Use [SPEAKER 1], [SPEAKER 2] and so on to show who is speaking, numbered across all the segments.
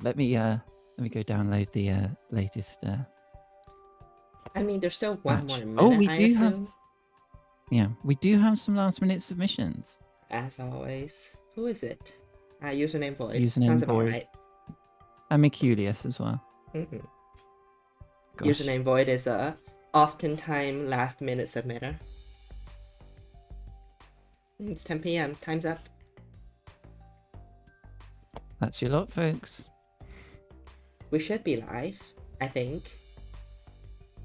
[SPEAKER 1] Let me go download the latest.
[SPEAKER 2] I mean, there's still one more
[SPEAKER 1] batch.
[SPEAKER 2] minute,
[SPEAKER 1] Oh, we
[SPEAKER 2] I
[SPEAKER 1] do have.
[SPEAKER 2] assume.
[SPEAKER 1] Yeah, we do have some last-minute submissions.
[SPEAKER 2] As always. Who is it? Username void.
[SPEAKER 1] Username
[SPEAKER 2] Sounds about
[SPEAKER 1] void.
[SPEAKER 2] right.
[SPEAKER 1] And Merculius as well.
[SPEAKER 2] Mm-hmm.
[SPEAKER 1] Gosh.
[SPEAKER 2] Username void is a oftentimes last-minute submitter. It's 10 p.m. Time's up.
[SPEAKER 1] That's your lot, folks.
[SPEAKER 2] We should be live, I think.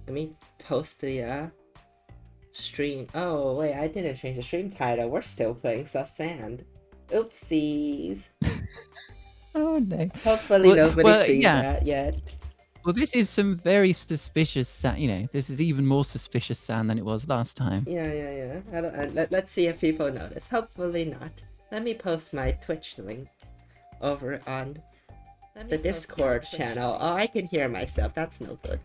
[SPEAKER 2] Let me post the stream. Oh wait, I didn't change the stream title. We're still playing Sus Sand. Oopsies.
[SPEAKER 1] Oh no.
[SPEAKER 2] Hopefully nobody's seen that yet.
[SPEAKER 1] Well, this is some very suspicious sand. You know, this is even more suspicious sand than it was last time.
[SPEAKER 2] Yeah. Let's see if people notice. Hopefully not. Let me post my Twitch link over on the Discord channel. Oh, I can hear myself. That's no good.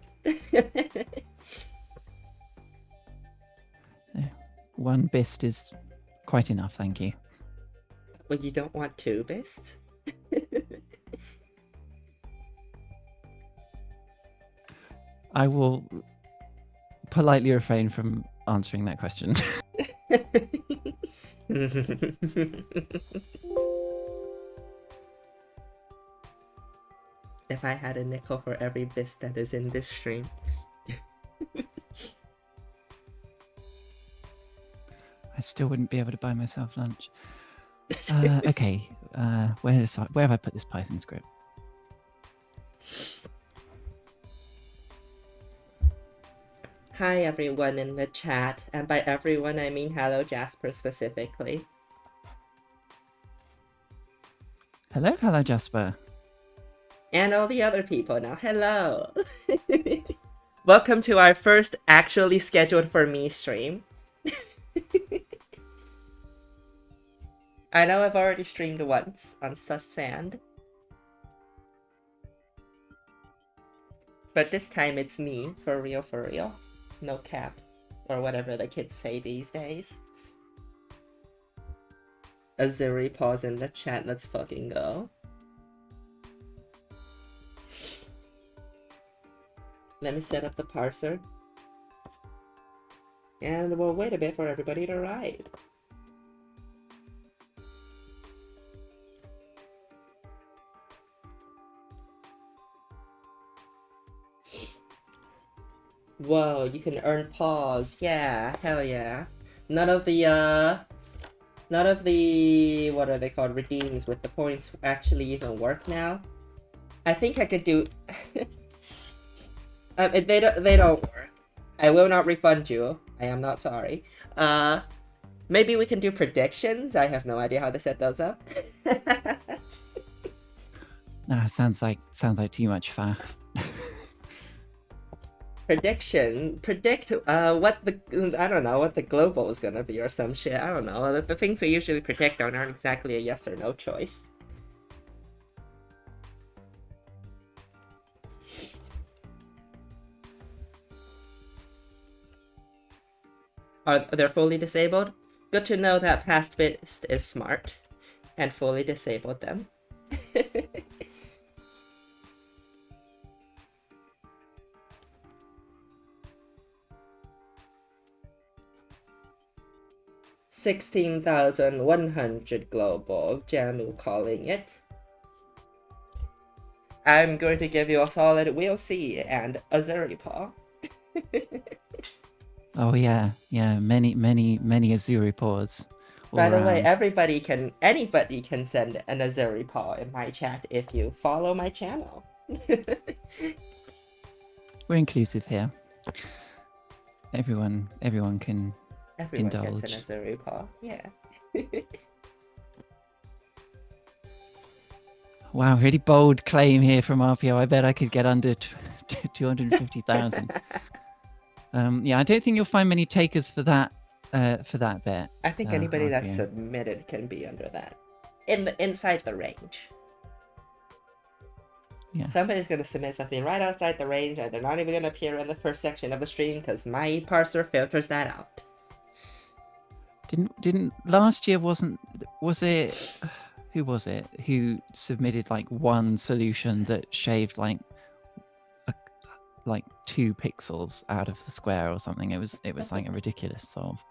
[SPEAKER 1] One bist is quite enough, thank you.
[SPEAKER 2] Well, you don't want 2 bists?
[SPEAKER 1] I will politely refrain from answering that question.
[SPEAKER 2] If I had a nickel for every bist that is in this stream.
[SPEAKER 1] I still wouldn't be able to buy myself lunch. Okay, where have I put this Python script?
[SPEAKER 2] Hi everyone in the chat, and by everyone I mean hello Jasper specifically.
[SPEAKER 1] Hello Jasper.
[SPEAKER 2] And all the other people now, hello! Welcome to our first actually scheduled for me stream. I know I've already streamed once on Sus Sand. But this time it's me, for real. No cap. Or whatever the kids say these days. Azuri pause in the chat, let's fucking go. Let me set up the parser. And we'll wait a bit for everybody to arrive. Whoa, you can earn pause. Yeah, hell yeah. None of the, what are they called, redeems with the points actually even work now. I think I could do... they don't work. I will not refund you. I am not sorry. Maybe we can do predictions? I have no idea how to set those up.
[SPEAKER 1] Nah, sounds like too much faff.
[SPEAKER 2] Predict what the, I don't know, what the global is gonna be or some shit. I don't know. The things we usually predict aren't exactly a yes or no choice. They're fully disabled? Good to know that past bit is smart and fully disabled them. $16,100 global, Janu calling it. I'm going to give you a solid we'll see and a Zuripaw.
[SPEAKER 1] Oh yeah, many Azuri paws.
[SPEAKER 2] By the way, anybody can send an Azuripaw in my chat if you follow my channel.
[SPEAKER 1] We're inclusive here. Everyone can indulge.
[SPEAKER 2] Gets an Azuripaw, yeah.
[SPEAKER 1] Wow, really bold claim here from RPO. I bet I could get under 250,000. Yeah, I don't think you'll find many takers for that bet.
[SPEAKER 2] I think anybody that's submitted can be under that. Inside the range.
[SPEAKER 1] Yeah.
[SPEAKER 2] Somebody's gonna submit something right outside the range and they're not even gonna appear in the first section of the stream because my parser filters that out.
[SPEAKER 1] Didn't last year was it who was it who submitted like one solution that shaved like 2 pixels out of the square or something. It was like a ridiculous solve.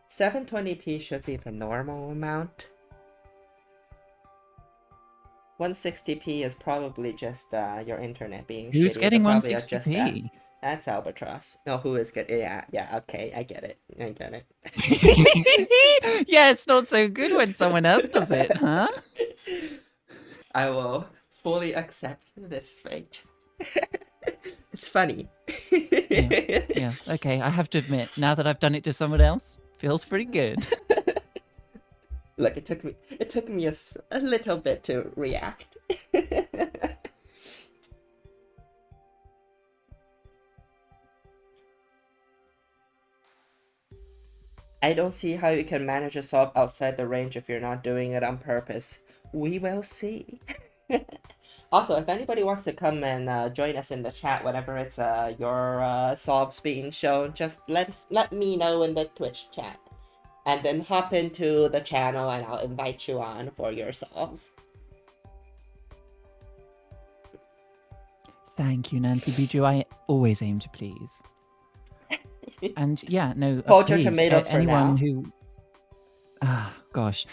[SPEAKER 2] 720p should be the normal amount. 160p is probably just your internet being
[SPEAKER 1] Who's
[SPEAKER 2] shitty.
[SPEAKER 1] getting
[SPEAKER 2] They'll probably adjust that.
[SPEAKER 1] 160p?
[SPEAKER 2] That's Albatross. No, who is getting? Yeah, okay, I get it.
[SPEAKER 1] Yeah, it's not so good when someone else does it, huh?
[SPEAKER 2] I will fully accept this fate. It's funny.
[SPEAKER 1] Yeah, okay, I have to admit, now that I've done it to someone else, feels pretty good.
[SPEAKER 2] Look, it took me a little bit to react. I don't see how you can manage a solve outside the range if you're not doing it on purpose. We will see. Also, if anybody wants to come and join us in the chat whenever it's your solves being shown, just let me know in the Twitch chat. And then hop into the channel and I'll invite you on for your solves.
[SPEAKER 1] Thank you, Nancy Bijou. I always aim to please. And yeah, no,
[SPEAKER 2] Hold your
[SPEAKER 1] please,
[SPEAKER 2] tomatoes for
[SPEAKER 1] anyone
[SPEAKER 2] now.
[SPEAKER 1] who... gosh.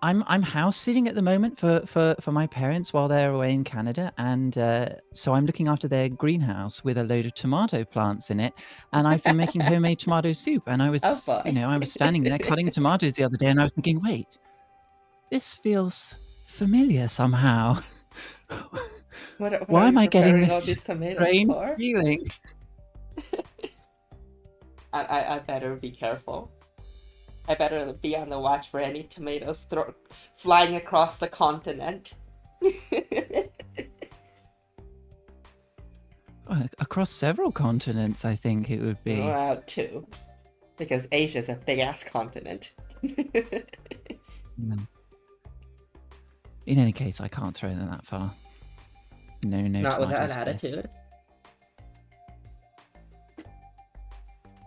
[SPEAKER 1] I'm house sitting at the moment for my parents while they're away in Canada, and so I'm looking after their greenhouse with a load of tomato plants in it, and I've been making homemade tomato soup. And I was,
[SPEAKER 2] Oh boy.
[SPEAKER 1] I was standing there cutting tomatoes the other day, and I was thinking, wait, this feels familiar somehow. Why am I getting this
[SPEAKER 2] all these tomatoes
[SPEAKER 1] strange
[SPEAKER 2] for?
[SPEAKER 1] feeling?
[SPEAKER 2] I better be careful. I better be on the watch for any tomatoes flying across the continent.
[SPEAKER 1] Across several continents, I think it would be.
[SPEAKER 2] Well, 2. Because Asia's a big-ass continent.
[SPEAKER 1] In any case, I can't throw them that far. No,
[SPEAKER 2] Not with that
[SPEAKER 1] tomatoes first.
[SPEAKER 2] attitude.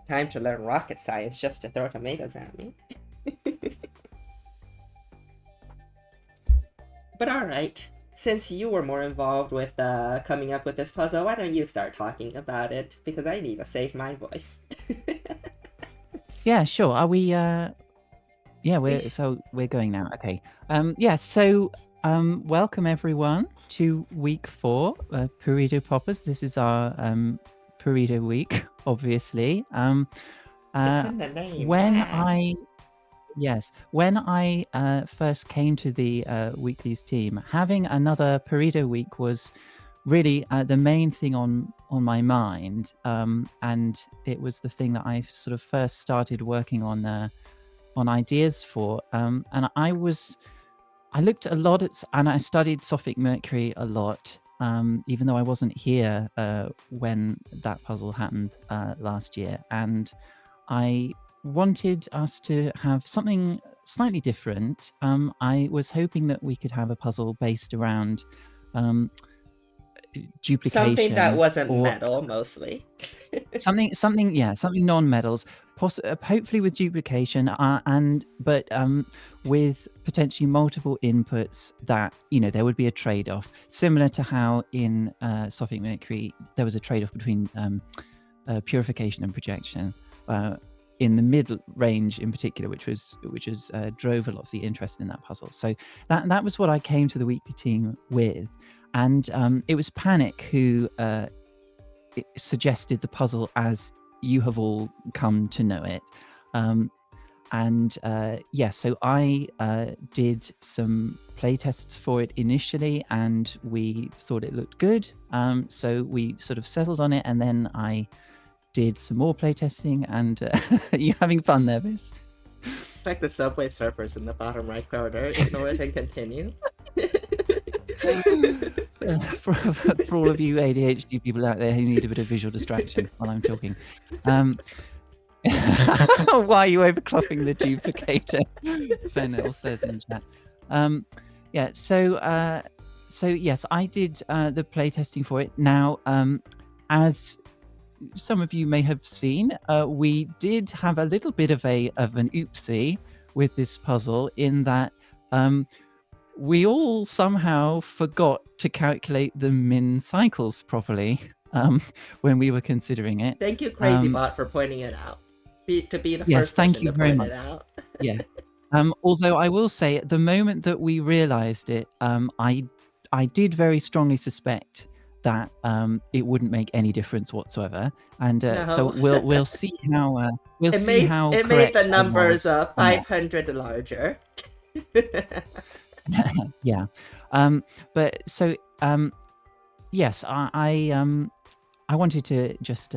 [SPEAKER 2] Time to learn rocket science just to throw tomatoes at me. But alright, since you were more involved with coming up with this puzzle, why don't you start talking about it? Because I need to save my voice.
[SPEAKER 1] Yeah, sure. Are we... Yeah, we're going now. Okay. Yeah, so welcome everyone to week 4, Pareto Poppers. This is our Pareto week, obviously.
[SPEAKER 2] It's in the name.
[SPEAKER 1] When I first came to the Weeklies team, having another Pareto week was really the main thing on my mind, and it was the thing that I sort of first started working on ideas for. And I looked a lot at, and I studied Sophic Mercury a lot, even though I wasn't here when that puzzle happened last year. And I wanted us to have something slightly different. I was hoping that we could have a puzzle based around duplication.
[SPEAKER 2] Something that wasn't metal, mostly.
[SPEAKER 1] something non-metals, hopefully with duplication, but with potentially multiple inputs that, there would be a trade-off, similar to how in Sophic Mercury there was a trade-off between purification and projection in the mid-range in particular, which drove a lot of the interest in that puzzle. So that was what I came to the Weekly team with. And it was Panic who suggested the puzzle as you have all come to know it. So I did some play tests for it initially, and we thought it looked good. So we sort of settled on it, and then I did some more play testing. And are you having fun there, Vist?
[SPEAKER 2] It's like the Subway Surfers in the bottom right corner. Ignore it and continue.
[SPEAKER 1] For all of you ADHD people out there who need a bit of visual distraction while I'm talking, why are you overclocking the duplicator? Fennel says in chat. So yes, I did the playtesting for it. Now, as some of you may have seen, we did have a little bit of an oopsie with this puzzle in that we all somehow forgot to calculate the min cycles properly when we were considering it.
[SPEAKER 2] Thank you, CrazyBot, for pointing it out. To be the
[SPEAKER 1] Yes,
[SPEAKER 2] first
[SPEAKER 1] thank
[SPEAKER 2] person
[SPEAKER 1] you
[SPEAKER 2] to
[SPEAKER 1] very
[SPEAKER 2] point
[SPEAKER 1] much.
[SPEAKER 2] it out.
[SPEAKER 1] Yes. Although I will say, at the moment that we realised it, I did very strongly suspect that it wouldn't make any difference whatsoever, and so
[SPEAKER 2] No.
[SPEAKER 1] we'll see how
[SPEAKER 2] It made the
[SPEAKER 1] correct I
[SPEAKER 2] numbers
[SPEAKER 1] was or not.
[SPEAKER 2] 500 larger.
[SPEAKER 1] Yeah. But so yes, I wanted to just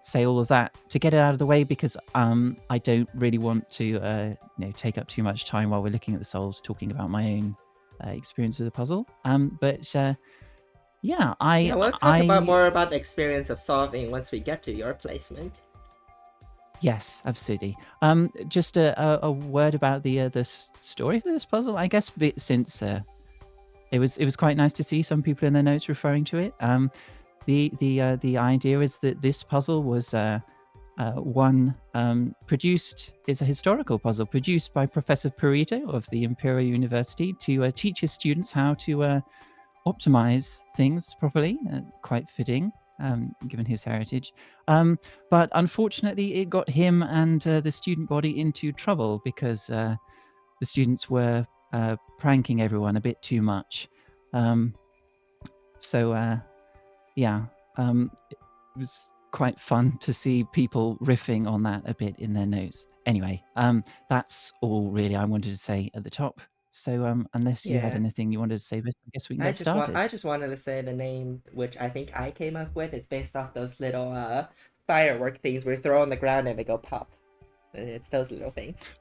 [SPEAKER 1] say all of that to get it out of the way, because I don't really want to take up too much time while we're looking at the solves talking about my own experience with the puzzle. But yeah,
[SPEAKER 2] Yeah, we'll talk more about the experience of solving once we get to your placement.
[SPEAKER 1] Yes, absolutely. Just a word about the story for this puzzle, I guess, since it was quite nice to see some people in their notes referring to it. The idea is that this puzzle was produced. It's a historical puzzle produced by Professor Pareto of the Imperial University to teach his students how to optimize things properly. Quite fitting, given his heritage. But unfortunately, it got him and the student body into trouble because the students were pranking everyone a bit too much. Yeah, it was quite fun to see people riffing on that a bit in their notes. Anyway, that's all really I wanted to say at the top. So unless you had anything you wanted to say, I guess we can get started.
[SPEAKER 2] I just wanted to say the name, which I think I came up with, is based off those little firework things we throw on the ground and they go pop. It's those little things.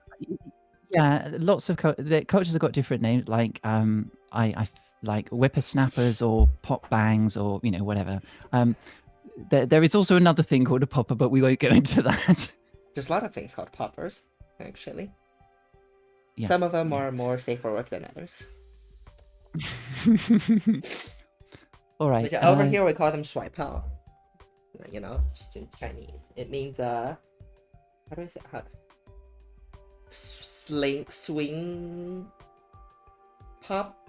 [SPEAKER 1] Yeah, lots of the cultures have got different names, like I like whippersnappers or pop bangs or whatever. There is also another thing called a popper, but we won't go into that.
[SPEAKER 2] There's a lot of things called poppers, actually.
[SPEAKER 1] Yeah,
[SPEAKER 2] some of them are more safe for work than others.
[SPEAKER 1] All right.
[SPEAKER 2] Over here we call them shuai pao. Just in Chinese. It means how do I say swing pop.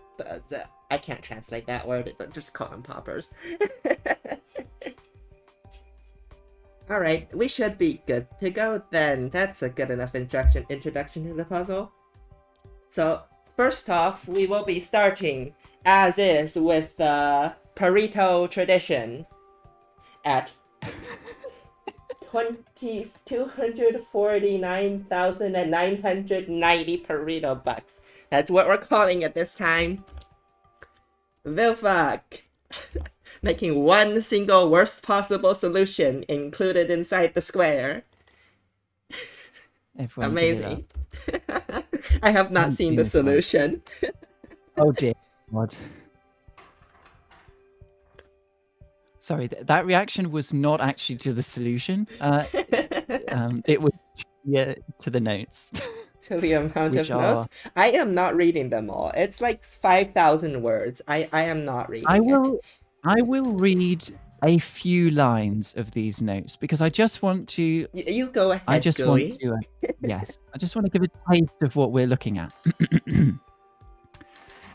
[SPEAKER 2] I can't translate that word. Just call them poppers. All right, we should be good to go then. That's a good enough introduction to the puzzle. So first off, we will be starting as is with the Pareto tradition at 249,990 Pareto bucks. That's what we're calling it this time. Vilfuck. Making one single worst possible solution included inside the square.
[SPEAKER 1] Everyone
[SPEAKER 2] amazing. I have not seen the solution.
[SPEAKER 1] Oh dear God. Sorry, that reaction was not actually to the solution. It was to the notes.
[SPEAKER 2] To the amount of notes? I am not reading them all. It's like 5,000 words. I am not reading it.
[SPEAKER 1] I will read a few lines of these notes because I just want to...
[SPEAKER 2] You go ahead,
[SPEAKER 1] I just want to... yes, I just want to give a taste of what we're looking at.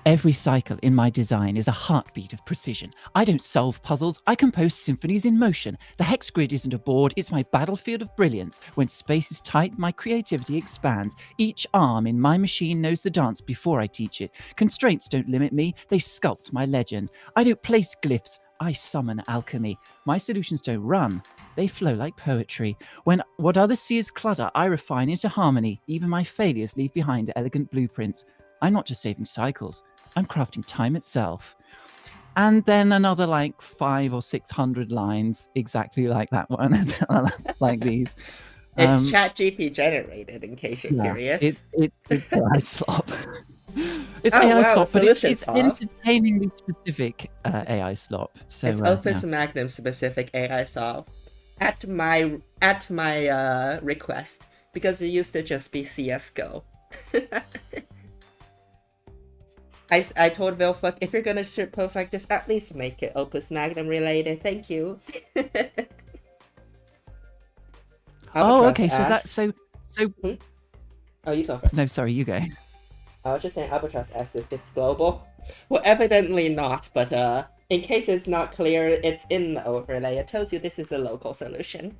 [SPEAKER 1] Every cycle in my design is a heartbeat of precision. I don't solve puzzles, I compose symphonies in motion. The hex grid isn't a board, it's my battlefield of brilliance. When space is tight, my creativity expands. Each arm in my machine knows the dance before I teach it. Constraints don't limit me, they sculpt my legend. I don't place glyphs, I summon alchemy. My solutions don't run, they flow like poetry. When what others see as clutter, I refine into harmony. Even my failures leave behind elegant blueprints. I'm not just saving cycles, I'm crafting time itself. And then another like 500 or 600 lines exactly like that one, like these.
[SPEAKER 2] It's ChatGPT generated, in case you're curious.
[SPEAKER 1] It's AI slop. It's AI slop, but it's entertainingly specific AI slop. So
[SPEAKER 2] it's Opus Magnum specific AI slop at my request, because it used to just be CS:GO. I told Vilfuck, if you're gonna post like this, at least make it Opus Magnum related. Thank you.
[SPEAKER 1] Oh,
[SPEAKER 2] Albatross
[SPEAKER 1] okay. So that
[SPEAKER 2] asks.
[SPEAKER 1] so
[SPEAKER 2] Hmm? Oh, you go
[SPEAKER 1] no,
[SPEAKER 2] first.
[SPEAKER 1] sorry, you go.
[SPEAKER 2] I was just saying Albatross asks if it's global. Well, evidently not, but in case it's not clear, it's in the overlay. It tells you this is a local solution.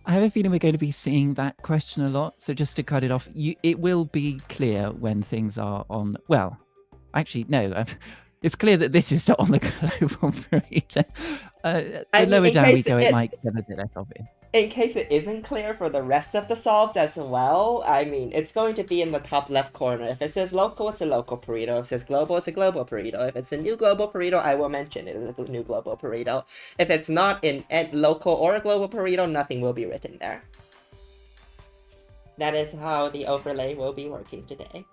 [SPEAKER 1] I have a feeling we're going to be seeing that question a lot. So just to cut it off, it will be clear when things are on. Well, actually, no. It's clear that this is not on the global burrito.
[SPEAKER 2] I
[SPEAKER 1] The
[SPEAKER 2] mean,
[SPEAKER 1] lower down we go, it might get a bit less obvious.
[SPEAKER 2] in case it isn't clear for the rest of the solves as well, I mean, it's going to be in the top left corner. If it says local, it's a local burrito. If it says global, it's a global burrito. If it's a new global burrito, I will mention it as a new global burrito. If it's not in local or a global burrito, nothing will be written there. That is how the overlay will be working today.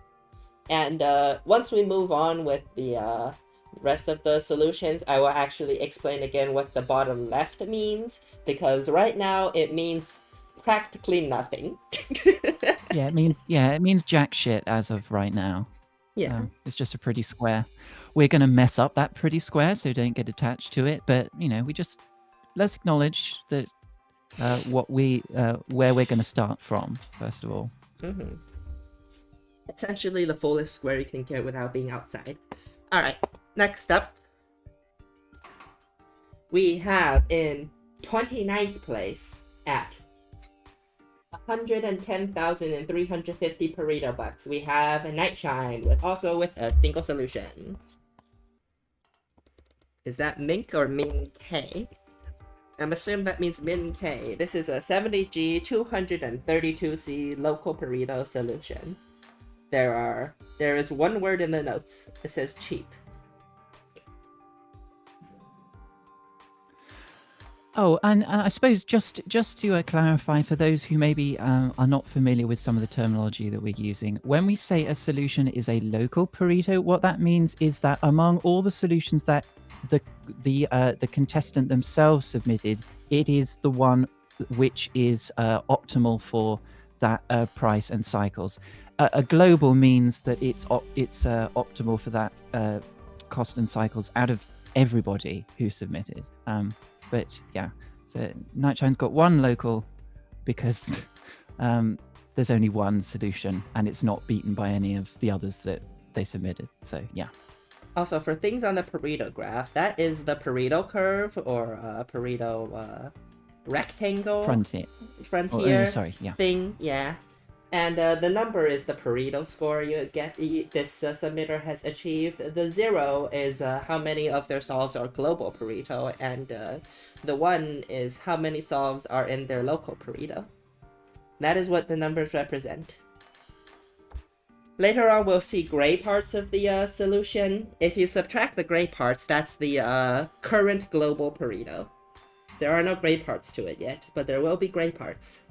[SPEAKER 2] And once we move on with the rest of the solutions, I will actually explain again what the bottom left means, because right now it means practically nothing.
[SPEAKER 1] Yeah, it means jack shit as of right now.
[SPEAKER 2] Yeah.
[SPEAKER 1] It's just a pretty square. We're going to mess up that pretty square, so don't get attached to it. But let's acknowledge that where we're going to start from first of all.
[SPEAKER 2] Mm-hmm. Essentially the fullest square you can get without being outside. All right. Next up, we have in 29th place at 110,350 Pareto bucks. We have a Nightshine with a single solution. Is that Mink or Min K? I'm assuming that means Min K. This is a 70G 232C local Pareto solution. There is one word in the notes. It says cheap.
[SPEAKER 1] Oh, and I suppose just to clarify for those who maybe are not familiar with some of the terminology that we're using, when we say a solution is a local Pareto, what that means is that among all the solutions that the contestant themselves submitted, it is the one which is optimal for that price and cycles. A global means that it's optimal for that cost and cycles out of everybody who submitted. But yeah, so Nightshine's got one local because there's only one solution and it's not beaten by any of the others that they submitted. So yeah.
[SPEAKER 2] Also, for things on the Pareto graph, that is the Pareto curve or Pareto rectangle
[SPEAKER 1] Frontier
[SPEAKER 2] thing. Yeah. And the number is the Pareto score this submitter has achieved. The 0 is how many of their solves are global Pareto, and the 1 is how many solves are in their local Pareto. That is what the numbers represent. Later on, we'll see gray parts of the solution. If you subtract the gray parts, that's the current global Pareto. There are no gray parts to it yet, but there will be gray parts.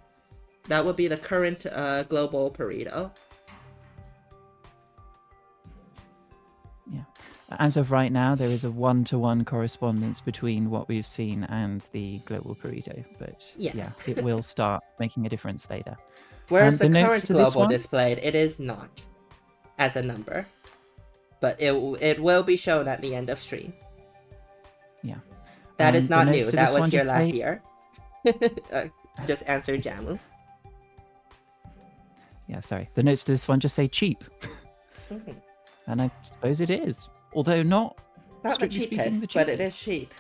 [SPEAKER 2] That would be the current global Pareto.
[SPEAKER 1] Yeah. As of right now, there is a 1-to-1 correspondence between what we've seen and the global Pareto. But yeah it will start making a difference later.
[SPEAKER 2] Where's the current global displayed? It is not as a number, but it will be shown at the end of stream.
[SPEAKER 1] Yeah.
[SPEAKER 2] That is not new. That was here last year. Just answer Jamu.
[SPEAKER 1] Yeah, sorry. The notes to this one just say cheap.
[SPEAKER 2] Mm-hmm.
[SPEAKER 1] And I suppose it is. Although not
[SPEAKER 2] the cheapest, but it is cheap.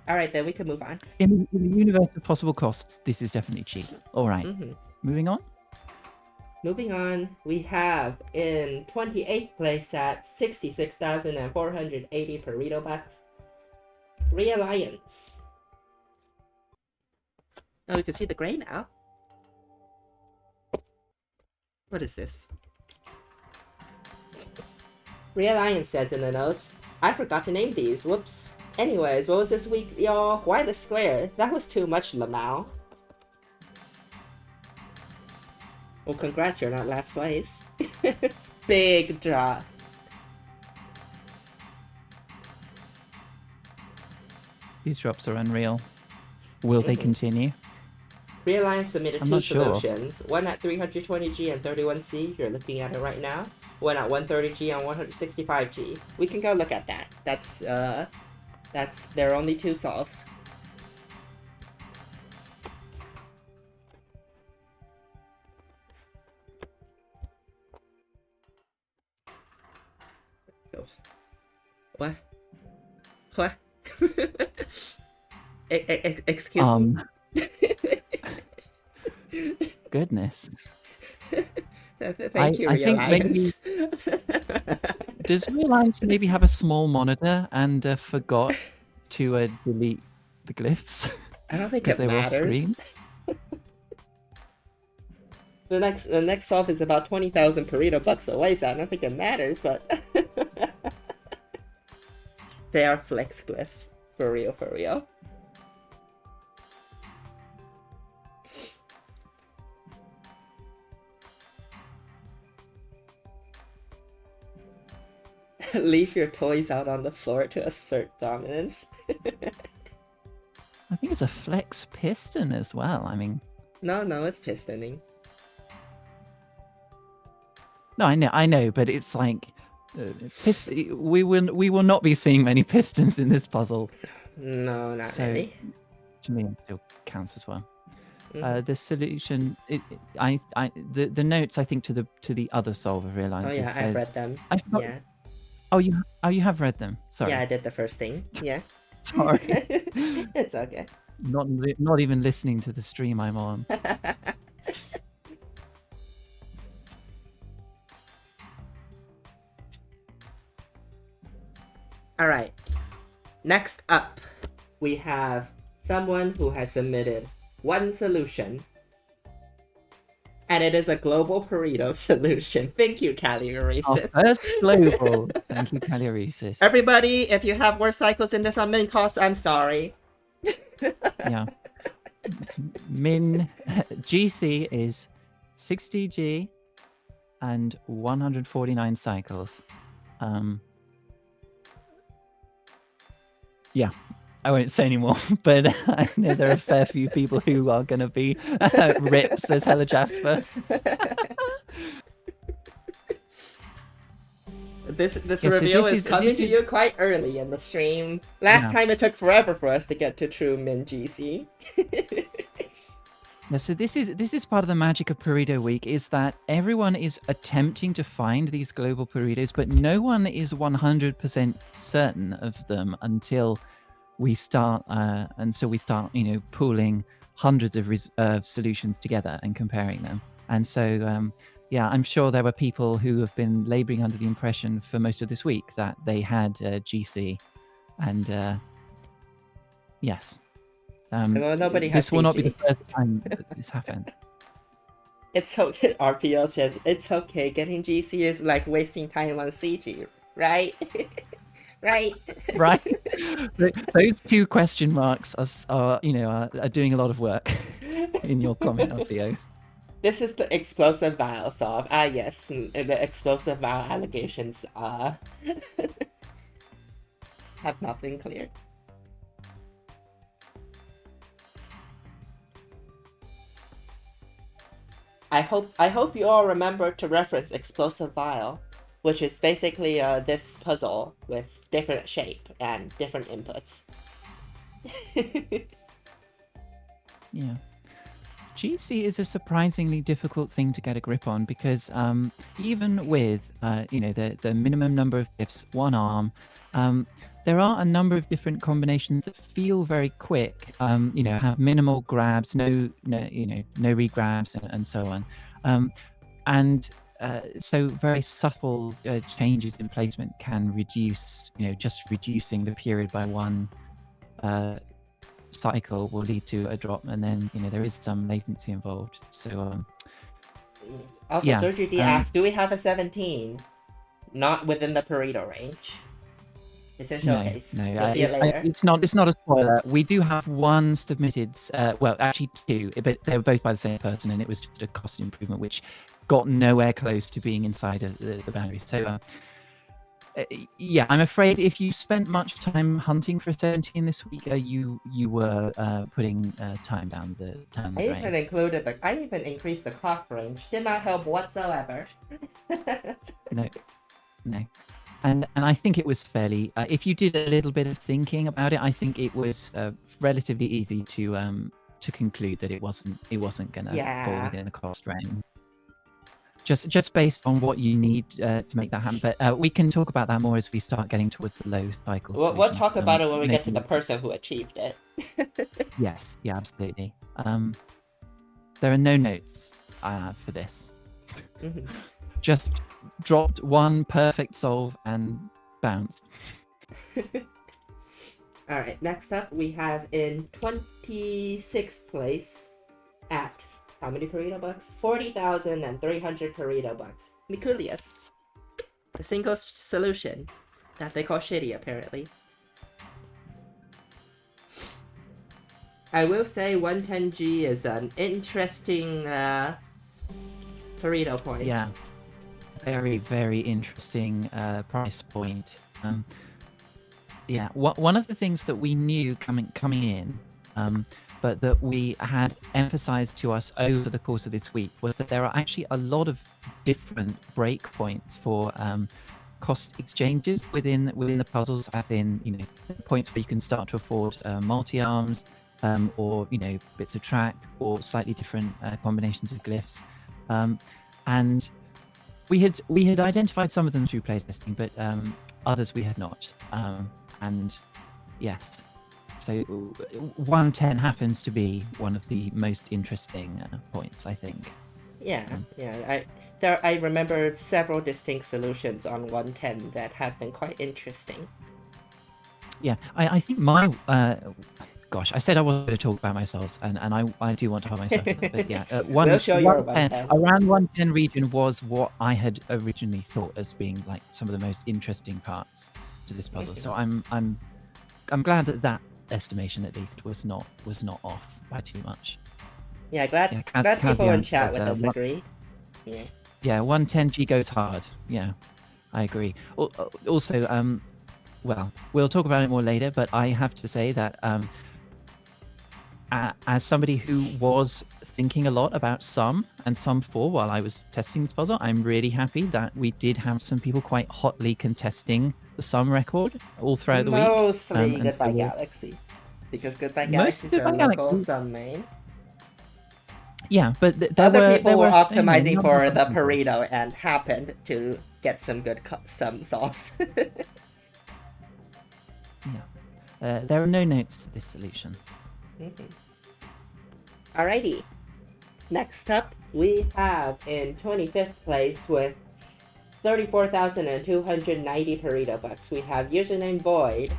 [SPEAKER 2] Alright, then we can move on.
[SPEAKER 1] In the universe of possible costs, this is definitely cheap. Alright.
[SPEAKER 2] Mm-hmm.
[SPEAKER 1] Moving on.
[SPEAKER 2] Moving on, we have in 28th place at 66,480 Pareto bucks, Realliance. Oh, we can see the gray now. What is this? Realliance says in the notes, I forgot to name these, whoops. Anyways, what was this week, y'all? Why the square? That was too much, Lamau. Well, congrats, you're not last place. Big drop.
[SPEAKER 1] These drops are unreal. Will they continue?
[SPEAKER 2] Realign submitted
[SPEAKER 1] I'm
[SPEAKER 2] two
[SPEAKER 1] not sure.
[SPEAKER 2] solutions, one at 320G and 31C, you're looking at it right now, one at 130G and 165G. We can go look at that. There are only two solves. What? What? Excuse me?
[SPEAKER 1] Goodness.
[SPEAKER 2] Thank you,
[SPEAKER 1] I think maybe does Realigns maybe have a small monitor and forgot to delete the glyphs
[SPEAKER 2] I don't think
[SPEAKER 1] because
[SPEAKER 2] it
[SPEAKER 1] they were off
[SPEAKER 2] matters.
[SPEAKER 1] screen?
[SPEAKER 2] The next solve is about 20,000 Pareto bucks away, so I don't think it matters, but they are flex glyphs. For real, for real. Leave your toys out on the floor to assert dominance.
[SPEAKER 1] I think it's a flex piston as well. I mean,
[SPEAKER 2] no, it's pistoning.
[SPEAKER 1] No, I know, but it's like we will not be seeing many pistons in this puzzle.
[SPEAKER 2] No, not really.
[SPEAKER 1] To me, it still counts as well. The solution, the notes I think to the other solver realizes.
[SPEAKER 2] Oh yeah,
[SPEAKER 1] says,
[SPEAKER 2] I've read them. Yeah.
[SPEAKER 1] Oh, you have read them. Sorry.
[SPEAKER 2] Yeah, I did the first thing. Yeah.
[SPEAKER 1] Sorry.
[SPEAKER 2] It's okay.
[SPEAKER 1] Not even listening to the stream I'm on.
[SPEAKER 2] All right. Next up, we have someone who has submitted one solution. And it is a global Pareto solution. Thank you, Calioresis.
[SPEAKER 1] Our first global. Thank you, Calioresis.
[SPEAKER 2] Everybody, if you have worse cycles in this on min cost, I'm sorry.
[SPEAKER 1] Yeah. Min GC is 60G and 149 cycles. Yeah, I won't say anymore, but I know there are a fair few people who are going to be rips, as Hella Jasper.
[SPEAKER 2] This reveal is coming to you quite early in the stream. Last time it took forever for us to get to true min GC.
[SPEAKER 1] Yeah, so this is part of the magic of Pareto Week, is that everyone is attempting to find these global Paretos, but no one is 100% certain of them until we start pooling hundreds of solutions together and comparing them. And so yeah, I'm sure there were people who have been laboring under the impression for most of this week that they had GC, and yes.
[SPEAKER 2] Well, nobody has
[SPEAKER 1] this will not be the first time that this happened.
[SPEAKER 2] It's okay. RPO says it's okay. Getting GC is like wasting time on CG, right? Right.
[SPEAKER 1] Those two question marks are doing a lot of work in your comment, RPO.
[SPEAKER 2] This is the explosive vial solve. Ah, yes, the explosive vial allegations have not been cleared. I hope you all remember to reference explosive vial, which is basically this puzzle with different shape and different inputs.
[SPEAKER 1] Yeah. GC is a surprisingly difficult thing to get a grip on because even with the minimum number of glyphs, one arm, there are a number of different combinations that feel very quick. Have minimal grabs, no regrabs, and so on. So very subtle changes in placement can reduce, just reducing the period by one cycle will lead to a drop, and then there is some latency involved. So
[SPEAKER 2] also,
[SPEAKER 1] yeah,
[SPEAKER 2] Sergio D asks, do we have a 17? Not within the Pareto range. It's in showcase.
[SPEAKER 1] No,
[SPEAKER 2] you'll see it later.
[SPEAKER 1] It's not a spoiler. We do have one submitted, well, actually two, but they were both by the same person, and it was just a cost improvement, which got nowhere close to being inside of the boundary. So Yeah, I'm afraid if you spent much time hunting for 17 this week, you were putting time down the drain.
[SPEAKER 2] I even increased the cross range. Did not help whatsoever.
[SPEAKER 1] No, no. And I think it was fairly. If you did a little bit of thinking about it, I think it was relatively easy to conclude that it wasn't going to fall
[SPEAKER 2] Yeah.
[SPEAKER 1] within the cost range. Just based on what you need to make that happen. But we can talk about that more as we start getting towards the low cycle
[SPEAKER 2] We'll
[SPEAKER 1] solutions.
[SPEAKER 2] talk about it when we get to
[SPEAKER 1] Maybe-
[SPEAKER 2] the person who achieved it.
[SPEAKER 1] Yes, yeah, absolutely. There are no notes for this.
[SPEAKER 2] Mhm.
[SPEAKER 1] Just dropped one perfect solve and bounced.
[SPEAKER 2] Alright, next up we have in 26th place at how many Pareto bucks? 40,300 Pareto bucks. Mikulius. The single solution that they call shitty, apparently. I will say 110G is an interesting Pareto point.
[SPEAKER 1] Yeah, very, very interesting price point. Yeah, one of the things that we knew coming in, but that we had emphasized to us over the course of this week was that there are actually a lot of different breakpoints for cost exchanges within the puzzles, as in points where you can start to afford multi-arms, or bits of track, or slightly different combinations of glyphs, and we had identified some of them through playtesting, but others we had not. And yes, so 110 happens to be one of the most interesting points, I think.
[SPEAKER 2] Yeah. I remember several distinct solutions on 110 that have been quite interesting.
[SPEAKER 1] Yeah, I think my gosh, I said I wasn't going to talk about myself, and I do want to hold myself to that, but yeah,
[SPEAKER 2] We'll show your
[SPEAKER 1] 110,
[SPEAKER 2] 110.
[SPEAKER 1] around 110 region was what I had originally thought as being like some of the most interesting parts to this puzzle. So I'm glad that estimation at least was not off by too much.
[SPEAKER 2] Yeah, glad
[SPEAKER 1] Kaz
[SPEAKER 2] people in
[SPEAKER 1] Kazian
[SPEAKER 2] chat
[SPEAKER 1] says,
[SPEAKER 2] with us agree. Yeah.
[SPEAKER 1] Yeah, 110G goes hard. Yeah, I agree. Also, well, we'll talk about it more later, but I have to say that as somebody who was thinking a lot about Sum and Sum 4 while I was testing this puzzle, I'm really happy that we did have some people quite hotly contesting the Sum record all throughout the week.
[SPEAKER 2] Mostly
[SPEAKER 1] And
[SPEAKER 2] Goodbye
[SPEAKER 1] so
[SPEAKER 2] Galaxy. Because Goodbye
[SPEAKER 1] most
[SPEAKER 2] Galaxy is our
[SPEAKER 1] Goodbye
[SPEAKER 2] local
[SPEAKER 1] Galaxy,
[SPEAKER 2] Sum main.
[SPEAKER 1] yeah, but
[SPEAKER 2] Other people were
[SPEAKER 1] a
[SPEAKER 2] optimizing
[SPEAKER 1] number of
[SPEAKER 2] for
[SPEAKER 1] other
[SPEAKER 2] the
[SPEAKER 1] people.
[SPEAKER 2] Pareto and happened to get some good sum solves.
[SPEAKER 1] Yeah, there are no notes to this solution.
[SPEAKER 2] Alrighty. Next up, we have in 25th place with 34,290 Pareto bucks. We have username Void.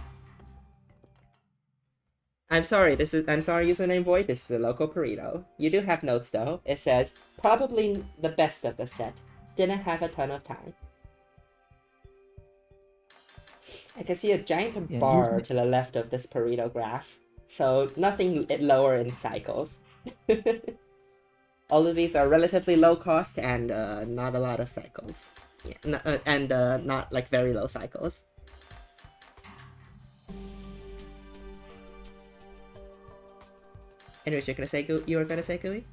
[SPEAKER 2] I'm sorry, username Void. This is a local Pareto. You do have notes though. It says, probably the best of the set. Didn't have a ton of time. I can see a giant bar to the left of this Pareto graph. So nothing lower in cycles. All of these are relatively low cost and not a lot of cycles. Yeah, and not like very low cycles. Anyways, you were gonna say Gooey?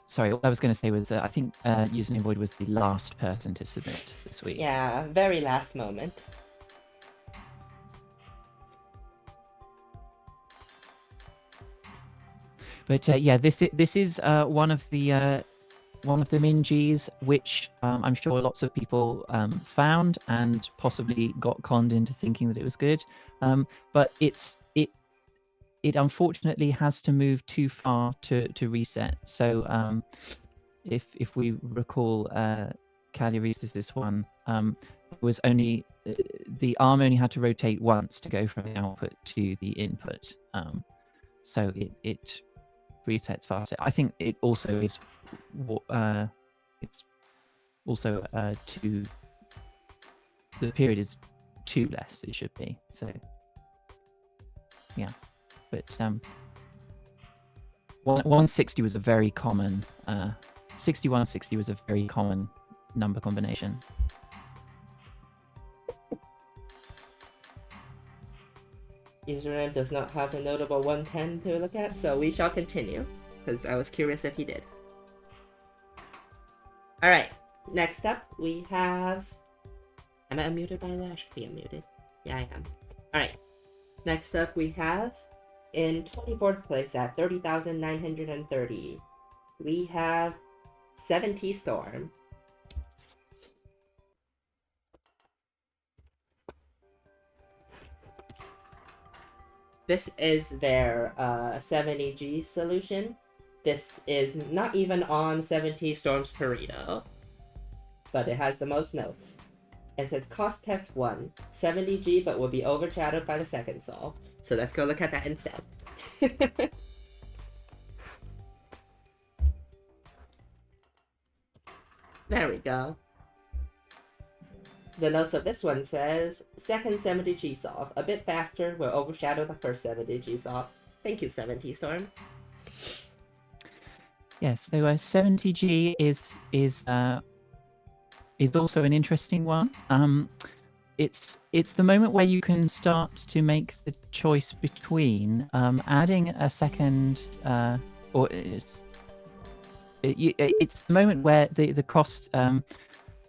[SPEAKER 1] Sorry, what I was going to say was I think username Void was the last person to submit this week.
[SPEAKER 2] Yeah, very last moment.
[SPEAKER 1] But yeah, this is one of the Mingies, which I'm sure lots of people found and possibly got conned into thinking that it was good. But it unfortunately has to move too far to reset. So if we recall, Callie Reese's this one was only the arm only had to rotate once to go from the output to the input. So it resets faster. I think it also is it's also too, the period is too less, it should be. So yeah, but 160 was a very common 6160 was a very common number combination.
[SPEAKER 2] Username does not have a notable 110 to look at, so we shall continue, because I was curious if he did. Alright, next up we have... Am I unmuted by the way? I should be unmuted. Yeah, I am. Alright, next up we have, in 24th place at 30,930, we have 70 Storm. This is their 70G solution. This is not even on 70 Storm's Pareto, but it has the most notes. It says cost test 1, 70G, but will be overshadowed by the second solve. So let's go look at that instead. There we go. The notes of this one says, second 70G solve, a bit faster, will overshadow the first 70G solve. Thank you, 70 Storm.
[SPEAKER 1] Yes, so 70G is also an interesting one. It's the moment where you can start to make the choice between adding a second, or it's the moment where the cost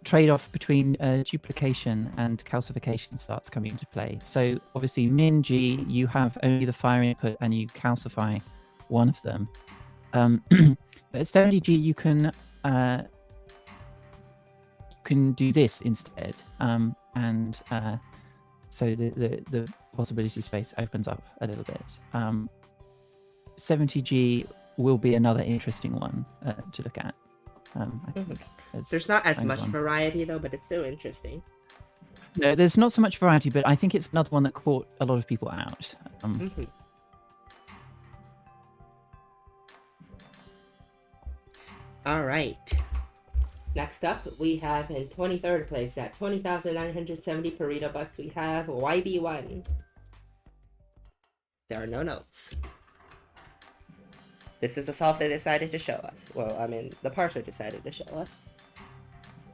[SPEAKER 1] trade-off between duplication and calcification starts coming into play. So obviously min G, you have only the fire input and you calcify one of them. But at 70G, you can do this instead, and so the possibility space opens up a little bit. 70G will be another interesting one to look at. I think
[SPEAKER 2] there's not as much variety though, but it's still interesting.
[SPEAKER 1] No, there's not so much variety, but I think it's another one that caught a lot of people out.
[SPEAKER 2] All right. Next up, we have in 23rd place at 20,970 Pareto bucks, we have YB1. There are no notes. This is the solve they decided to show us. Well, I mean, the parser decided to show us.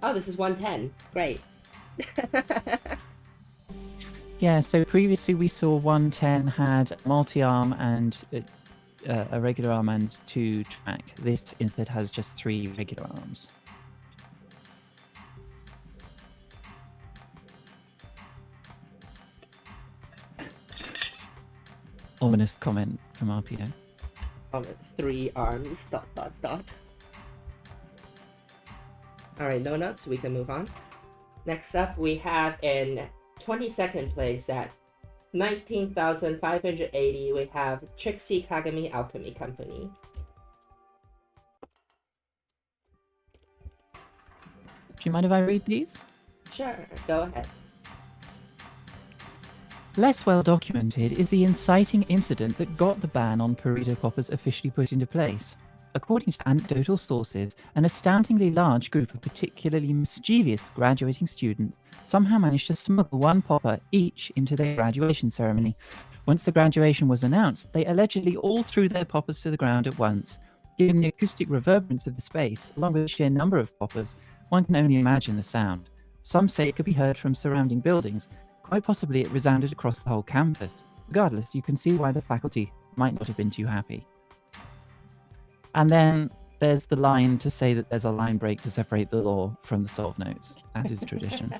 [SPEAKER 2] Oh, this is 110. Great.
[SPEAKER 1] Yeah, so previously we saw 110 had multi-arm and a regular arm and 2 track. This instead has just 3 regular arms. Ominous comment from RPO.
[SPEAKER 2] 3 arms, ... Alright, no notes, we can move on. Next up, we have in 22nd place at 19,580, we have Trixie Kagami Alchemy Company.
[SPEAKER 1] Do you mind if I read these?
[SPEAKER 2] Sure, go ahead.
[SPEAKER 1] Less well documented is the inciting incident that got the ban on Pareto poppers officially put into place. According to anecdotal sources, an astoundingly large group of particularly mischievous graduating students somehow managed to smuggle 1 popper each into their graduation ceremony. Once the graduation was announced, they allegedly all threw their poppers to the ground at once. Given the acoustic reverberance of the space, along with the sheer number of poppers, one can only imagine the sound. Some say it could be heard from surrounding buildings. Quite possibly it resounded across the whole campus. Regardless, you can see why the faculty might not have been too happy. And then there's the line to say that there's a line break to separate the law from the solve notes, as is tradition.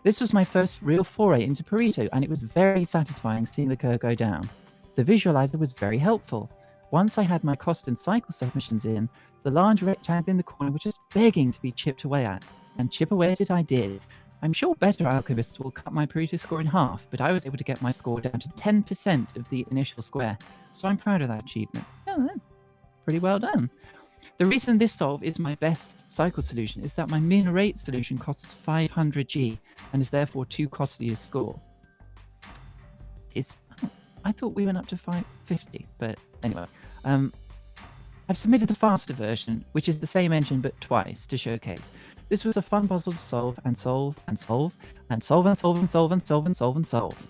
[SPEAKER 1] This was my first real foray into Pareto, and it was very satisfying seeing the curve go down. The visualizer was very helpful. Once I had my cost and cycle submissions in, the large rectangle in the corner was just begging to be chipped away at, and chip away at it I did. I'm sure better alchemists will cut my Pareto score in half, but I was able to get my score down to 10% of the initial square, so I'm proud of that achievement. Oh, that's pretty well done. The reason this solve is my best cycle solution is that my min rate solution costs 500G and is therefore too costly to score. I thought we went up to 550, but anyway. I've submitted the faster version, which is the same engine but twice to showcase. This was a fun puzzle to solve and solve and solve and solve and solve and solve and solve and solve and solve.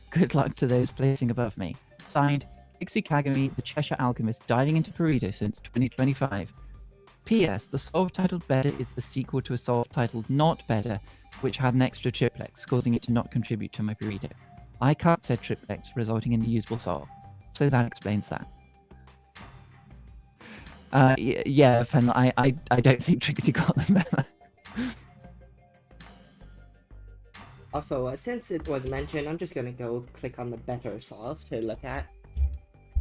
[SPEAKER 1] Good luck to those placing above me. Signed, Trixie Kagami, the Cheshire Alchemist, diving into Pareto since 2025. P.S. The solve titled Better is the sequel to a solve titled Not Better, which had an extra triplex, causing it to not contribute to my burrito. I cut said triplex, resulting in a usable solve. So that explains that. Yeah, Fen, I don't think Trixie got them better.
[SPEAKER 2] Also, since it was mentioned, I'm just gonna go click on the better solve to look at.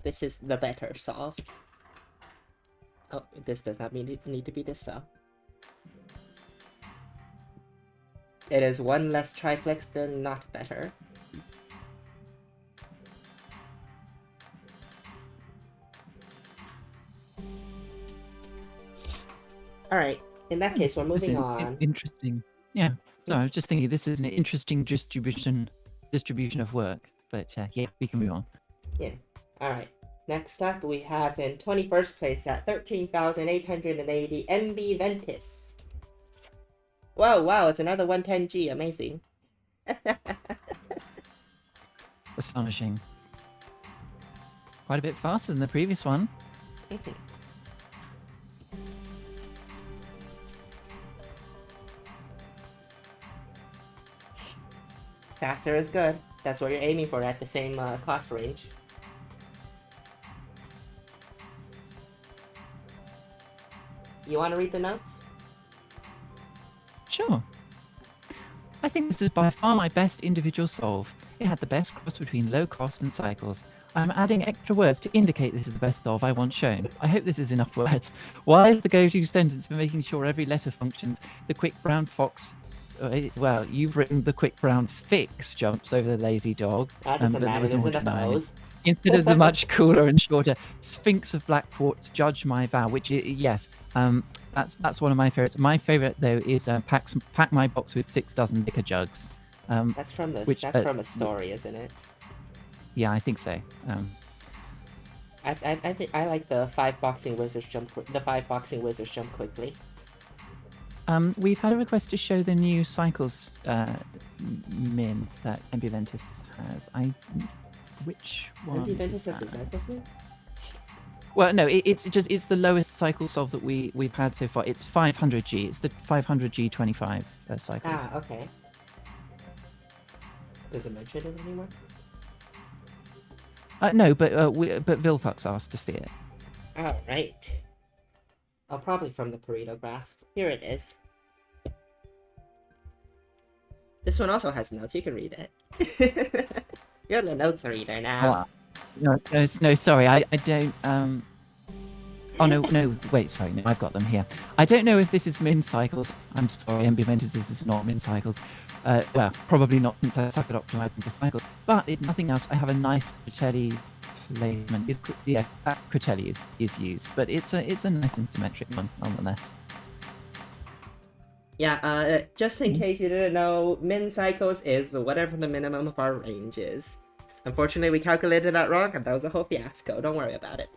[SPEAKER 2] This is the better solve. Oh, this does not need to be this though. It is one less triplex than not better. Alright, in that case, we're moving on.
[SPEAKER 1] Interesting. Yeah. No, I was just thinking this is an interesting distribution of work. But yeah, we can move on.
[SPEAKER 2] Yeah. Alright. Next up, we have in 21st place at 13,880 NB Ventus. Whoa, wow, it's another 110G. Amazing.
[SPEAKER 1] Astonishing. Quite a bit faster than the previous one.
[SPEAKER 2] Faster is good. That's what you're aiming for at the same cost range. You want to read the notes?
[SPEAKER 1] Sure. I think this is by far my best individual solve. It had the best cross between low cost and cycles. I'm adding extra words to indicate this is the best solve I want shown. I hope this is enough words. Why is the go-to sentence for making sure every letter functions? The quick brown fox... well, you've written the quick brown fix jumps over the lazy dog.
[SPEAKER 2] That doesn't matter, there's enough of those.
[SPEAKER 1] Instead of the much cooler and shorter Sphinx of Blackport's Judge My Vow, which, yes, that's one of my favorites. My favorite, though, is Pack My Box with 6 dozen liquor jugs.
[SPEAKER 2] That's from a story, isn't it?
[SPEAKER 1] Yeah, I think so.
[SPEAKER 2] I like the 5 boxing wizards jump quickly.
[SPEAKER 1] We've had a request to show the new cycles min that MB Ventus has. Which one?
[SPEAKER 2] MB Ventus has the cycles min?
[SPEAKER 1] Well, no, it's the lowest cycle solve that we've had so far. It's 500G. It's the 500G 25 cycles.
[SPEAKER 2] Ah, okay. Does it mention it anymore?
[SPEAKER 1] No, but Vilfuck's asked to see it.
[SPEAKER 2] All right. Oh, probably from the Pareto graph. Here it is. This one also has notes. You can read it. You're the notes reader now.
[SPEAKER 1] Oh, no, sorry, I don't. Oh no, wait, sorry, no, I've got them here. I don't know if this is min cycles. I'm sorry, MB Ventus is not min cycles. Well, probably not since I started optimizing for cycles. But if nothing else, I have a nice Critelli placement. Yeah, that Critelli is used, but it's a nice and symmetric one nonetheless.
[SPEAKER 2] Yeah, just in case you didn't know, min cycles is whatever the minimum of our range is. Unfortunately, we calculated that wrong, and that was a whole fiasco. Don't worry about it.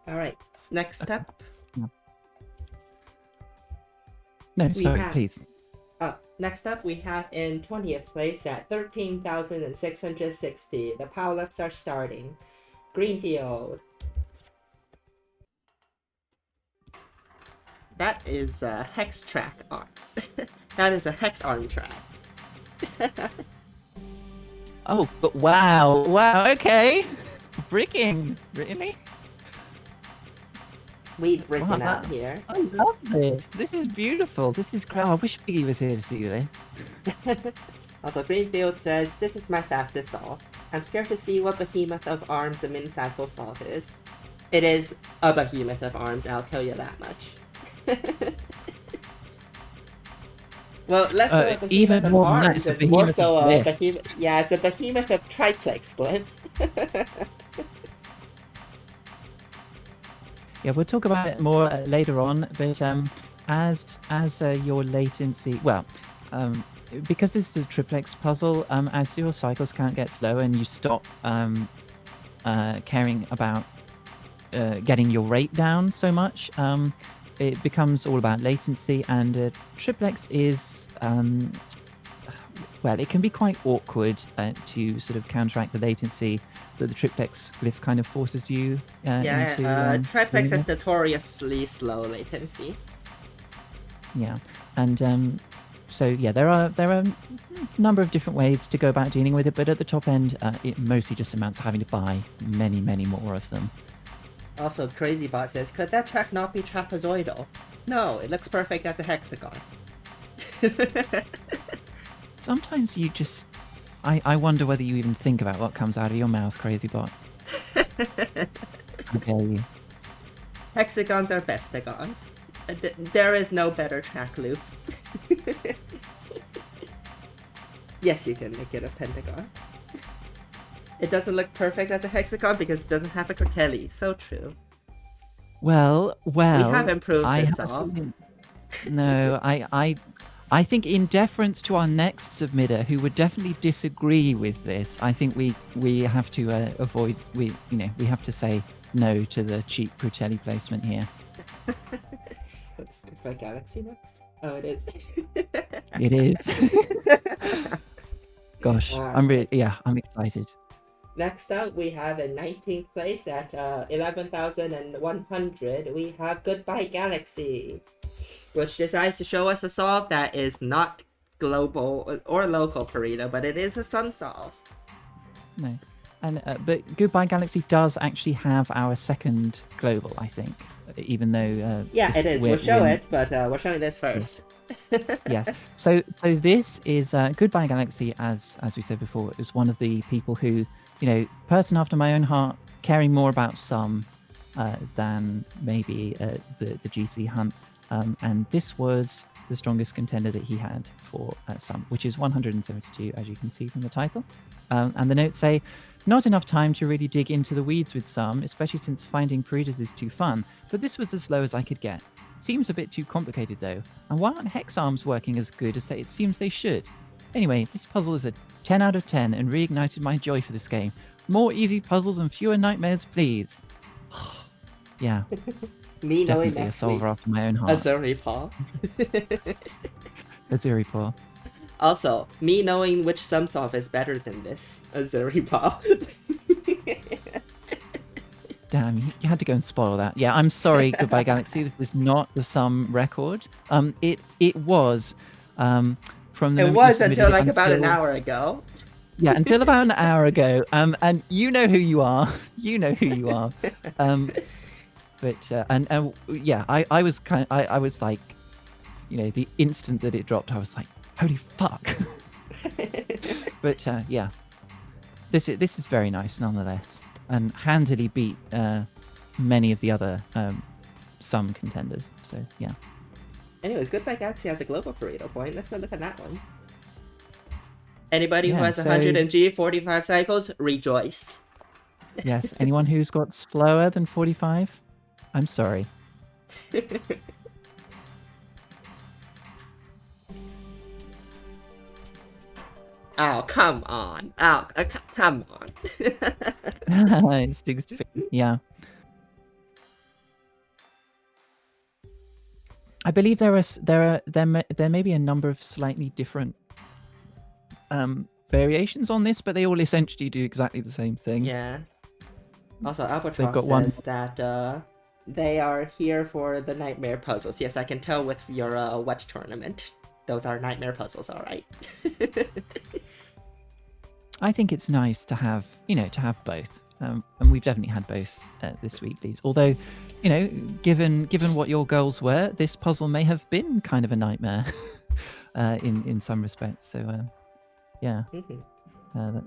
[SPEAKER 2] Alright, next step.
[SPEAKER 1] No, sorry, please.
[SPEAKER 2] Next up, we have in 20th place at 13,660. The power-ups are starting. Greenfield. That is a hex track arm. That is a hex arm track.
[SPEAKER 1] Oh, but wow, okay. Bricking, really?
[SPEAKER 2] We bricking out here.
[SPEAKER 1] I love this. This is beautiful. This is great. I wish Biggie was here to see this.
[SPEAKER 2] Also, Greenfield says, this is my fastest solve. I'm scared to see what behemoth of arms the min cycle solve is. It is a behemoth of arms, I'll tell you that much. Well, less so a behemoth
[SPEAKER 1] even
[SPEAKER 2] of
[SPEAKER 1] more
[SPEAKER 2] arms,
[SPEAKER 1] nice,
[SPEAKER 2] it's more so a behemoth. Yeah, it's a behemoth of triplex splits.
[SPEAKER 1] Yeah, we'll talk about it more later on, but as your latency, well, because this is a triplex puzzle, as your cycles count gets lower and you stop caring about getting your rate down so much, it becomes all about latency, and triplex is well, it can be quite awkward to sort of counteract the latency that the triplex glyph kind of forces you into.
[SPEAKER 2] Triplex
[SPEAKER 1] doing
[SPEAKER 2] has
[SPEAKER 1] it.
[SPEAKER 2] notoriously slow latency.
[SPEAKER 1] Yeah, and so yeah, there are a number of different ways to go about dealing with it, but at the top end, it mostly just amounts to having to buy many, many more of them.
[SPEAKER 2] Also, CrazyBot says, could that track not be trapezoidal? No, it looks perfect as a hexagon.
[SPEAKER 1] Sometimes you just, I wonder whether you even think about what comes out of your mouth, crazy bot. How dare you?
[SPEAKER 2] Hexagons are bestagons. There is no better track loop. Yes, you can make it a pentagon. It doesn't look perfect as a hexagon because it doesn't have a Cortelli. So true.
[SPEAKER 1] Well,
[SPEAKER 2] We have improved
[SPEAKER 1] I
[SPEAKER 2] this
[SPEAKER 1] have a
[SPEAKER 2] off.
[SPEAKER 1] feeling- No, I think in deference to our next submitter, who would definitely disagree with this, I think we have to avoid we have to say no to the cheap Crutelli placement here.
[SPEAKER 2] What's Goodbye Galaxy next? Oh, it is.
[SPEAKER 1] It is. Gosh, I'm excited.
[SPEAKER 2] Next up, we have in 19th place at 11,100, we have Goodbye Galaxy, which decides to show us a solve that is not global or local Pareto, but it is a sum solve.
[SPEAKER 1] No, and but Goodbye Galaxy does actually have our second global, I think, even though
[SPEAKER 2] yeah, it is. We'll show it, but we're showing this first.
[SPEAKER 1] Yes. So this is Goodbye Galaxy, as we said before, is one of the people who, person after my own heart, caring more about some than maybe the GC hunt, and this was the strongest contender that he had for some, which is 172, as you can see from the title. And the notes say, not enough time to really dig into the weeds with some, especially since finding Paretos is too fun, but this was as low as I could get. Seems a bit too complicated though, and why aren't hex arms working as good as it seems they should? Anyway, this puzzle is a 10 out of 10 and reignited my joy for this game. More easy puzzles and fewer nightmares, please. Yeah,
[SPEAKER 2] Me knowing
[SPEAKER 1] definitely a
[SPEAKER 2] next
[SPEAKER 1] solver
[SPEAKER 2] week.
[SPEAKER 1] after my own heart.
[SPEAKER 2] Azuri Paul.
[SPEAKER 1] Azuri Paul.
[SPEAKER 2] Also, me knowing which sum solve is better than this. Azuri Paul.
[SPEAKER 1] Damn, you had to go and spoil that. Yeah, I'm sorry, Goodbye Galaxy. This is not the sum record. It was from the.
[SPEAKER 2] It was until like about an hour ago.
[SPEAKER 1] Yeah, until about an hour ago. And you know who you are. You know who you are. But yeah, I was I was like, the instant that it dropped, I was like, holy fuck. But yeah, this is very nice nonetheless, and handily beat many of the other some contenders. So yeah.
[SPEAKER 2] Anyways, Goodbye Galaxy has a global Pareto point. Let's go look at that one. Anybody who has 100 and G 45 cycles, rejoice.
[SPEAKER 1] Yes, anyone who's got slower than 45, I'm sorry.
[SPEAKER 2] Oh, come on. Oh, come on.
[SPEAKER 1] Yeah. I believe there may be a number of slightly different variations on this, but they all essentially do exactly the same thing.
[SPEAKER 2] Yeah. Also, Albatross says that they are here for the nightmare puzzles. Yes, I can tell with your wet tournament. Those are nightmare puzzles, all right.
[SPEAKER 1] I think it's nice to have, to have both. And we've definitely had both this Weeklies. Although, given what your goals were, this puzzle may have been kind of a nightmare in some respects. So, yeah, that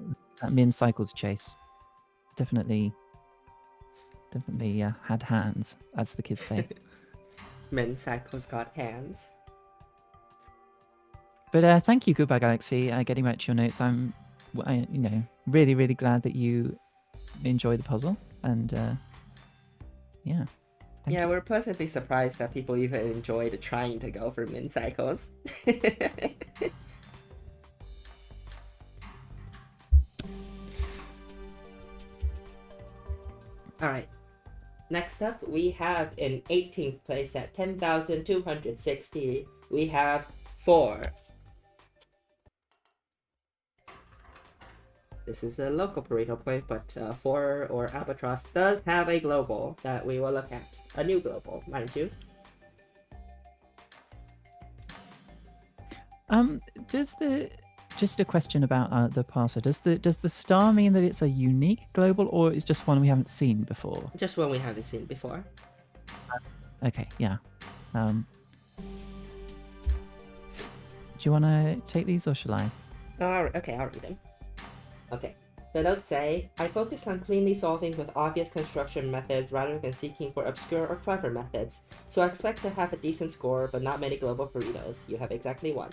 [SPEAKER 1] min cycles chase definitely had hands, as the kids say.
[SPEAKER 2] Min cycles got hands.
[SPEAKER 1] But thank you, Goodbye Galaxy. Getting back to your notes, I'm, really, really glad that you enjoy the puzzle, and yeah.
[SPEAKER 2] Yeah, we're pleasantly surprised that people even enjoyed trying to go for min cycles. Alright. Next up, we have in 18th place at 10,260, we have 4. This is a local Pareto point, but 4 or Albatross does have a global that we will look at. A new global, mind you.
[SPEAKER 1] Just a question about the parser. Does the star mean that it's a unique global, or it's just one we haven't seen before?
[SPEAKER 2] Just one we haven't seen before.
[SPEAKER 1] Okay, yeah. Do you want to take these, or shall I?
[SPEAKER 2] Okay, I'll read them. Okay. The notes say, I focused on cleanly solving with obvious construction methods rather than seeking for obscure or clever methods, so I expect to have a decent score, but not many global Paretos. You have exactly one.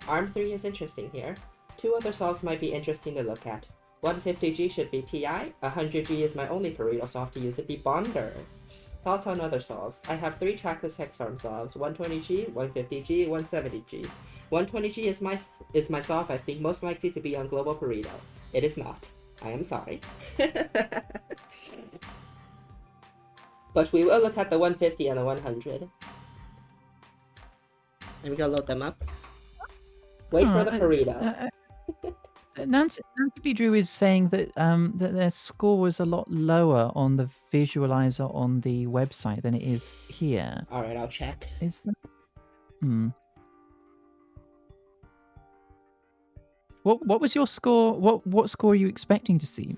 [SPEAKER 2] ARM 3 is interesting here. 2 other solves might be interesting to look at. 150G should be TI, 100G is my only Pareto solve to use a debonder. Thoughts on other solves? I have 3 trackless hexarm solves, 120G, 150G, 170G. 120G is my solve I think most likely to be on global Pareto. It is not. I am sorry. But we will look at the 150 and the 100. Let me go load them up. Wait for the Pareto.
[SPEAKER 1] Nancy B. Drew is saying that that their score was a lot lower on the visualizer on the website than it is here.
[SPEAKER 2] Alright, I'll check.
[SPEAKER 1] Is that? What was your score? What score are you expecting to see?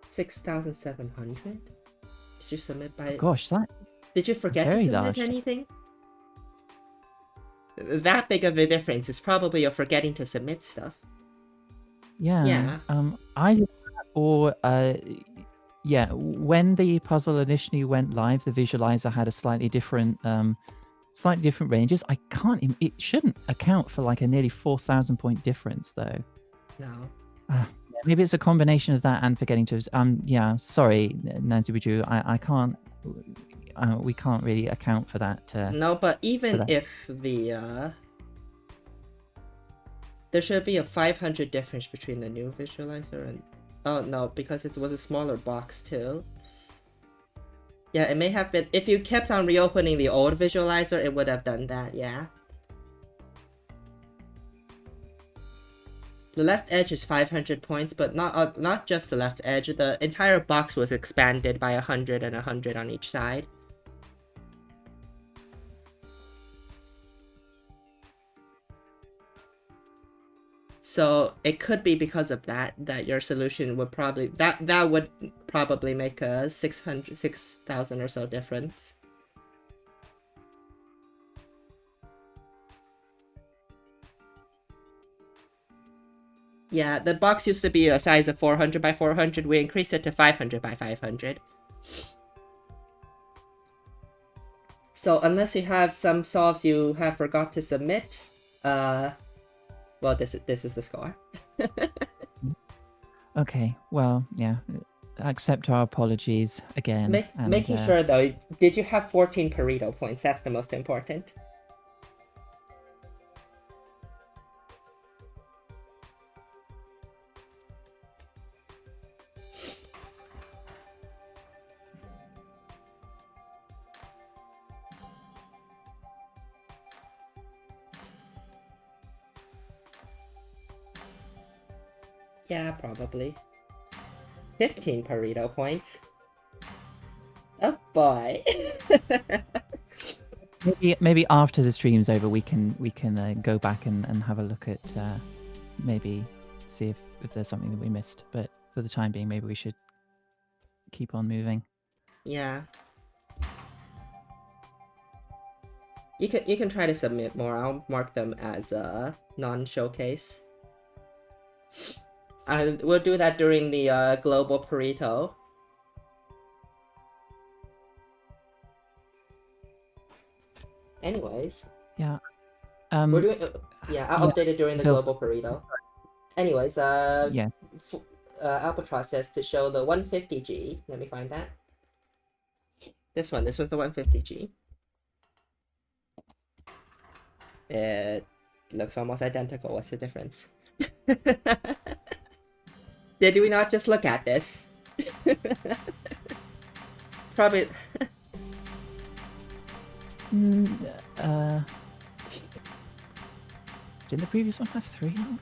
[SPEAKER 2] $6,700? Did you submit by...
[SPEAKER 1] Oh, gosh, that...
[SPEAKER 2] Did you forget to submit anything? That big of a difference is probably you're forgetting to submit stuff.
[SPEAKER 1] Yeah.
[SPEAKER 2] Yeah.
[SPEAKER 1] I did that, or yeah, when the puzzle initially went live, the visualizer had a slightly different ranges. I can't. It shouldn't account for like a nearly 4,000 point difference, though.
[SPEAKER 2] No.
[SPEAKER 1] Maybe it's a combination of that and forgetting to. Yeah. Sorry, Nancy Biju. I can't. We can't really account for that.
[SPEAKER 2] No, but even if the there should be a 500 difference between the new visualizer and... Oh no, because it was a smaller box too. Yeah, it may have been... If you kept on reopening the old visualizer, it would have done that, yeah. The left edge is 500 points, but not just the left edge. The entire box was expanded by 100 and 100 on each side. So it could be because of that your solution would probably... That would probably make a 6,000 or so difference. Yeah, the box used to be a size of 400 by 400. We increased it to 500 by 500. So unless you have some solves you have forgot to submit, well, this is the score.
[SPEAKER 1] Okay, well, yeah. Accept our apologies again.
[SPEAKER 2] Making sure though, did you have 14 Pareto points? That's the most important. Yeah, probably. 15 Pareto points. Oh boy.
[SPEAKER 1] maybe after the stream's over, we can go back and have a look at maybe see if there's something that we missed. But for the time being, maybe we should keep on moving.
[SPEAKER 2] Yeah. You can try to submit more. I'll mark them as a non-showcase. And we'll do that during the global Pareto. Anyways.
[SPEAKER 1] Yeah.
[SPEAKER 2] We're doing... I'll update it during the global Pareto. Anyways,
[SPEAKER 1] yeah.
[SPEAKER 2] Albatross says to show the 150G. Let me find that. This one. This was the 150G. It looks almost identical. What's the difference? Did we not just look at this? It's probably...
[SPEAKER 1] Didn't the previous one have 3 arms?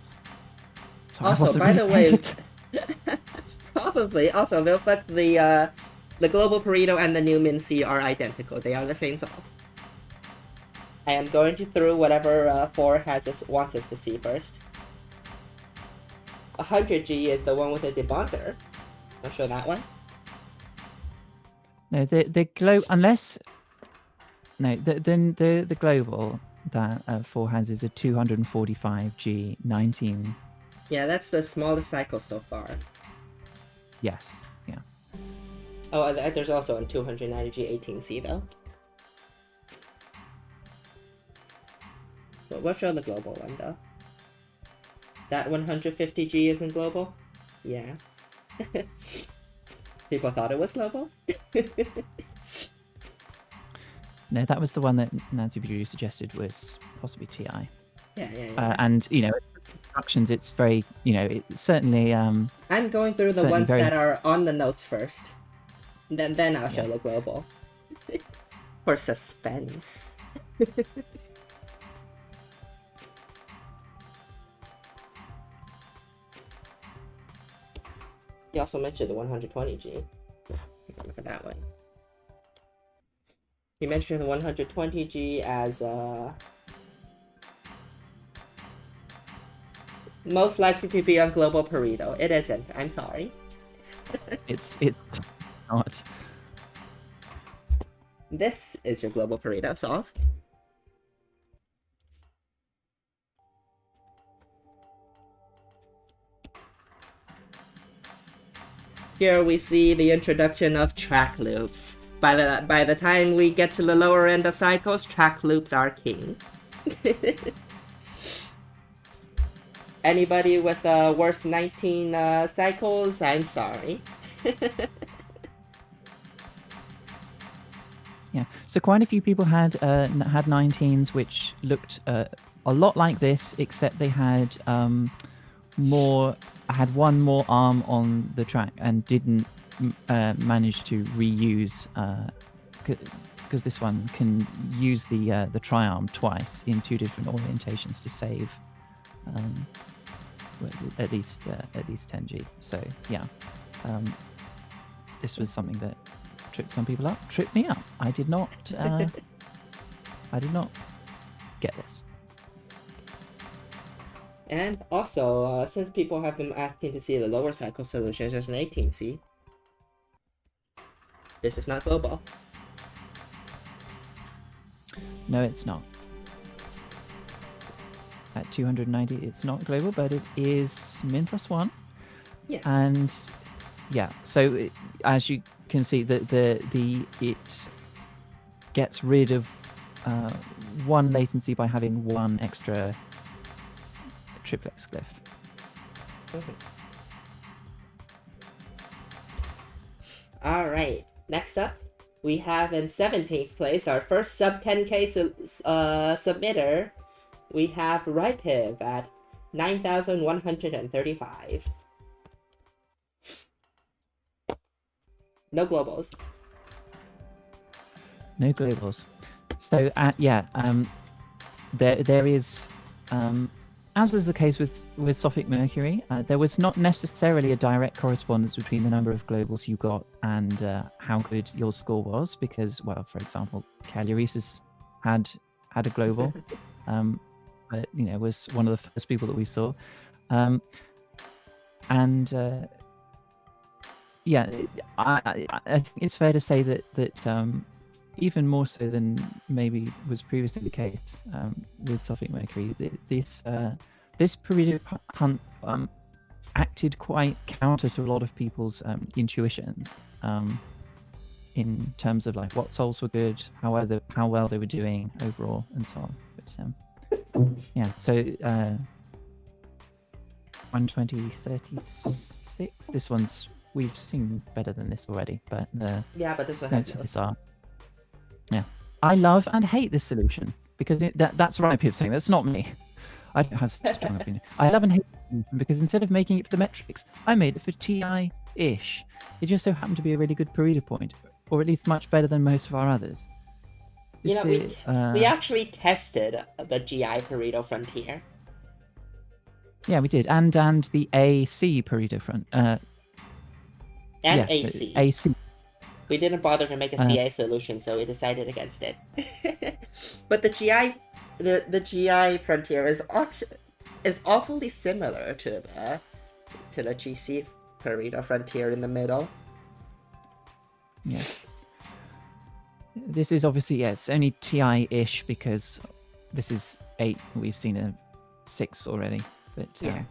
[SPEAKER 1] Sorry, I
[SPEAKER 2] Also,
[SPEAKER 1] wasn't
[SPEAKER 2] by
[SPEAKER 1] really
[SPEAKER 2] the
[SPEAKER 1] paying
[SPEAKER 2] way,
[SPEAKER 1] attention.
[SPEAKER 2] probably. Also, real quick, the Global Pareto and the new Min C are identical. They are the same solve. I am going to through whatever 4 wants us to see first. 100G is the one with the debonder. I'll show that one.
[SPEAKER 1] No, the unless no, then the global that 4 has is a 245G 19.
[SPEAKER 2] Yeah, that's the smallest cycle so far.
[SPEAKER 1] Yes, yeah.
[SPEAKER 2] Oh, there's also a 290G 18C though. But we'll show the global one though. That 150G isn't global? Yeah. People thought it was global?
[SPEAKER 1] No, that was the one that Nancy Bedew suggested was possibly TI.
[SPEAKER 2] Yeah.
[SPEAKER 1] And instructions, it's very, it's certainly.
[SPEAKER 2] I'm going through the ones that are on the notes first. Then I'll show the global. For suspense. He also mentioned the 120G. Look at that one. He mentioned the 120G as most likely to be on Global Pareto. It isn't. I'm sorry.
[SPEAKER 1] It's not.
[SPEAKER 2] This is your Global Pareto solve. Here we see the introduction of track loops. By the time we get to the lower end of cycles, track loops are king. Anybody with worse 19 cycles, I'm sorry.
[SPEAKER 1] Yeah, so quite a few people had 19s which looked a lot like this, except they had had one more arm on the track and didn't manage to reuse, because this one can use the tri-arm twice in 2 different orientations to save at least 10G. So yeah, this was something that tripped some people up, tripped me up. I did not get this.
[SPEAKER 2] And also, since people have been asking to see the lower cycle solutions as an 18C, this is not global.
[SPEAKER 1] No, it's not. At 290, it's not global, but it is min +1.
[SPEAKER 2] Yeah.
[SPEAKER 1] And yeah, so as you can see, it gets rid of 1 latency by having 1 extra triplex glyph.
[SPEAKER 2] Alright, next up, we have in 17th place, our first sub 10k submitter, we have Ripiv at 9,135. No globals.
[SPEAKER 1] No globals. So there is, as was the case with Sophic Mercury, there was not necessarily a direct correspondence between the number of globals you got and how good your score was, because, well, for example, Caluresis had a global, but was one of the first people that we saw, I think it's fair to say that even more so than maybe was previously the case with Sophic Mercury, this Pareto hunt acted quite counter to a lot of people's intuitions in terms of like what solves were good, how well they were doing overall, and so on. But yeah, so 120.36. This one's, we've seen better than this already, but
[SPEAKER 2] yeah, but this one has
[SPEAKER 1] notes are. Yeah, I love and hate this solution because that's right. People saying that's not me. I don't have such a strong opinion. I love and hate it because instead of making it for the metrics, I made it for TI-ish. It just so happened to be a really good Pareto point, or at least much better than most of our others.
[SPEAKER 2] You
[SPEAKER 1] This
[SPEAKER 2] know,
[SPEAKER 1] is
[SPEAKER 2] we actually tested the GI Pareto Frontier.
[SPEAKER 1] yeah, we did, and the AC Pareto front.
[SPEAKER 2] And
[SPEAKER 1] Yes,
[SPEAKER 2] AC.
[SPEAKER 1] AC.
[SPEAKER 2] We didn't bother to make a
[SPEAKER 1] Uh,
[SPEAKER 2] CA solution, so we decided against it. But the GI Frontier is awfully similar to the GC Pareto Frontier in the middle.
[SPEAKER 1] Yeah. This is obviously, yeah, it's only TI-ish because this is 8. We've seen a 6 already, but
[SPEAKER 2] Yeah.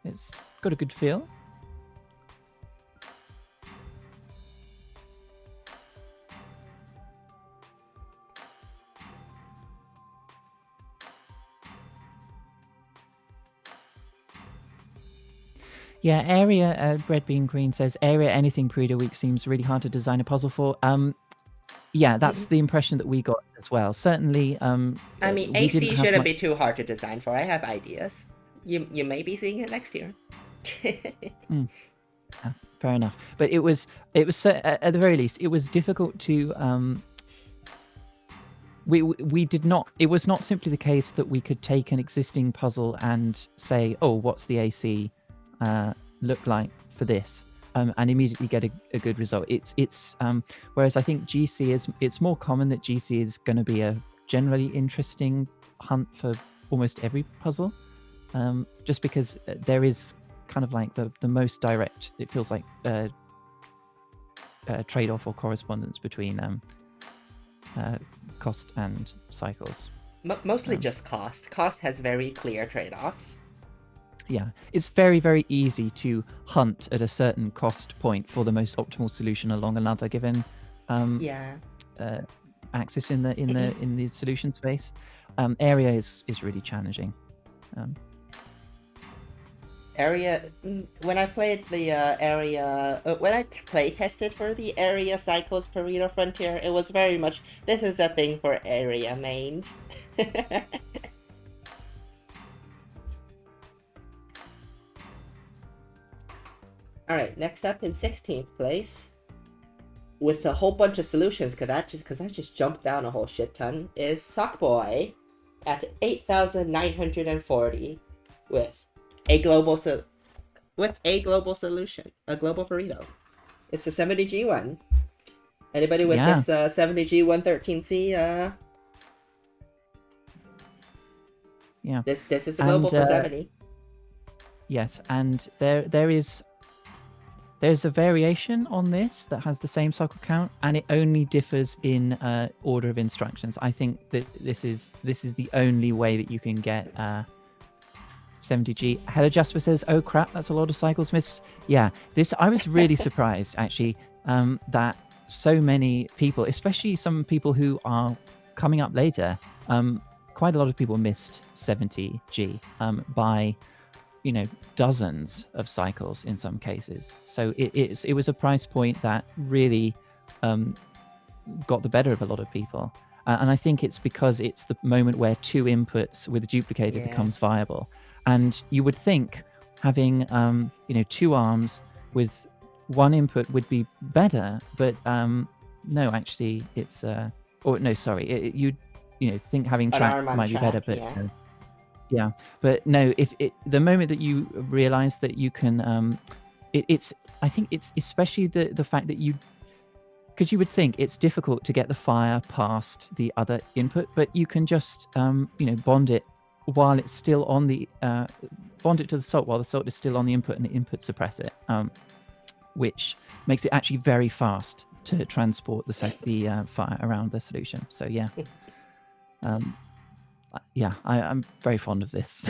[SPEAKER 1] it's got a good feel. Yeah, Area Bread Bean Queen says Area anything Pareto week seems really hard to design a puzzle for. Yeah, that's the impression that we got as well. Certainly,
[SPEAKER 2] I mean,
[SPEAKER 1] we
[SPEAKER 2] AC
[SPEAKER 1] didn't have
[SPEAKER 2] shouldn't be too hard to design for. I have ideas. You may be seeing it next year.
[SPEAKER 1] Fair enough, but it was at the very least it was difficult to. We did not. It was not simply the case that we could take an existing puzzle and say, "Oh, what's the AC look like for this?" And immediately get a good result. It's whereas I think GC it's more common that GC is going to be a generally interesting hunt for almost every puzzle, just because there is kind of like the most direct. It feels like trade-off or correspondence between cost and cycles.
[SPEAKER 2] Mostly just cost. Cost has very clear trade-offs.
[SPEAKER 1] Yeah, it's very, very easy to hunt at a certain cost point for the most optimal solution along another given axis in the solution space. Area is really challenging.
[SPEAKER 2] Area, when I played the area, when I play tested for the Area Cycles Pareto Frontier, it was very much, this is a thing for area mains. Alright, next up in 16th place, with a whole bunch of solutions, because that just jumped down a whole shit ton, is Sockboy at 8,940 with a global solution, a global Pareto. It's the 70G one. Anybody with this 70G 113C?
[SPEAKER 1] Yeah.
[SPEAKER 2] This is the global for 70.
[SPEAKER 1] Yes, and there's a variation on this that has the same cycle count, and it only differs in order of instructions. I think that this is the only way that you can get 70G. Hello Jasper says, "Oh crap, that's a lot of cycles missed." Yeah, I was really surprised actually that so many people, especially some people who are coming up later, quite a lot of people missed 70G by dozens of cycles in some cases. So it was a price point that really got the better of a lot of people. And I think it's because it's the moment where 2 inputs with a duplicator becomes viable. And you would think having 2 arms with 1 input would be better, but no, actually it's or no, sorry, you think having track might be better, but yeah, but no, if the moment that you realize that you can I think it's especially the fact that because you would think it's difficult to get the fire past the other input, but you can just bond it while it's still on the bond it to the salt while the salt is still on the input, and the input suppress it, which makes it actually very fast to transport the fire around the solution. So yeah. Yeah, I'm very fond of this.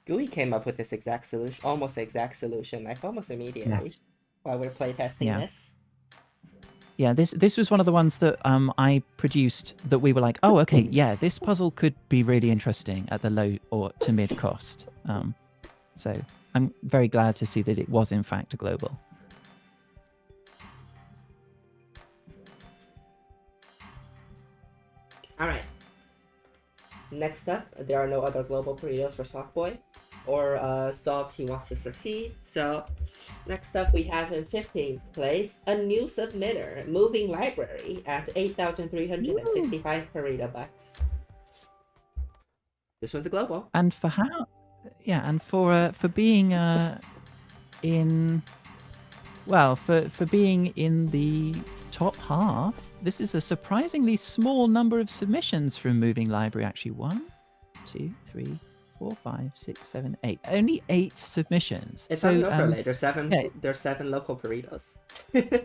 [SPEAKER 2] GUI came up with this exact solution, almost exact solution, like almost immediately while we were playtesting this.
[SPEAKER 1] Yeah, this was one of the ones that I produced that we were like, oh, okay, yeah, this puzzle could be really interesting at the low or to mid cost. So I'm very glad to see that it was in fact a global.
[SPEAKER 2] All right. Next up, there are no other global Paretos for Sockboy or solves he wants to succeed. So Next up, we have in 15th place a new submitter, Moving Library, at 8,365 Pareto bucks. This one's a global.
[SPEAKER 1] And for how? Yeah, and for being in, well, for being in the top half, this is a surprisingly small number of submissions from Moving Library. Actually, 1, 2, 3, 4, 5, 6, 7, 8. Only 8 submissions.
[SPEAKER 2] It's
[SPEAKER 1] so
[SPEAKER 2] not an overlay. There's seven.
[SPEAKER 1] yeah.
[SPEAKER 2] There's 7 local Paretos.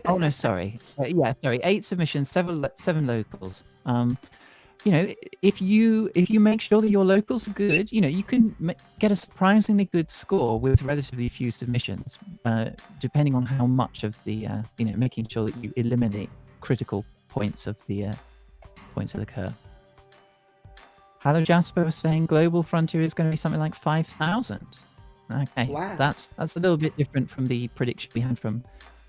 [SPEAKER 1] Oh no, sorry. Yeah, sorry. 8 submissions, 7 locals. You know, if you make sure that your locals are good, you know, you can get a surprisingly good score with relatively few submissions, depending on how much of the you know, making sure that you eliminate critical points of the curve. Hello Jasper was saying Global Frontier is going to be something like 5,000. Okay,
[SPEAKER 2] Wow.
[SPEAKER 1] that's a little bit different from the prediction we had from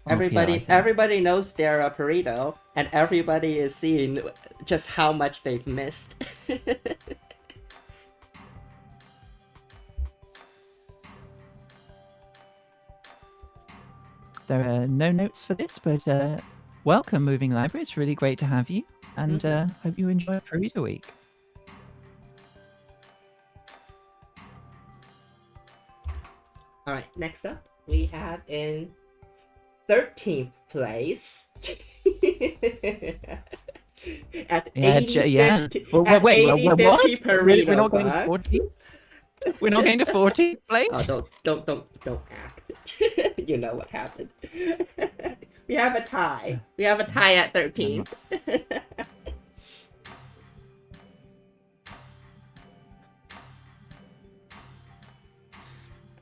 [SPEAKER 1] RPO, I think.
[SPEAKER 2] Everybody knows they're a Pareto, and everybody is seeing just how much they've missed.
[SPEAKER 1] There are no notes for this, but welcome, Moving Library. It's really great to have you, and hope you enjoy Pareto Week.
[SPEAKER 2] All right, next up, we have in 13th place at 80
[SPEAKER 1] Well, wait, what?
[SPEAKER 2] Pareto
[SPEAKER 1] We're not going to 40? We're not going to 40 place?
[SPEAKER 2] Oh, don't act. You know what happened. We have a tie. We have a tie at 13th.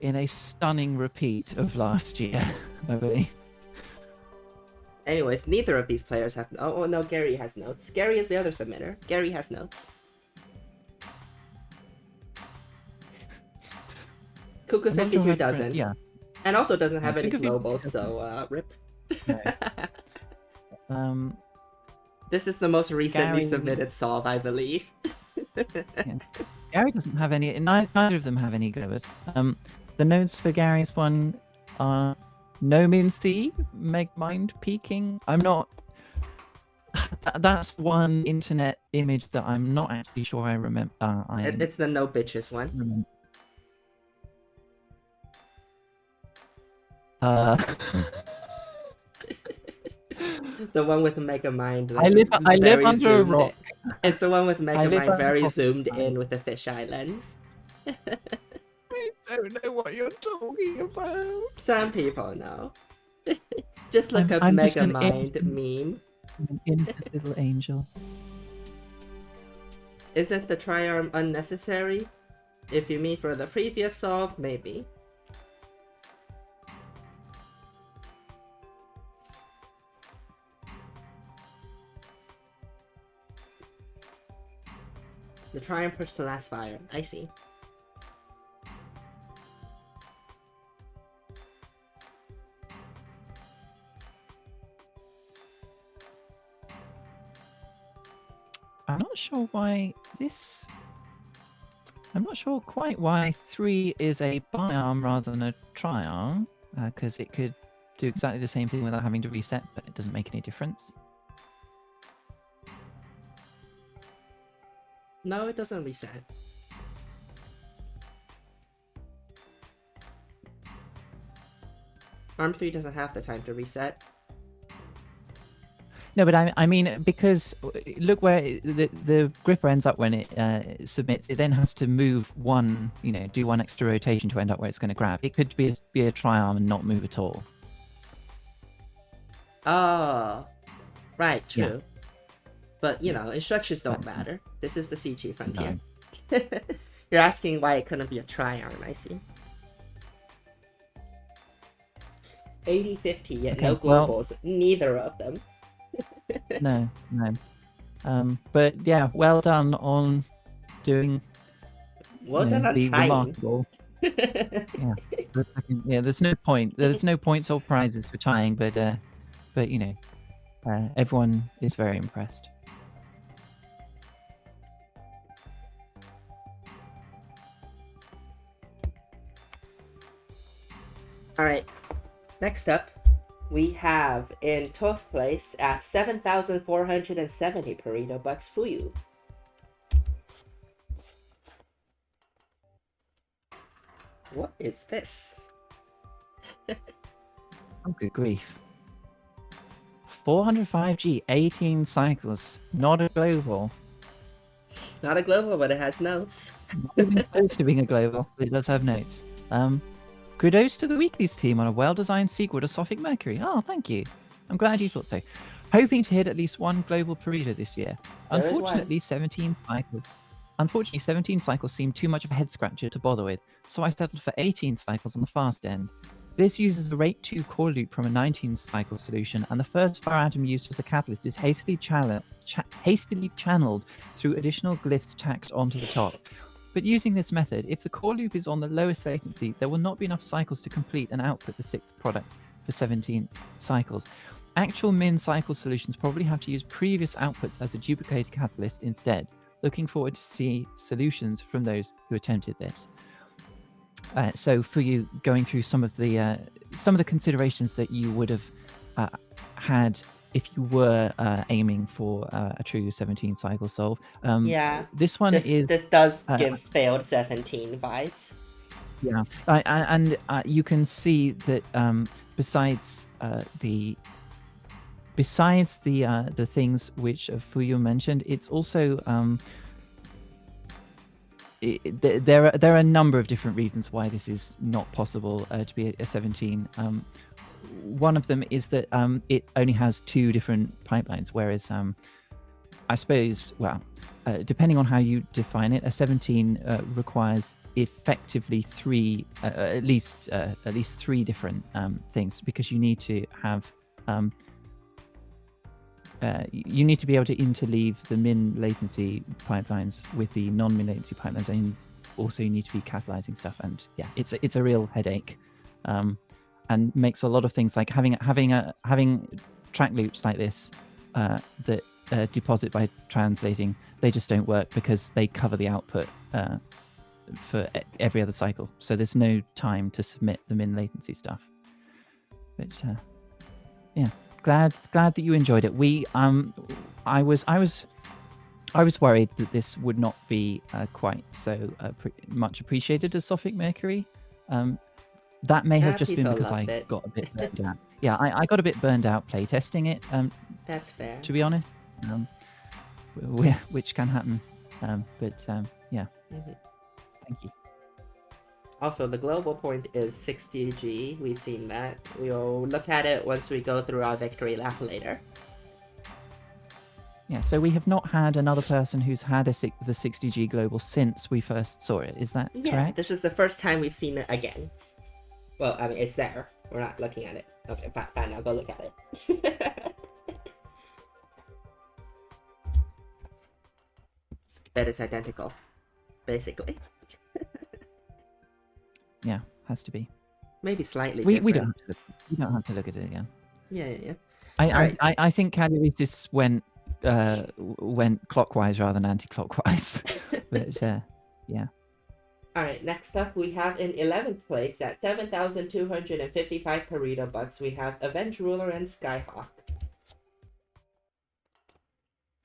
[SPEAKER 1] In a stunning repeat of last year, I believe.
[SPEAKER 2] Anyways, neither of these players have... Oh, no, Gary has notes. Gary is the other submitter. Gary has notes. Kuka52 doesn't.
[SPEAKER 1] Yeah.
[SPEAKER 2] And also doesn't have any globals, so rip.
[SPEAKER 1] No.
[SPEAKER 2] This is the most recently submitted solve, I believe.
[SPEAKER 1] Yeah. Gary doesn't have any... Neither of them have any globals. The notes for Gary's one are No Min C, Meg Mind Peaking. I'm not... That's one internet image that I'm not actually sure I remember.
[SPEAKER 2] It's the No Bitches one. The one with Mega Mind. Like,
[SPEAKER 1] I live under a rock.
[SPEAKER 2] It's the one with Mega Mind very zoomed in with the fisheye lens.
[SPEAKER 1] I don't know what you're talking about.
[SPEAKER 2] Some people know. Just look up Mega Mind meme.
[SPEAKER 1] I'm an innocent little angel.
[SPEAKER 2] Isn't the triarm unnecessary? If you mean for the previous solve, maybe. The triumph pushed the last fire. I see.
[SPEAKER 1] I'm not sure why this... I'm not sure quite why 3 is a biarm rather than a triarm, because it could do exactly the same thing without having to reset, but it doesn't make any difference.
[SPEAKER 2] No, it doesn't reset. Arm 3 doesn't have the time to reset.
[SPEAKER 1] No, but I mean, because look where the gripper ends up when it submits. It then has to move one, you know, do one extra rotation to end up where it's going to grab. It could be a triarm and not move at all.
[SPEAKER 2] Oh, right, true.
[SPEAKER 1] Yeah.
[SPEAKER 2] But, you know, instructions don't matter. This is the CG Frontier. No. You're asking why it couldn't be a triarm, I see. 80-50, yet no globals. Well, neither of them.
[SPEAKER 1] No. But yeah, well done on doing...
[SPEAKER 2] Well done on
[SPEAKER 1] the
[SPEAKER 2] tying.
[SPEAKER 1] Remarkable. Yeah, there's no point. There's no points or prizes for tying, but you know, everyone is very impressed.
[SPEAKER 2] Alright, Next up, we have in 12th place at 7,470 Pareto bucks Fuyu. What is this?
[SPEAKER 1] Oh, good grief. 405G, 18 cycles, not a global.
[SPEAKER 2] Not a global, but it has notes.
[SPEAKER 1] Not even close to being a global, but it does have notes. Kudos to the Weeklies team on a well-designed sequel to Sophic Mercury. Oh, thank you. I'm glad you thought so. Hoping to hit at least one global Pareto this year. Unfortunately, 17 cycles. Unfortunately, 17 cycles seemed too much of a head-scratcher to bother with, so I settled for 18 cycles on the fast end. This uses the rate 2 core loop from a 19-cycle solution, and the first fire atom used as a catalyst is hastily channeled through additional glyphs tacked onto the top. But using this method, if the core loop is on the lowest latency, there will not be enough cycles to complete and output the sixth product for 17 cycles. Actual min cycle solutions probably have to use previous outputs as a duplicated catalyst instead. Looking forward to see solutions from those who attempted this. So for you, going through some of the considerations that you would have had if you were aiming for a true 17 cycle solve.
[SPEAKER 2] Yeah.
[SPEAKER 1] This one
[SPEAKER 2] this does give failed 17 vibes.
[SPEAKER 1] Yeah, and you can see that besides the things which Fuyu mentioned, it's also there are a number of different reasons why this is not possible to be a 17. One of them is that it only has two different pipelines, whereas I suppose, well, depending on how you define it, a 17 requires effectively at least three different things, because you need to have you need to be able to interleave the min latency pipelines with the non-min latency pipelines, and also you need to be catalyzing stuff. And yeah, it's a real headache, and makes a lot of things like having track loops like this that deposit by translating. They just don't work because they cover the output for every other cycle. So there's no time to submit the min latency stuff. But yeah. Glad that you enjoyed it. I was worried that this would not be quite so much appreciated as Sophic Mercury. That may have just been because I got a bit burned out. Yeah, I got a bit burned out playtesting it.
[SPEAKER 2] That's fair.
[SPEAKER 1] To be honest, which can happen. But yeah, thank you.
[SPEAKER 2] Also, the global point is 60G. We've seen that. We'll look at it once we go through our victory lap later.
[SPEAKER 1] Yeah, so we have not had another person who's had the 60G global since we first saw it. Is that correct?
[SPEAKER 2] This is the first time we've seen it again. Well, I mean, it's there. We're not looking at it. Okay, fine. I'll go look at it. But it's identical, basically.
[SPEAKER 1] Yeah, has to be.
[SPEAKER 2] Maybe slightly
[SPEAKER 1] we don't have to look at it again.
[SPEAKER 2] Yeah.
[SPEAKER 1] I think Catalysis went clockwise rather than anti-clockwise. But yeah.
[SPEAKER 2] Alright, next up we have in 11th place at 7,255 Pareto bucks, we have Avenge Ruler and Skyhawk.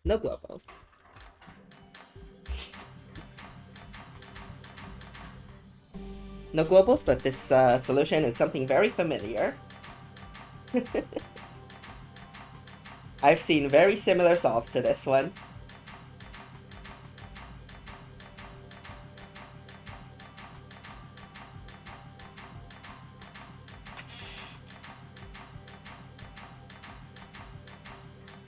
[SPEAKER 2] No globals. No globals, but this solution is something very familiar. I've seen very similar solves to this one.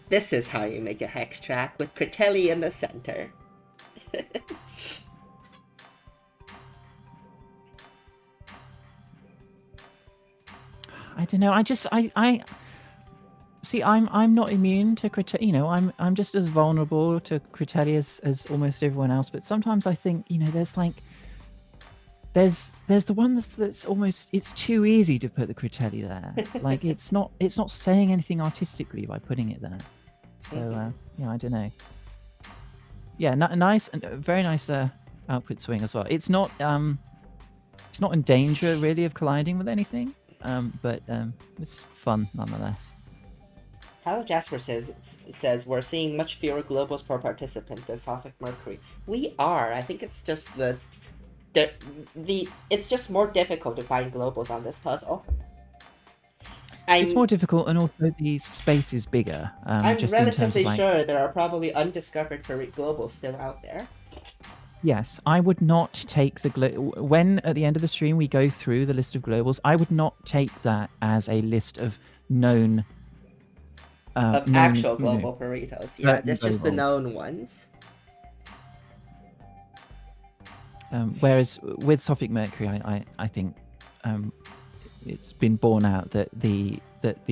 [SPEAKER 2] This is how you make a hex track with Critelli in the center.
[SPEAKER 1] I don't know. I see. I'm not immune to Critelli. You know, I'm just as vulnerable to Critelli as almost everyone else. But sometimes I think, you know, there's the one that's almost, it's too easy to put the Critelli there. Like it's not saying anything artistically by putting it there. So yeah, I don't know. Yeah, nice and very nice output swing as well. It's not in danger really of colliding with anything. but it's fun nonetheless.
[SPEAKER 2] Hello Jasper says we're seeing much fewer globals per participant than Sophic Mercury. We are. I think it's just the it's just more difficult to find globals on this puzzle.
[SPEAKER 1] It's more difficult, and also the space is bigger.
[SPEAKER 2] I'm
[SPEAKER 1] just in terms
[SPEAKER 2] relatively
[SPEAKER 1] of, like,
[SPEAKER 2] sure there are probably undiscovered globals still out there.
[SPEAKER 1] yes, I would not take when at the end of the stream we go through the list of globals, I would not take that as a list of known
[SPEAKER 2] of actual global Paretos. Yeah, that's just the known ones.
[SPEAKER 1] Whereas with Sophic Mercury, I think it's been borne out that the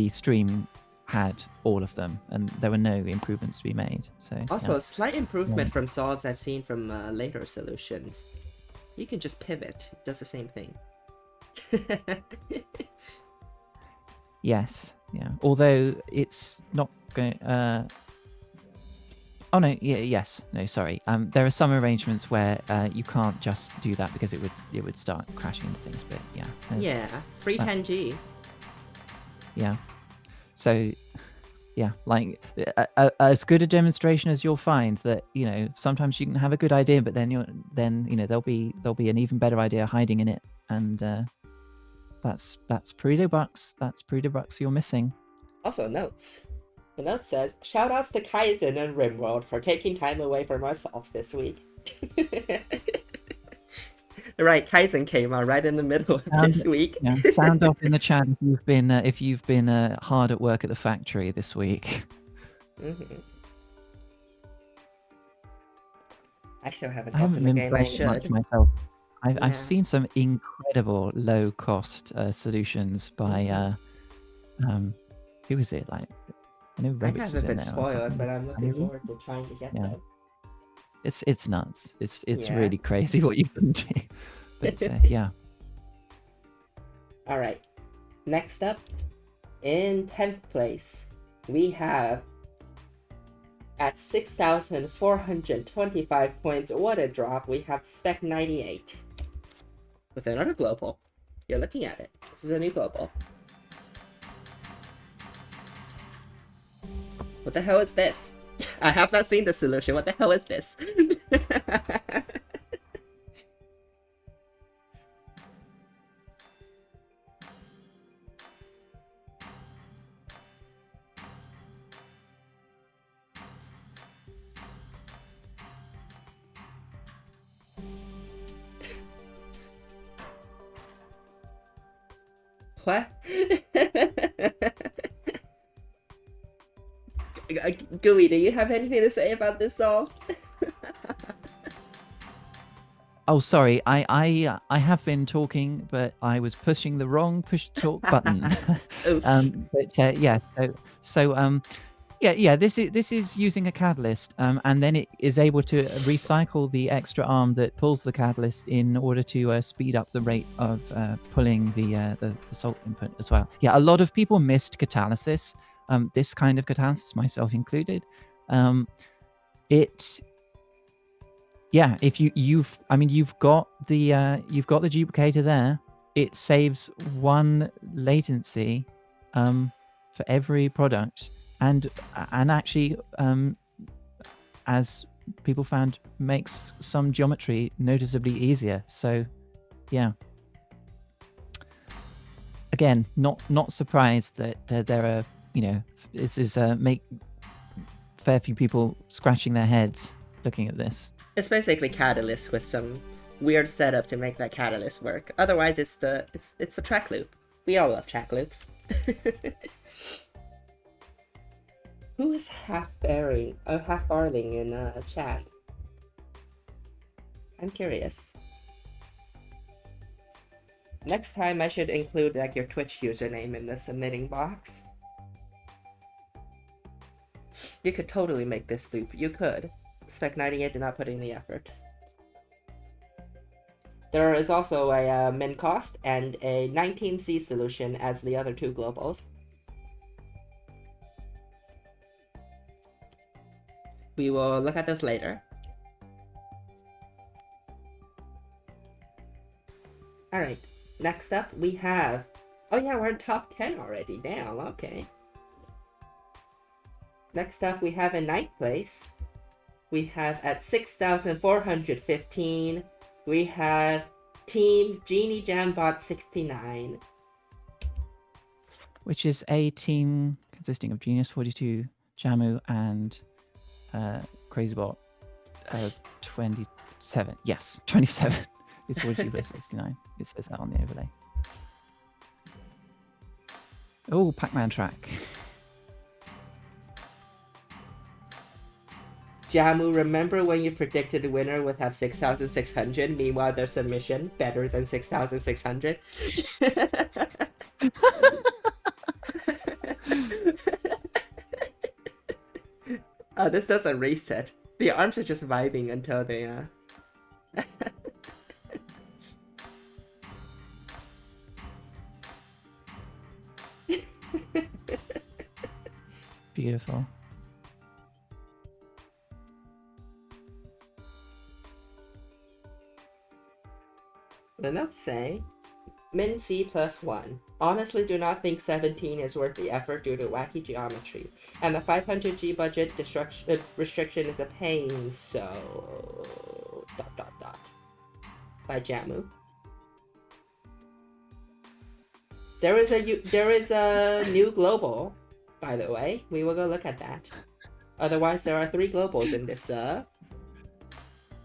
[SPEAKER 1] stream had all of them, and there were no improvements to be made. So
[SPEAKER 2] also, a slight improvement from solves I've seen from later solutions. You can just pivot; it does the same thing.
[SPEAKER 1] Yes, yeah. Although it's not going. Oh no, yes, no, sorry. There are some arrangements where you can't just do that because it would start crashing into things. But yeah.
[SPEAKER 2] Yeah, free 10G.
[SPEAKER 1] Yeah. So, yeah, like as good a demonstration as you'll find that, you know, sometimes you can have a good idea, but then there'll be an even better idea hiding in it, and that's Pareto bucks. That's Pareto bucks you're missing.
[SPEAKER 2] Also notes. The note says, shoutouts to Kaizen and Rimworld for taking time away from ourselves this week. Right, Kaizen came out right in the middle of this week.
[SPEAKER 1] Yeah, sound off in the chat if you've been hard at work at the factory this week.
[SPEAKER 2] I still haven't gotten the game. I should.
[SPEAKER 1] Much myself. I've seen some incredible low cost solutions by who was it? Like, I know Rebix was in there. I haven't been
[SPEAKER 2] spoiled, but I'm looking forward to trying to get them.
[SPEAKER 1] It's nuts. It's really crazy what you can do. But yeah.
[SPEAKER 2] All right. Next up, in 10th place, we have at 6,425 points. What a drop! We have Spec 98 with another global. You're looking at it. This is a new global. What the hell is this? I have not seen the solution. What the hell is this? What? Gooey, do you have anything to say about this solve?
[SPEAKER 1] Oh, sorry. I have been talking, but I was pushing the wrong push to talk button. But yeah. Yeah. This is using a catalyst, and then it is able to recycle the extra arm that pulls the catalyst in order to speed up the rate of pulling the salt input as well. Yeah, a lot of people missed catalysis. This kind of catalysis, myself included. If you've got the duplicator there, it saves 1 latency for every product, and actually as people found, makes some geometry noticeably easier. So yeah, again, not surprised that there are, this is make fair few people scratching their heads looking at this.
[SPEAKER 2] It's basically Catalyst with some weird setup to make that Catalyst work. Otherwise, it's the track loop. We all love track loops. Who is half-barling in chat? I'm curious. Next time I should include like your Twitch username in the submitting box. You could totally make this loop. You could. Spec 98 did not put in the effort. There is also a min cost and a 19C solution as the other 2 globals. We will look at this later. Alright, next up we have Oh yeah, we're in top 10 already. Damn, okay. Next up, we have in 9th place. We have at 6,415. We have Team Genie Jambot 69.
[SPEAKER 1] Which is a team consisting of Genius 42, Jamu, and Crazybot 27. Yes, 27 is 42 versus 69. It says that on the overlay. Oh, Pac-Man track.
[SPEAKER 2] Jamu, remember when you predicted the winner would have 6,600? Meanwhile, their submission better than 6,600. Oh, this does a reset. The arms are just vibing until they
[SPEAKER 1] Beautiful.
[SPEAKER 2] The notes say, Min C +1. Honestly do not think 17 is worth the effort due to wacky geometry. And the 500G budget restriction is a pain, so... ... By Jamu. There is a new global, by the way. We will go look at that. Otherwise, there are 3 globals in this,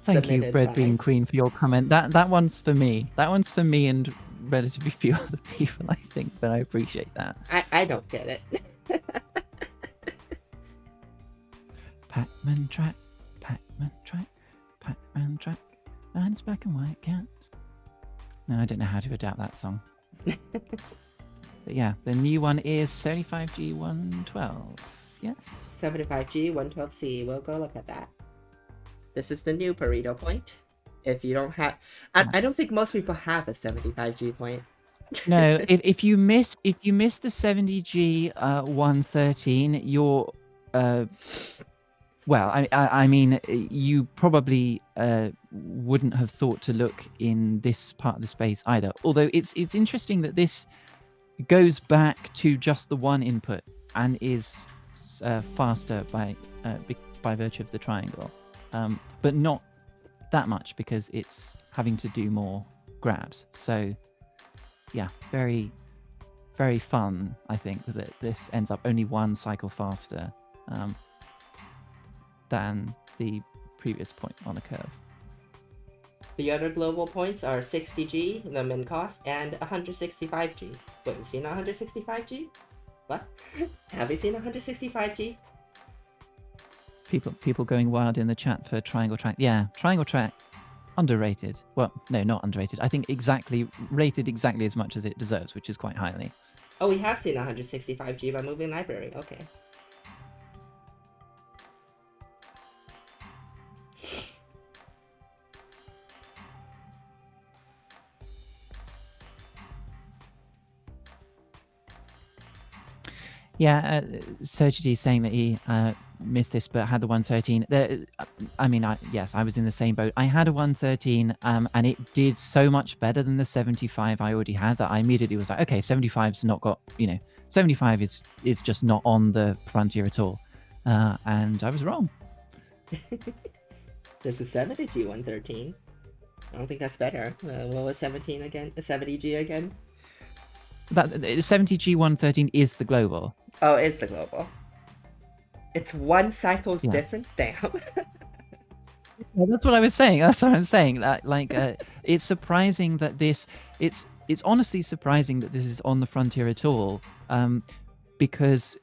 [SPEAKER 1] Thank you, Bread Bean Queen, for your comment. That one's for me. That one's for me and relatively few other people, I think, but I appreciate that.
[SPEAKER 2] I don't get it.
[SPEAKER 1] Pac-Man track, Pac-Man track, Pac-Man track, and it's black and white cat. No, I don't know how to adapt that song. But yeah, the new one is 75G 112. Yes?
[SPEAKER 2] 75G 112C. We'll go look at that. This is the new Pareto point. If you don't have... I don't think most people have a 75G point.
[SPEAKER 1] No, if you miss the 70G 113, you're... well, I mean, you probably wouldn't have thought to look in this part of the space either. Although it's interesting that this goes back to just the one input and is faster by virtue of the triangle, but not that much because it's having to do more grabs. So yeah, very, very fun. I think that this ends up only one cycle faster than the previous point on the curve.
[SPEAKER 2] The other global points are 60G, the min cost, and 165G. Wait, we've seen 165G? What? Have we seen 165G?
[SPEAKER 1] People going wild in the chat for Triangle Track. Yeah, Triangle Track, underrated. Well, no, not underrated. I think rated exactly as much as it deserves, which is quite highly.
[SPEAKER 2] Oh, we have seen 165G by Moving Library. Okay.
[SPEAKER 1] Yeah, Sergi saying that he missed this but had the 113. Yes, I was in the same boat. I had a 113 and it did so much better than the 75 I already had that I immediately was like, okay, 75's not got, 75 is just not on the frontier at all. And I was wrong.
[SPEAKER 2] There's a 70G 113. I don't think that's better. What was 17 again? 70G again?
[SPEAKER 1] That 70G 113 is the global.
[SPEAKER 2] Oh, it's the global. It's one cycle's difference? Damn.
[SPEAKER 1] Well, that's what I was saying. That's what I'm saying. That it's surprising that this... It's honestly surprising that this is on the frontier at all, because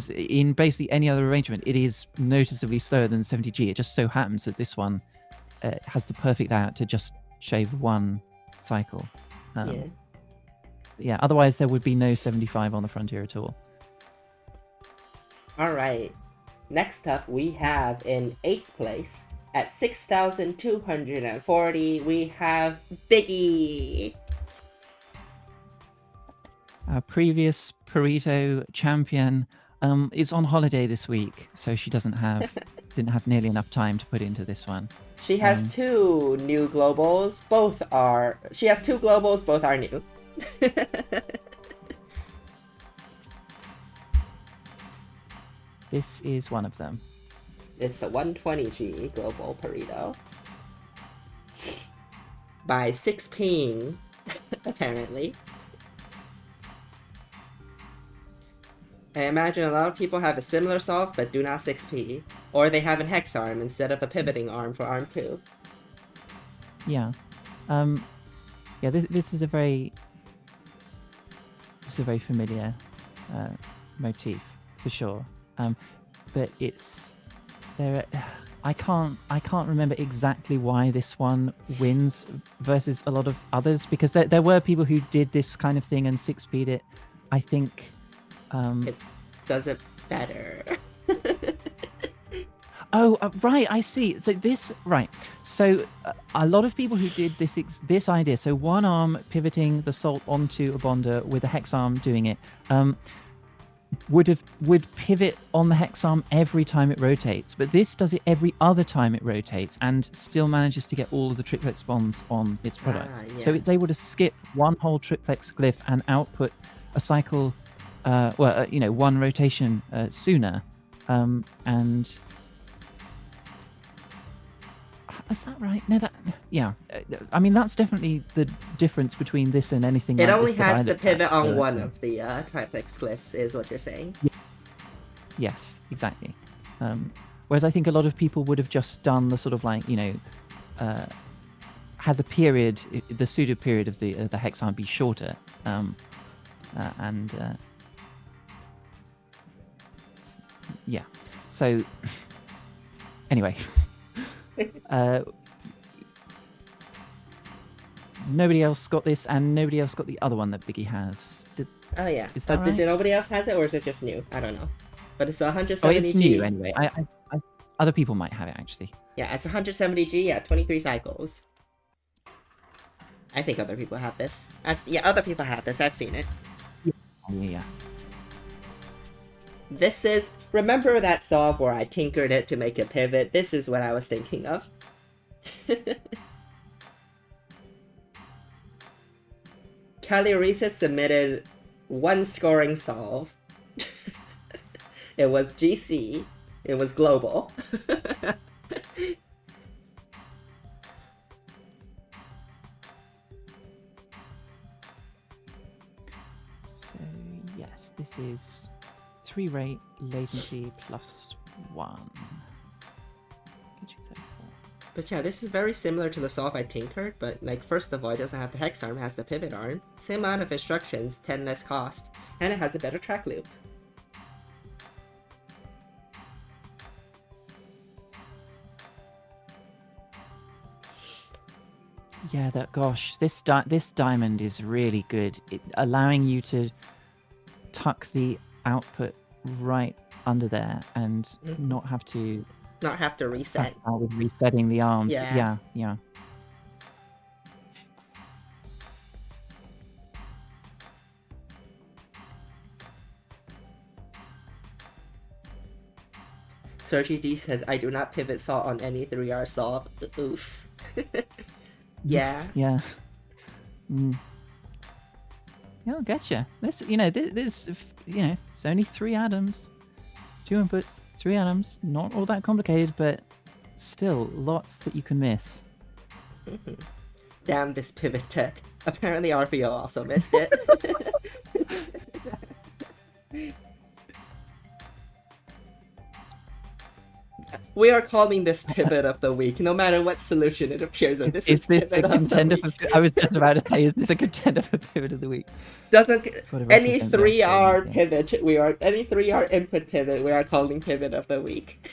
[SPEAKER 1] in basically any other arrangement, it is noticeably slower than 70G. It just so happens that this one has the perfect layout to just shave one cycle. Yeah, otherwise there would be no 75 on the frontier at all.
[SPEAKER 2] Alright, next up we have in 8th place, at 6,240, we have Biggie!
[SPEAKER 1] Our previous Pareto champion is on holiday this week, so she didn't have nearly enough time to put into this one.
[SPEAKER 2] She has two new globals, both are new.
[SPEAKER 1] This is one of them.
[SPEAKER 2] It's the 120G Global Pareto. By 6 ping, apparently. I imagine a lot of people have a similar solve but do not 6p. Or they have an hex arm instead of a pivoting arm for arm 2.
[SPEAKER 1] Yeah. Yeah, this is a very familiar motif for sure. But it's there. I can't remember exactly why this one wins versus a lot of others, because there were people who did this kind of thing and 6P'd it. I think
[SPEAKER 2] It does it better.
[SPEAKER 1] Oh, right, I see. So a lot of people who did this idea, so one arm pivoting the salt onto a bonder with a hex arm doing it, would pivot on the hex arm every time it rotates, but this does it every other time it rotates and still manages to get all of the triplex bonds on its products.
[SPEAKER 2] Yeah.
[SPEAKER 1] So it's able to skip one whole triplex glyph and output a cycle, one rotation sooner, and. Is that right? No, yeah. I mean, that's definitely the difference between this and anything.
[SPEAKER 2] It
[SPEAKER 1] like
[SPEAKER 2] only
[SPEAKER 1] this that I
[SPEAKER 2] has the
[SPEAKER 1] looked at,
[SPEAKER 2] pivot on one of the triplex glyphs, is what you're saying.
[SPEAKER 1] Yes, exactly. Whereas I think a lot of people would have just done the sort of like, had the period, the pseudo period of the hex arm be shorter, yeah. So anyway. Nobody else got this, and nobody else got the other one that Biggie has.
[SPEAKER 2] Oh yeah.
[SPEAKER 1] Is that right?
[SPEAKER 2] Did nobody else has it, or is it just new? I don't know. But it's 170G.
[SPEAKER 1] Oh, it's new anyway. I other people might have it actually.
[SPEAKER 2] Yeah, it's 170G at 23 cycles. I think other people have this. Other people have this. I've seen it.
[SPEAKER 1] Yeah.
[SPEAKER 2] This is... Remember that solve where I tinkered it to make a pivot? This is what I was thinking of. Kelly Reset submitted one scoring solve. It was GC. It was global.
[SPEAKER 1] So yes, this is 3 rate latency plus 1.
[SPEAKER 2] But yeah, this is very similar to the solve I tinkered, but like first of all, it doesn't have the hex arm, it has the pivot arm. Same amount of instructions, 10 less cost, and it has a better track loop.
[SPEAKER 1] Yeah, this diamond is really good. Allowing you to tuck the output right under there and not have to
[SPEAKER 2] reset.
[SPEAKER 1] With resetting the arms. Yeah.
[SPEAKER 2] Sergi D says, I do not pivot salt on any 3R solve. Oof. Yeah.
[SPEAKER 1] Yeah. Yeah, gotcha. This, it's only 3 atoms. 2 inputs, 3 atoms. Not all that complicated, but still lots that you can miss.
[SPEAKER 2] Damn this pivot tech. Apparently RPO also missed it. We are calling this pivot of the week, no matter what solution it appears in. This is
[SPEAKER 1] this a contender for? I was just about to say, is this a contender for pivot of the week?
[SPEAKER 2] Doesn't any 3R pivot? Any 3R input pivot. We are calling pivot of the week.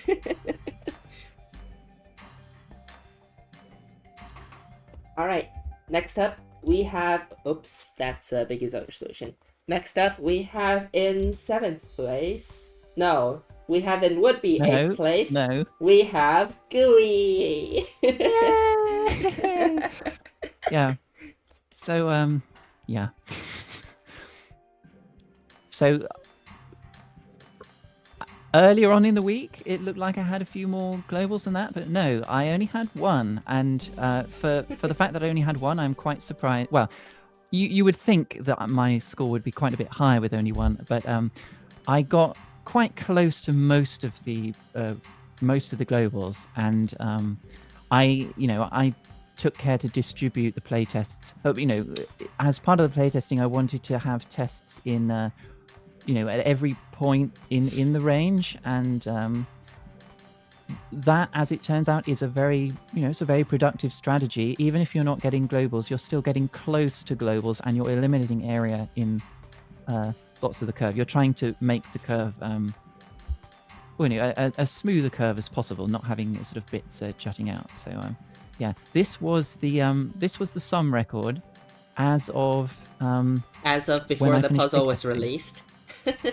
[SPEAKER 2] All right. Next up, we have. Oops, that's a Biggie's other solution. Next up, we have in 7th place. No. We have in would-be 8th place.
[SPEAKER 1] No.
[SPEAKER 2] We have Gooey.
[SPEAKER 1] Yeah. So yeah. So earlier on in the week, it looked like I had a few more globals than that, but no, I only had one. And for the fact that I only had one, I'm quite surprised. Well, you would think that my score would be quite a bit higher with only one, but I got quite close to most of the globals, and I took care to distribute the playtests. As part of the playtesting, I wanted to have tests in at every point in the range, and that, as it turns out, is a very it's a very productive strategy. Even if you're not getting globals, you're still getting close to globals, and you're eliminating area in lots of the curve. You're trying to make the curve as smooth a curve as possible, not having sort of bits jutting out. So yeah, this was the sum record as of
[SPEAKER 2] before the puzzle was released.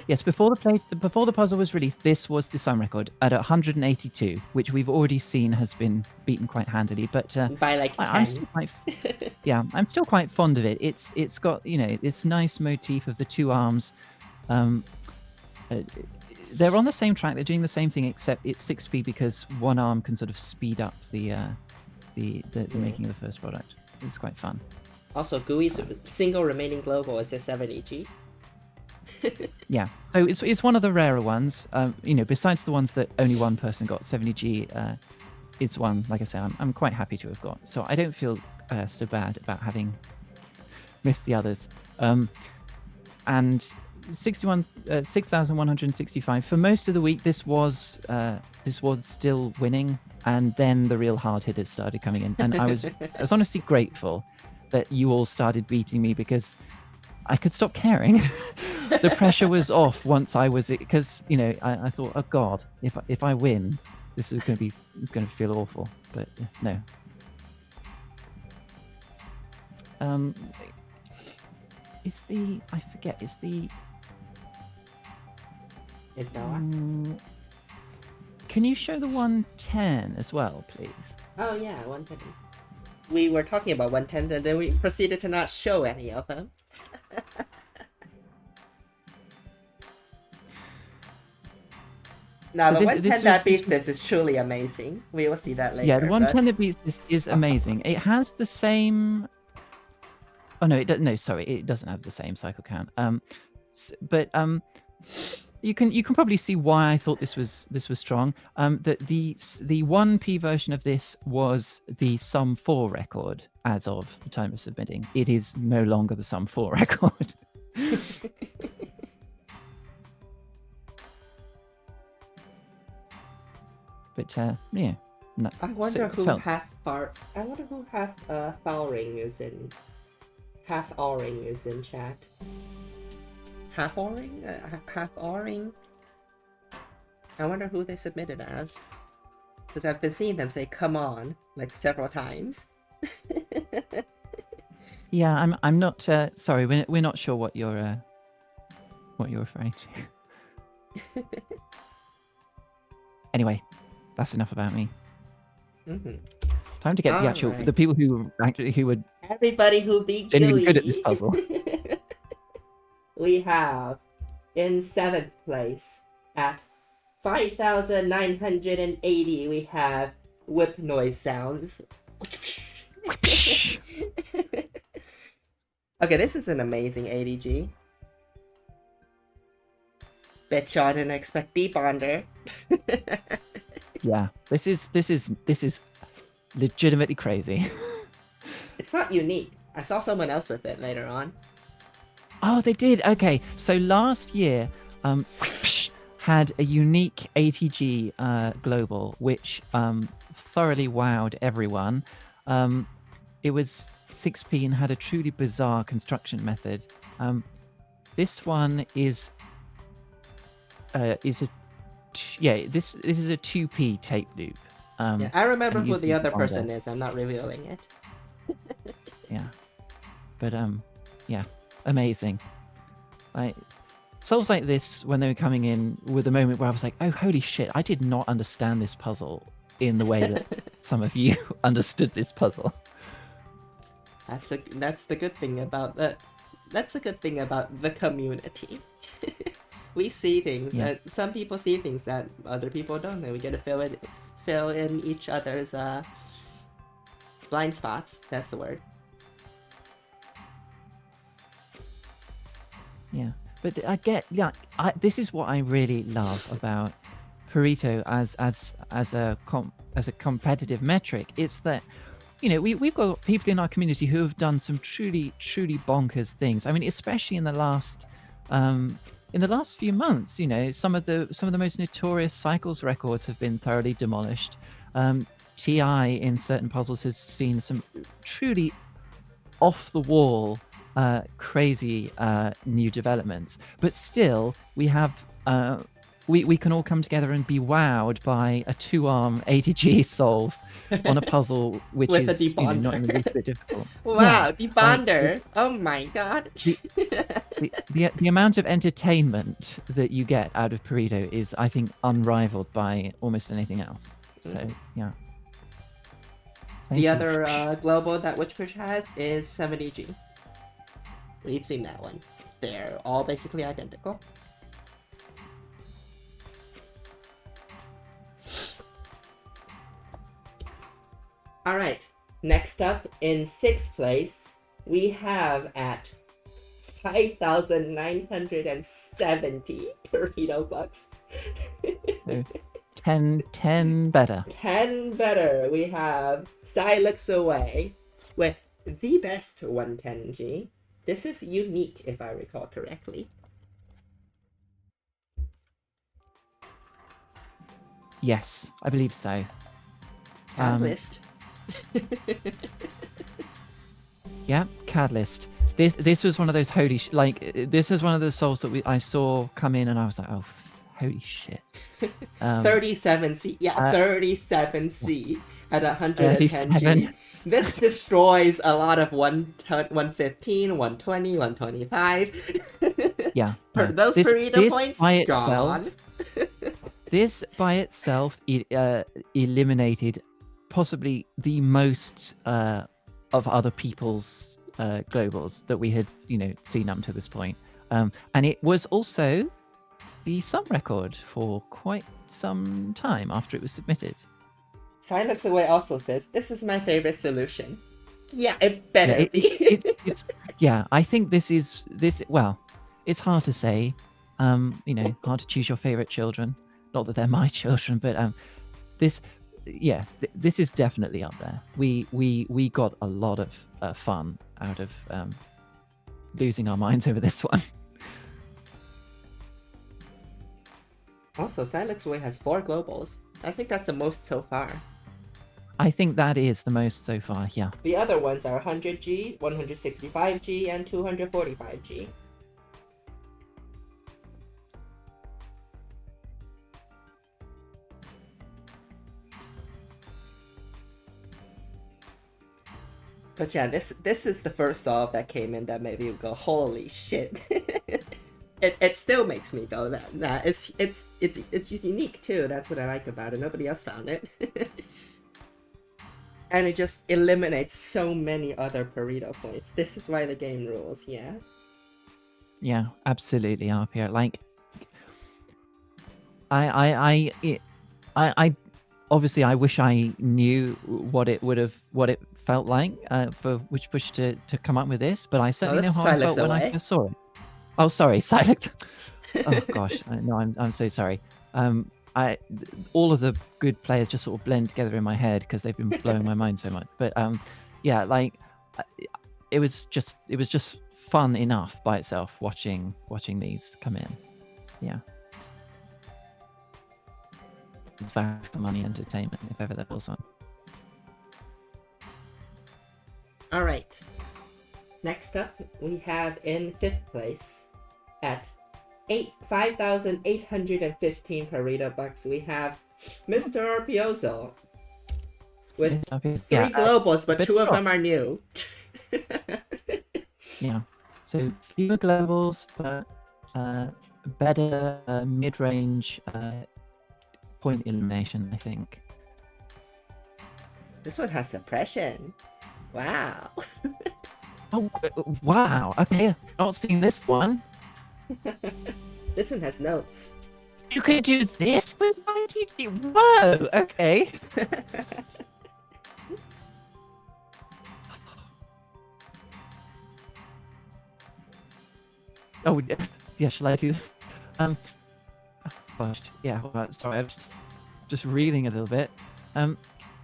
[SPEAKER 1] Yes, before the puzzle was released, this was the sum record at 182, which we've already seen has been beaten quite handily. But
[SPEAKER 2] by like 10.
[SPEAKER 1] I'm still quite fond of it. It's got this nice motif of the two arms. They're on the same track. They're doing the same thing, except it's 6p because one arm can sort of speed up the making of the first product. It's quite fun.
[SPEAKER 2] Also, GUI's single remaining global is the 70G.
[SPEAKER 1] Yeah, so it's one of the rarer ones. Besides the ones that only one person got, 70G is one, like I say, I'm quite happy to have got. So I don't feel so bad about having missed the others. And 6,165 for most of the week. This was still winning, and then the real hard hitters started coming in, and I was honestly grateful that you all started beating me, because I could stop caring. The pressure was off once I was, because I thought, oh God, if I win, it's going to feel awful. But no.
[SPEAKER 2] Is that one?
[SPEAKER 1] Can you show the 110 as well, please?
[SPEAKER 2] Oh yeah, 110. We were talking about 110s and then we proceeded to not show any of them. Now, the 110 that beats this is truly amazing. We will see that later.
[SPEAKER 1] Yeah, the 110 that beats this is amazing. It has the same... Oh, no, it doesn't have the same cycle count. But you can probably see why I thought this was strong. That the 1p version of this was the sum 4 record as of the time of submitting. It is no longer the sum 4 record. But yeah, no.
[SPEAKER 2] I wonder who half O-ring is in chat. Half O-ring? Half O-ring? I wonder who they submitted as. Because I've been seeing them say "come on" like several times.
[SPEAKER 1] Yeah, I'm not sorry. We're not sure what you're referring to. Anyway, that's enough about me. Time to get the people who were
[SPEAKER 2] everybody who beat
[SPEAKER 1] genuinely good at this puzzle.
[SPEAKER 2] We have in 7th place at 5,980. We have whip noise sounds. Okay, this is an amazing ADG. Bet y'all didn't expect Deep Bonder.
[SPEAKER 1] Yeah, this is legitimately crazy.
[SPEAKER 2] It's not unique. I saw someone else with it later on.
[SPEAKER 1] Oh, they did. Okay, so last year, had a unique ATG global, which thoroughly wowed everyone. It was 6p and had a truly bizarre construction method. This one is this is a 2p tape loop.
[SPEAKER 2] Yeah, I remember who the other person is. I'm not revealing it.
[SPEAKER 1] Yeah, but yeah, amazing. Like solves like this, when they were coming in, with a moment where I was like, oh holy shit, I did not understand this puzzle in the way that some of you understood this puzzle.
[SPEAKER 2] That's the good thing about the community. We see things that some people see things that other people don't, and we get to fill in each other's blind spots. That's the word.
[SPEAKER 1] Yeah, but this is what I really love about Pareto as a competitive metric. It's that we've got people in our community who have done some truly bonkers things. I mean, especially in the last few months, some of the most notorious cycles records have been thoroughly demolished. Ti in certain puzzles has seen some truly off the wall crazy new developments, but still we have we can all come together and be wowed by a 2-arm 80G solve on a puzzle which
[SPEAKER 2] With a
[SPEAKER 1] is not in the
[SPEAKER 2] debonder.
[SPEAKER 1] least bit difficult.
[SPEAKER 2] Wow,
[SPEAKER 1] Like
[SPEAKER 2] debonder. Oh my god.
[SPEAKER 1] the amount of entertainment that you get out of Pareto is, I think, unrivaled by almost anything else. So yeah. Thank
[SPEAKER 2] The
[SPEAKER 1] you.
[SPEAKER 2] other global that Witchfish has is 70G. We've seen that one. They're all basically identical. Alright, next up in 6th place, we have at 5,970 Pareto bucks.
[SPEAKER 1] 10 better.
[SPEAKER 2] 10 better. We have Silex Away with the best 110G. This is unique, if I recall correctly.
[SPEAKER 1] Yes, I believe so.
[SPEAKER 2] Catalyst.
[SPEAKER 1] Yeah, Catalyst. This was one of those this is one of the souls that I saw come in, and I was like, oh, holy shit.
[SPEAKER 2] 37C. Yeah, 37C at 110G.
[SPEAKER 1] 37.
[SPEAKER 2] This destroys a lot of 115, 120, 125.
[SPEAKER 1] Yeah.
[SPEAKER 2] Those Pareto points
[SPEAKER 1] by
[SPEAKER 2] gone.
[SPEAKER 1] This by itself eliminated possibly the most of other people's globals that we had seen up to this point, and it was also the sum record for quite some time after it was submitted.
[SPEAKER 2] Silex Away also says, this is my favorite solution. Yeah, it better be.
[SPEAKER 1] It's I think well, it's hard to say, hard to choose your favorite children. Not that they're my children, but this is definitely up there. We got a lot of fun out of losing our minds over this one.
[SPEAKER 2] Also, Silex Away has 4 globals. I think that's the most so far.
[SPEAKER 1] I think that is the most so far, yeah.
[SPEAKER 2] The other ones are 100G, 165G, and 245G. But yeah, this is the first solve that came in that made me go, holy shit. It still makes me go that it's unique too. That's what I like about it. Nobody else found it. And it just eliminates so many other Pareto points. This is why the game rules, yeah?
[SPEAKER 1] Yeah, absolutely, RPR. Like, I obviously I wish I knew what it felt like for Witchpush to come up with this, but I certainly know how I felt when I first saw it. Oh, sorry, Silex. Oh gosh, no, I'm so sorry. All of the good players just sort of blend together in my head because they've been blowing my mind so much. But yeah, like it was just fun enough by itself watching these come in. Yeah, it's value for money entertainment if ever there was one.
[SPEAKER 2] All right. Next up, we have in 5th place at 5,815 Pareto bucks. We have Mr. Arpiozo with 3 globals, but 2 of them are new.
[SPEAKER 1] Yeah, so fewer globals, but better mid-range point elimination, I think.
[SPEAKER 2] This one has suppression. Wow.
[SPEAKER 1] Oh, wow. Okay, not seen this one.
[SPEAKER 2] This one has notes.
[SPEAKER 1] You can do this with 90G? Whoa, okay. Oh, yeah. Shall I do? Um, gosh, yeah. Well, sorry, I'm just reading a little bit.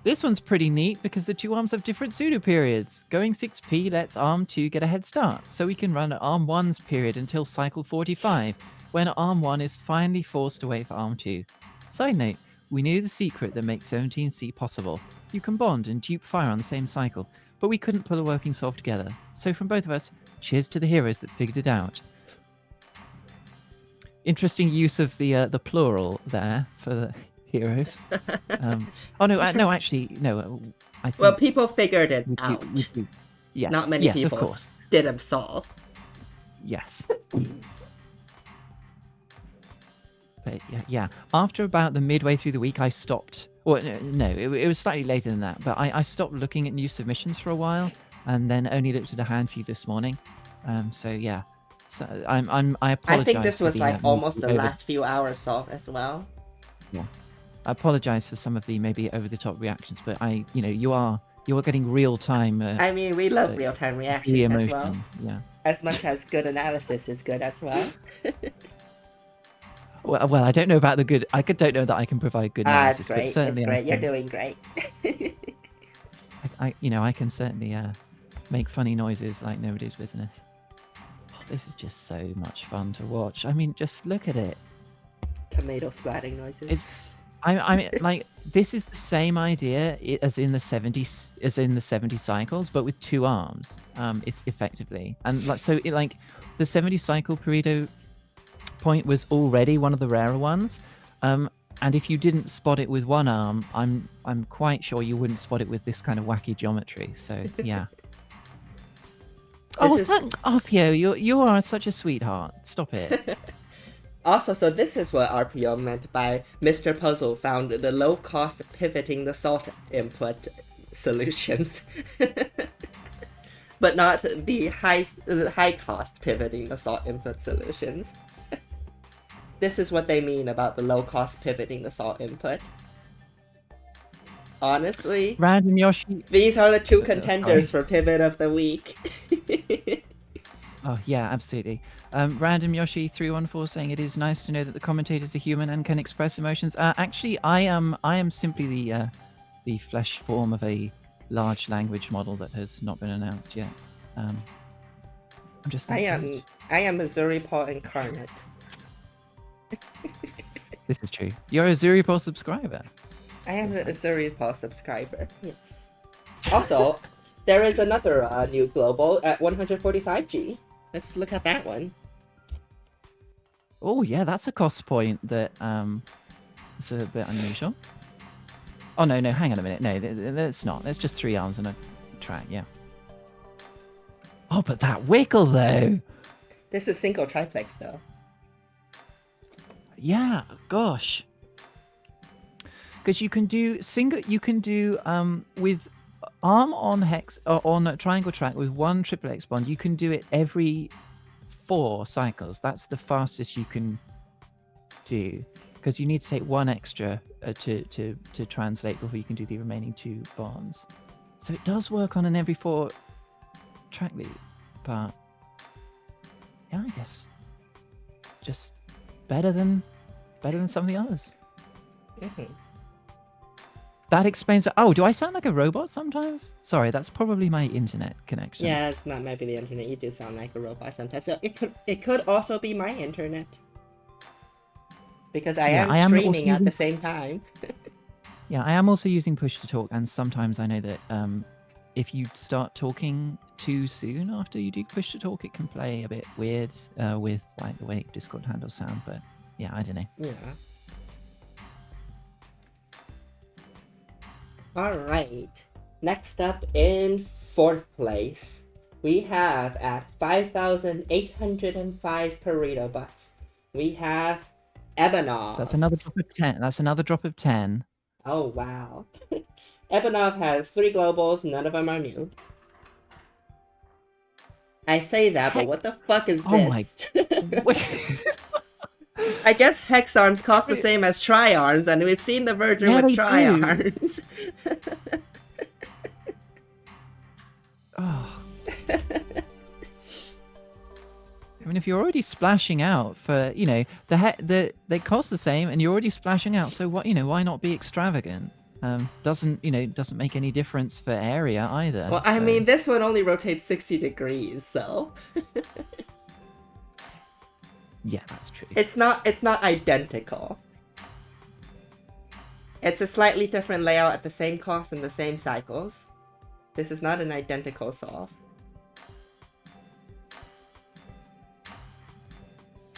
[SPEAKER 1] This one's pretty neat because the two arms have different pseudo periods. Going 6p lets arm 2 get a head start, so we can run arm 1's period until cycle 45, when arm 1 is finally forced to wait for arm 2. Side note, we knew the secret that makes 17C possible. You can bond and dupe fire on the same cycle, but we couldn't pull a working solve together. So from both of us, cheers to the heroes that figured it out. Interesting use of the plural there for the heroes. Oh no, no, actually, no. I think
[SPEAKER 2] Well, people figured it
[SPEAKER 1] we
[SPEAKER 2] out.
[SPEAKER 1] do. Yeah.
[SPEAKER 2] Not many
[SPEAKER 1] Yes, of
[SPEAKER 2] people
[SPEAKER 1] course.
[SPEAKER 2] didn't solve.
[SPEAKER 1] Yes. But yeah. After about the midway through the week, I stopped. Well, no, it was slightly later than that. But I stopped looking at new submissions for a while, and then only looked at a handful this morning. So yeah. So I apologize.
[SPEAKER 2] I think this was like almost the
[SPEAKER 1] over...
[SPEAKER 2] last few hours solved as well.
[SPEAKER 1] Yeah. I apologize for some of the maybe over the top reactions, but you are getting real time.
[SPEAKER 2] I mean, we love real time reaction as well.
[SPEAKER 1] Yeah.
[SPEAKER 2] As much as good analysis is good as well.
[SPEAKER 1] Well, I don't know about the good. I don't know that I can provide good analysis.
[SPEAKER 2] It's great.
[SPEAKER 1] But certainly
[SPEAKER 2] It's great. You're doing great.
[SPEAKER 1] I can certainly make funny noises like nobody's business. Oh, this is just so much fun to watch. I mean, just look at it.
[SPEAKER 2] Tomato splatting noises.
[SPEAKER 1] I mean, like, this is the same idea as in the 70 cycles, but with two arms. It's effectively, and like so, the 70 cycle Pareto point was already one of the rarer ones. And if you didn't spot it with one arm, I'm quite sure you wouldn't spot it with this kind of wacky geometry. So yeah. RPO, you are such a sweetheart. Stop it.
[SPEAKER 2] Also, so this is what RPO meant by Mr. Puzzle found the low-cost pivoting the salt input solutions. But not the high-cost pivoting the salt input solutions. This is what they mean about the low-cost pivoting the salt input. Honestly,
[SPEAKER 1] Random Yoshi.
[SPEAKER 2] These are the two contenders for Pivot of the Week.
[SPEAKER 1] Oh yeah, absolutely. Random Yoshi 314 saying it is nice to know that the commentators are human and can express emotions. Actually, I am simply the flesh form of a large language model that has not been announced yet. I'm just.
[SPEAKER 2] I am Missouri Paul incarnate.
[SPEAKER 1] This is true. You're a Zuripo subscriber.
[SPEAKER 2] I am a Missouri Paul subscriber. Yes. Also, there is another new global at 145G. Let's look at that one.
[SPEAKER 1] Oh yeah, that's a cost point that it's a bit unusual. Oh no, hang on a minute. No, it's not. There's just 3 arms and a track. Yeah. Oh, but that wiggle though.
[SPEAKER 2] This is single triplex though.
[SPEAKER 1] Yeah, gosh. Because you can do with arm on hex or on a triangle track with 1 triple X bond. You can do it every 4 cycles. That's the fastest you can do, because you need to take 1 extra to translate before you can do the remaining 2 bonds. So it does work on an every 4 track loop, but yeah, I guess just better than some of the others.
[SPEAKER 2] Mm-hmm.
[SPEAKER 1] That explains it. Oh, do I sound like a robot sometimes? Sorry, that's probably my internet connection.
[SPEAKER 2] Yeah, it's not maybe the internet. You do sound like a robot sometimes. So it could also be my internet. Because I am streaming at the same time.
[SPEAKER 1] Yeah, I am also using push to talk, and sometimes I know that if you start talking too soon after you do push to talk, it can play a bit weird with like the way Discord handles sound. But yeah, I don't know.
[SPEAKER 2] Yeah. Alright, next up in 4th place, we have at 5,805 Pareto butts, we have Ebanov.
[SPEAKER 1] So that's another drop of 10. That's another drop of 10.
[SPEAKER 2] Oh, wow. Ebanov has 3 globals, none of them are new. I say that, but what the fuck is this? I guess hex arms cost the same as tri arms, and we've seen the version with tri arms.
[SPEAKER 1] Oh. I mean, if you're already splashing out for, they cost the same, and you're already splashing out. So what, why not be extravagant? Doesn't make any difference for area either.
[SPEAKER 2] Well, I mean, this one only rotates 60 degrees, so
[SPEAKER 1] yeah, that's true.
[SPEAKER 2] it's not identical. It's a slightly different layout at the same cost and the same cycles. This is not an identical solve.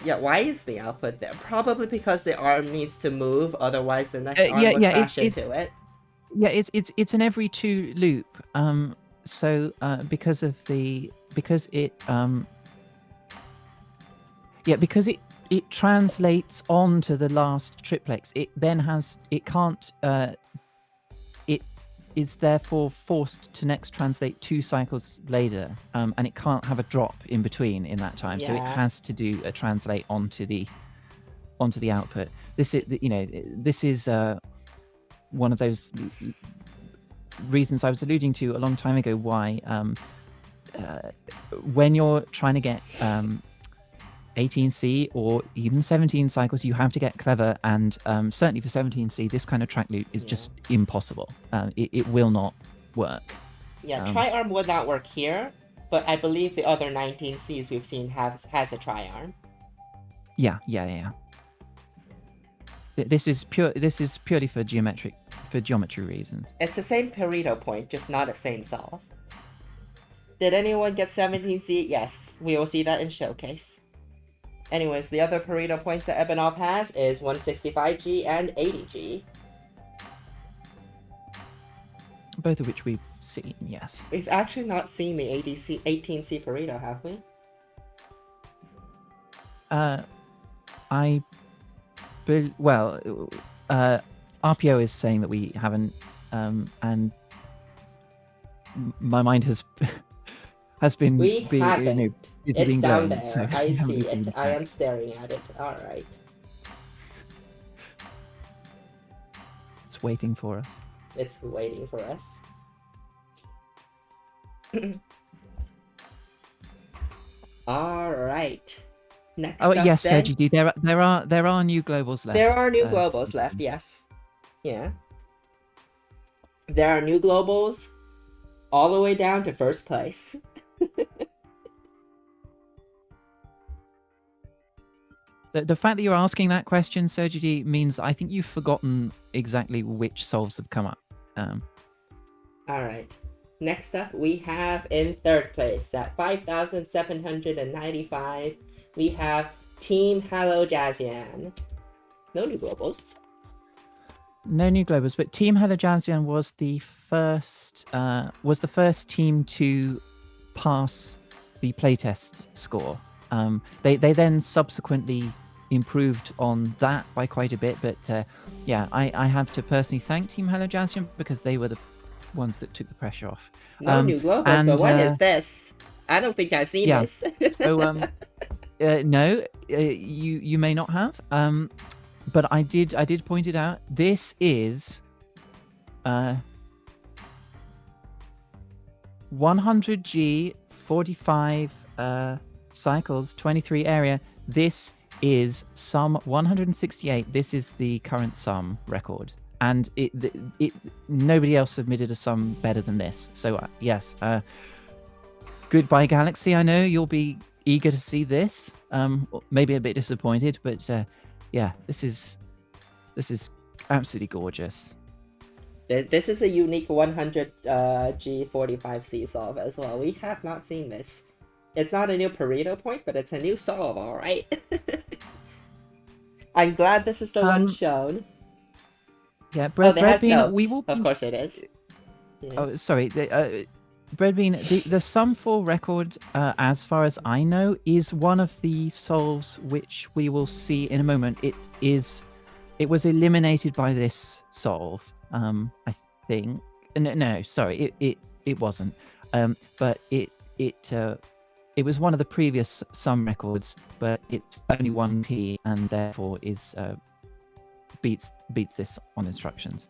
[SPEAKER 2] Yeah, why is the output there? Probably because the arm needs to move, otherwise the next arm would crash into it.
[SPEAKER 1] Yeah, it's an every 2 loop. So because it translates onto the last triplex. It is therefore forced to next translate 2 cycles later, and it can't have a drop in between in that time. So it has to do a translate onto the output. This is one of those reasons I was alluding to a long time ago why when you're trying to get 18C or even 17 cycles, you have to get clever, and certainly for 17C, this kind of track loop is just impossible. It will not work.
[SPEAKER 2] Yeah, tri-arm would not work here, but I believe the other 19Cs we've seen has a tri-arm.
[SPEAKER 1] Yeah. This is purely for geometry reasons.
[SPEAKER 2] It's the same Pareto point, just not the same solve. Did anyone get 17C? Yes, we will see that in Showcase. Anyways, the other Pareto points that Ebenov has is 165G and 80G.
[SPEAKER 1] Both of which we've seen, yes.
[SPEAKER 2] We've actually not seen the 18C Pareto, have we?
[SPEAKER 1] RPO is saying that we haven't, and my mind has been
[SPEAKER 2] haven't. It's down there.
[SPEAKER 1] So
[SPEAKER 2] I see it. I am staring at it. Alright.
[SPEAKER 1] It's waiting for us.
[SPEAKER 2] It's waiting for us. Alright. Next up,
[SPEAKER 1] yes,
[SPEAKER 2] then,
[SPEAKER 1] GD, there are new globals left.
[SPEAKER 2] There are new globals left, yes. Yeah. There are new globals all the way down to first place.
[SPEAKER 1] The fact that you're asking that question, Sergi, means I think you've forgotten exactly which solves have come up.
[SPEAKER 2] Alright. Next up, we have in third place at 5,795, we have Team Hello Jazian. No new globals.
[SPEAKER 1] No new globals, but Team Hello Jazian was the first team to pass the playtest score. They then subsequently improved on that by quite a bit, but I have to personally thank Team Hello Jazian because they were the ones that took the pressure off.
[SPEAKER 2] No new globals, but what is this? I don't think I've seen this.
[SPEAKER 1] So no, you may not have, but I did point it out. This is 100G, 45 cycles, 23 area. This is sum 168. This is the current sum record, and it nobody else submitted a sum better than this. So yes, goodbye Galaxy. I know you'll be eager to see this. Maybe a bit disappointed, but yeah, this is absolutely gorgeous.
[SPEAKER 2] This is a unique 100G45C solve as well. We have not seen this. It's not a new Pareto point, but it's a new solve, alright? I'm glad this is the one shown.
[SPEAKER 1] Yeah,
[SPEAKER 2] Breadbean, we will... Of course it is.
[SPEAKER 1] Yeah. Oh, sorry. Breadbean, the sum 4 record, as far as I know, is one of the solves which we will see in a moment. It was eliminated by this solve, I think. No, sorry, it wasn't. But it was one of the previous sum records, but it's only 1p and therefore is beats this on instructions.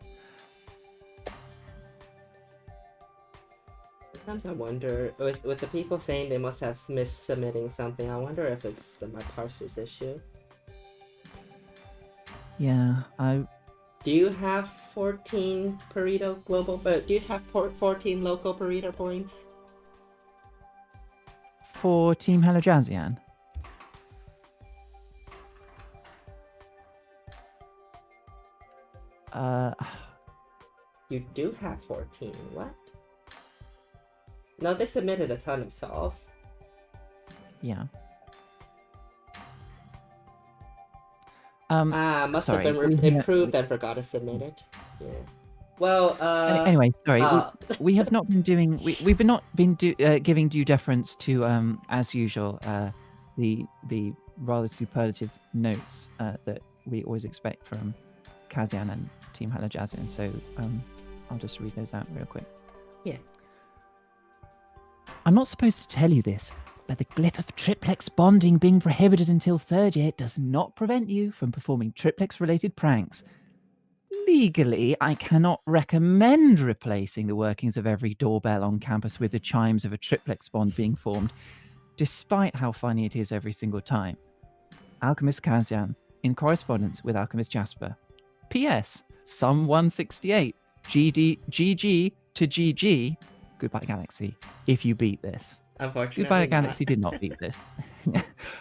[SPEAKER 2] Sometimes I wonder, with the people saying they must have missed submitting something, I wonder if it's my parser's issue.
[SPEAKER 1] Yeah,
[SPEAKER 2] Do you have 14 Pareto global, but do you have 14 local Pareto points?
[SPEAKER 1] for Team Hello Jazzian.
[SPEAKER 2] You do have 14. What? No, they submitted a ton of solves.
[SPEAKER 1] Yeah.
[SPEAKER 2] Must
[SPEAKER 1] sorry,
[SPEAKER 2] have been improved and forgot to submit it. Yeah. Well,
[SPEAKER 1] anyway, sorry. We have not been doing. We've not been giving due deference to, as usual, the rather superlative notes that we always expect from Kazian and Team Hello Jazzian. So I'll just read those out real quick.
[SPEAKER 2] Yeah.
[SPEAKER 1] I'm not supposed to tell you this, but the glyph of triplex bonding being prohibited until third year does not prevent you from performing triplex-related pranks. Legally, I cannot recommend replacing the workings of every doorbell on campus with the chimes of a triplex bond being formed, despite how funny it is every single time. Alchemist Kazian, in correspondence with Alchemist Jasper. P.S. Sum 168, GG to GG, Goodbye Galaxy, if you beat this.
[SPEAKER 2] Unfortunately,
[SPEAKER 1] Goodbye Galaxy did not beat this,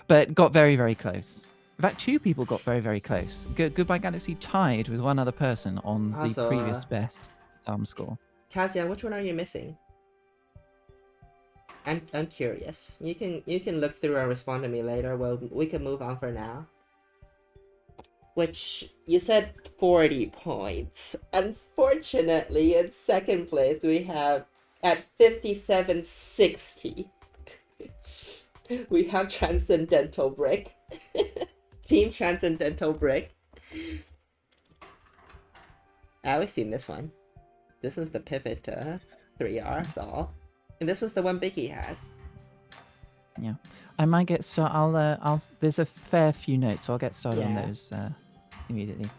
[SPEAKER 1] but got very, very close. In fact, 2 people got very, very close. Goodbye Galaxy tied with one other person on
[SPEAKER 2] Also,
[SPEAKER 1] the previous best sum score.
[SPEAKER 2] Kazian, which one are you missing? I'm curious. You can look through and respond to me later. Well, we can move on for now. Which you said 40 points. Unfortunately, in second place we have at 5760. We have Transcendental Brick. Team Transcendental Brick. I always seen this one. This is the pivot 3R solve. And this was the one Biggie has.
[SPEAKER 1] Yeah. I might get started. There's a fair few notes, so I'll get started on those immediately.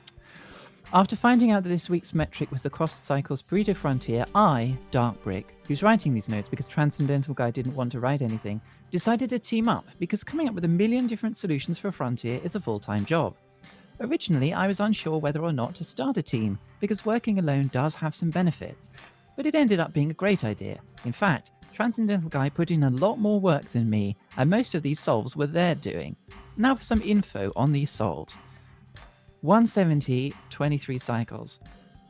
[SPEAKER 1] After finding out that this week's metric was the cost cycle's Burrito Frontier, I, Dark Brick, who's writing these notes because Transcendental Guy didn't want to write anything, decided to team up because coming up with a million different solutions for Frontier is a full-time job. Originally, I was unsure whether or not to start a team because working alone does have some benefits, but it ended up being a great idea. In fact, Transcendental Guy put in a lot more work than me, and most of these solves were their doing. Now for some info on these solves. 170, 23 cycles.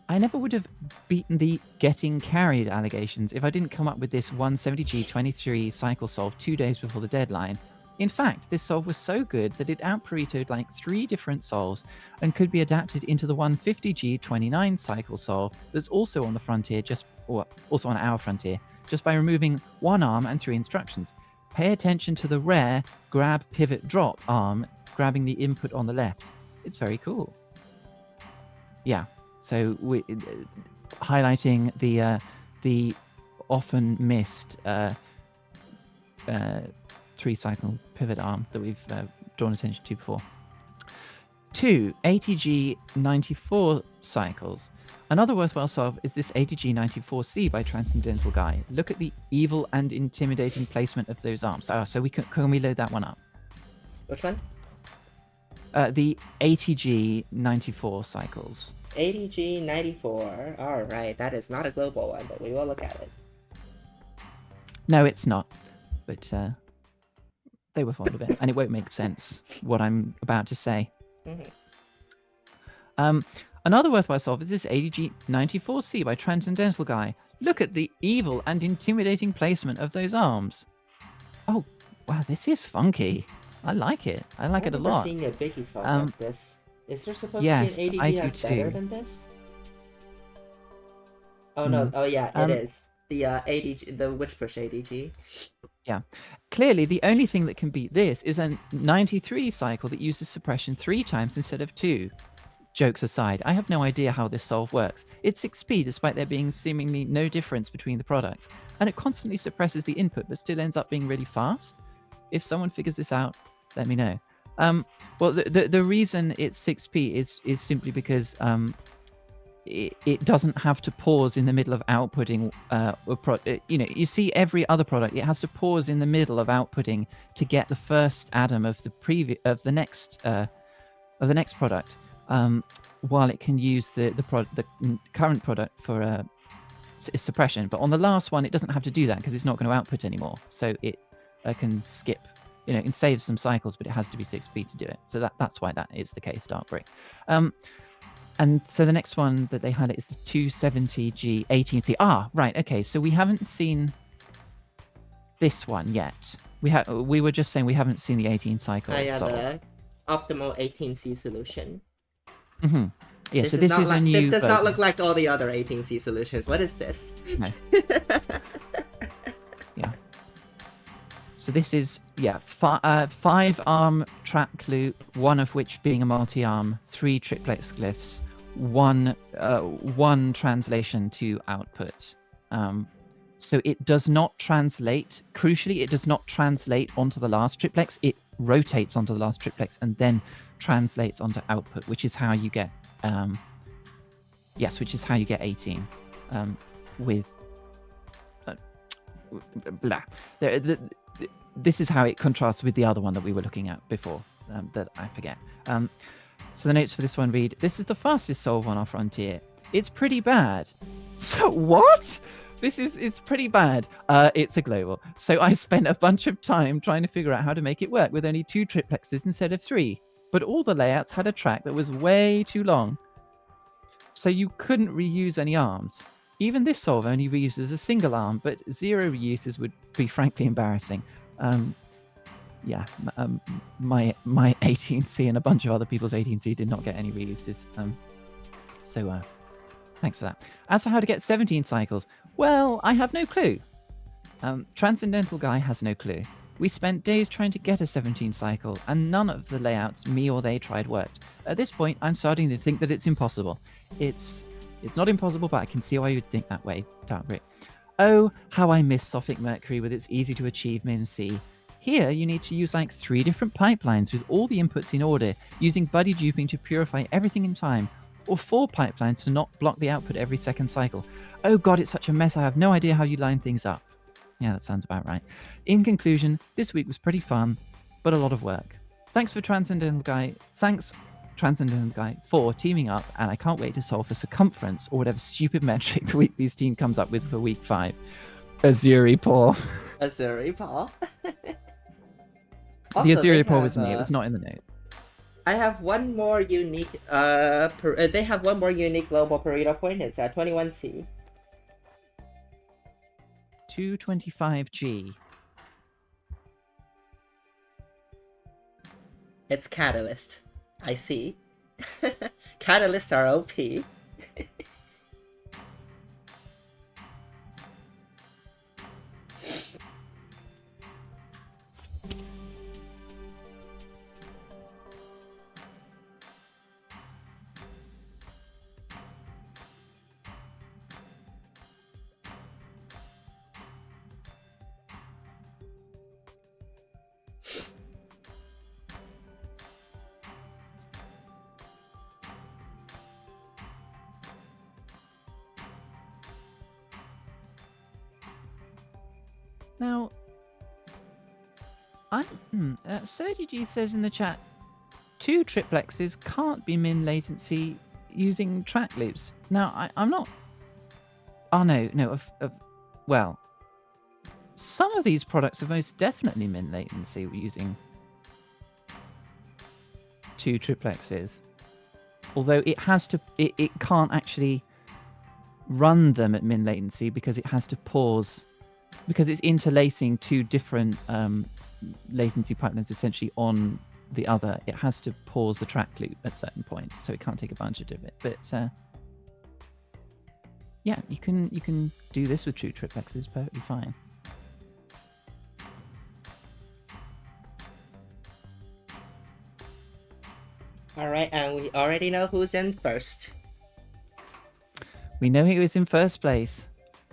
[SPEAKER 1] I never would have beaten the getting carried allegations if I didn't come up with this 170G 23 cycle solve 2 days before the deadline. In fact, this solve was so good that it out-Paretoed like 3 different solves and could be adapted into the 150G 29 cycle solve that's also on the frontier, also on our frontier, just by removing 1 arm and 3 instructions. Pay attention to the rare grab, pivot, drop arm, grabbing the input on the left. It's very cool. Yeah, so we highlighting the often missed 3-cycle pivot arm that we've drawn attention to before. 2, ATG 94 cycles. Another worthwhile solve is this ATG 94C by Transcendental Guy. Look at the evil and intimidating placement of those arms. So we can we load that one up?
[SPEAKER 2] Which one?
[SPEAKER 1] The ATG 94 cycles.
[SPEAKER 2] ATG 94. Alright, that is not a global one, but we will look at it.
[SPEAKER 1] No, it's not. But they were fond of it, and it won't make sense what I'm about to say.
[SPEAKER 2] Mm-hmm.
[SPEAKER 1] Another worthwhile solve is this ATG 94C by Transcendental Guy. Look at the evil and intimidating placement of those arms. Oh, wow, this is funky. I like it. I like it a lot.
[SPEAKER 2] Seeing a Biggie solve like this. Is there supposed
[SPEAKER 1] yes,
[SPEAKER 2] to be an ATG that's better than this? Oh no! Oh yeah, it is the ADG, the Witch Push ADG.
[SPEAKER 1] Yeah, clearly the only thing that can beat this is a 93 cycle that uses suppression 3 times instead of 2. Jokes aside, I have no idea how this solve works. It's 6p despite there being seemingly no difference between the products, and it constantly suppresses the input but still ends up being really fast. If someone figures this out, let me know. Well, the reason it's 6p is simply because it doesn't have to pause in the middle of outputting you see every other product, it has to pause in the middle of outputting to get the first atom of the next product, while it can use the current product for suppression. But on the last one, it doesn't have to do that because it's not going to output anymore, so it can skip, it can save some cycles, but it has to be 6B to do it. So that's why that is the case, Dark Brick. And so the next one that they had is the 270G 18C. Right, okay. So we haven't seen this one yet. We were just saying we haven't seen the 18 cycle.
[SPEAKER 2] The optimal 18C solution.
[SPEAKER 1] Mm-hmm. Yeah, so this is a new.
[SPEAKER 2] This does not look like all the other 18C solutions. What is this?
[SPEAKER 1] No. Yeah. So this is 5-arm track loop, one of which being a multi-arm, 3 triplex glyphs, one translation to output. So it does not translate. Crucially, it does not translate onto the last triplex. It rotates onto the last triplex and then translates onto output, which is how you get 18 with blah. This is how it contrasts with the other one that we were looking at before, that I forget. So the notes for this one read, "This is the fastest solve on our frontier. It's pretty bad." So what? It's pretty bad. It's a global. So I spent a bunch of time trying to figure out how to make it work with only 2 triplexes instead of 3. But all the layouts had a track that was way too long. So you couldn't reuse any arms. Even this solve only reuses a single arm, but 0 reuses would be frankly embarrassing. My 18C and a bunch of other people's 18C did not get any reuses. So thanks for that. As for how to get 17 cycles, well, I have no clue. Transcendental Guy has no clue. We spent days trying to get a 17 cycle, and none of the layouts me or they tried worked. At this point, I'm starting to think that it's impossible. It's not impossible, but I can see why you'd think that way, Dark Brick. Oh, how I miss Sophic Mercury with its easy-to-achieve MIMC. Here, you need to use like 3 different pipelines with all the inputs in order, using buddy duping to purify everything in time, or 4 pipelines to not block the output every second cycle. Oh god, it's such a mess, I have no idea how you line things up. Yeah, that sounds about right. In conclusion, this week was pretty fun, but a lot of work. Thanks, Transcendental Guy, for teaming up, and I can't wait to solve for circumference or whatever stupid metric the Weeklies team comes up with for week 5. Azuri Paul.
[SPEAKER 2] Azuri Paul.
[SPEAKER 1] The Azuri Paul was me, it was not in the notes.
[SPEAKER 2] I have one more unique, they have one more unique global Pareto point, it's at 21C.
[SPEAKER 1] 225G.
[SPEAKER 2] It's Catalyst. I see. Catalysts are OP.
[SPEAKER 1] Now, SurgyG says in the chat, 2 triplexes can't be min latency using track loops. Now, I'm not. Oh no. Well, some of these products are most definitely min latency using 2 triplexes. Although it has to, it can't actually run them at min latency because it has to pause. Because it's interlacing 2 different latency pipelines essentially on the other, it has to pause the track loop at certain points, so it can't take advantage of it. But yeah, you can do this with 2 triplexes perfectly fine.
[SPEAKER 2] Alright, and we already know who's in first.
[SPEAKER 1] We know who is in first place.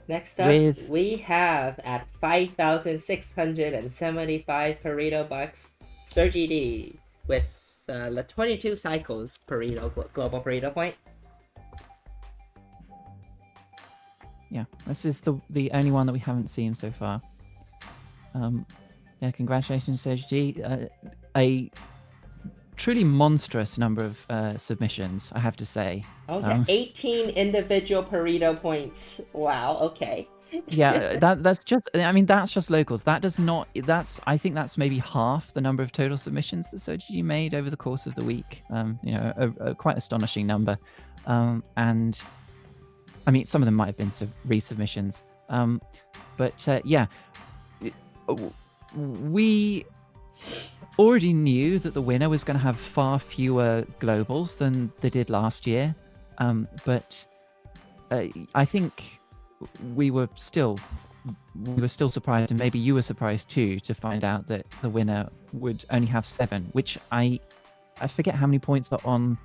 [SPEAKER 2] Next up, we have at 5,675 Pareto bucks, SurgyD with the 22 cycles Pareto global Pareto point.
[SPEAKER 1] Yeah, this is the only one that we haven't seen so far. Yeah, congratulations, Serge G. A truly monstrous number of submissions, I have to say.
[SPEAKER 2] Oh yeah, 18 individual Pareto points. Wow, okay.
[SPEAKER 1] Yeah, that's just, I mean, that's just locals. That does not, I think that's maybe half the number of total submissions that Serge G made over the course of the week. A quite astonishing number. And I mean, some of them might have been resubmissions. But yeah, we already knew that the winner was going to have far fewer globals than they did last year. But I think we were still surprised, and maybe you were surprised too, to find out that the winner would only have 7, which I forget how many points are on.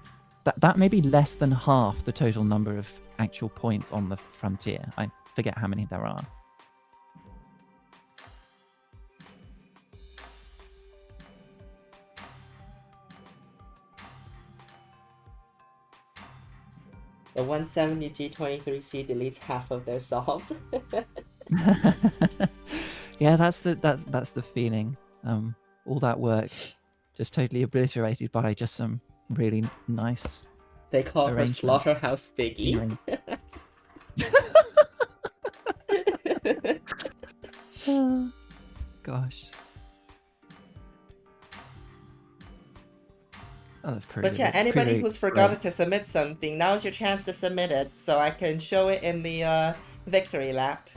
[SPEAKER 1] That may be less than half the total number of actual points on the Frontier. I forget how many there are.
[SPEAKER 2] The 170G23C deletes half of their solves.
[SPEAKER 1] Yeah, that's the feeling. All that work just totally obliterated by just some really nice.
[SPEAKER 2] They call her Slaughterhouse Biggie.
[SPEAKER 1] Gosh.
[SPEAKER 2] But yeah, anybody who's forgotten to submit something, now's your chance to submit it, so I can show it in the victory lap.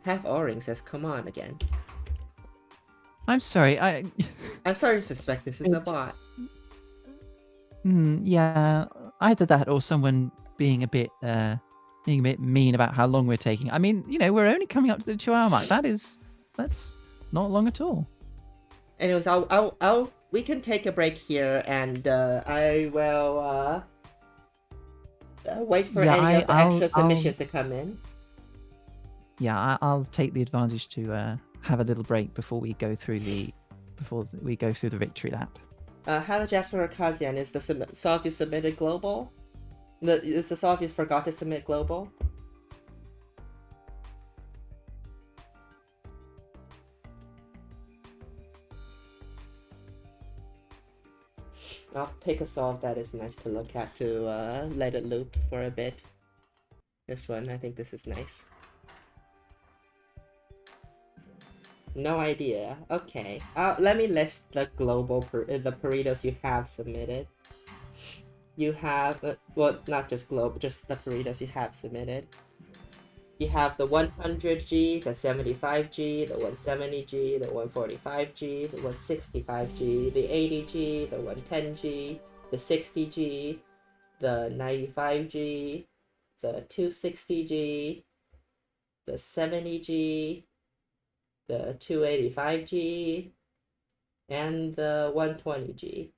[SPEAKER 2] Half O-Ring says, come on again.
[SPEAKER 1] I'm sorry,
[SPEAKER 2] I'm sorry to suspect this is a bot.
[SPEAKER 1] Yeah, either that or someone being a bit mean about how long we're taking. I mean, we're only coming up to the 2-hour mark. That's not long at all.
[SPEAKER 2] Anyways, we can take a break here, and I will wait for any of the extra submissions to come in.
[SPEAKER 1] Yeah, I'll take the advantage to have a little break before we go through the victory lap.
[SPEAKER 2] Hello, Jasper Kazian. Is the solve you submitted global? Is the solve you forgot to submit global? I'll pick a solve that is nice to look at to let it loop for a bit. This one, I think this is nice. No idea. Okay. Let me list the global the Paretos you have submitted. You have, well, not just global, just the Paretos you have submitted. You have the 100G, the 75G, the 170G, the 145G, the 165G, the 80G, the 110G, the 60G, the 95G, the 260G, the 70G, the 285G, and the 120G.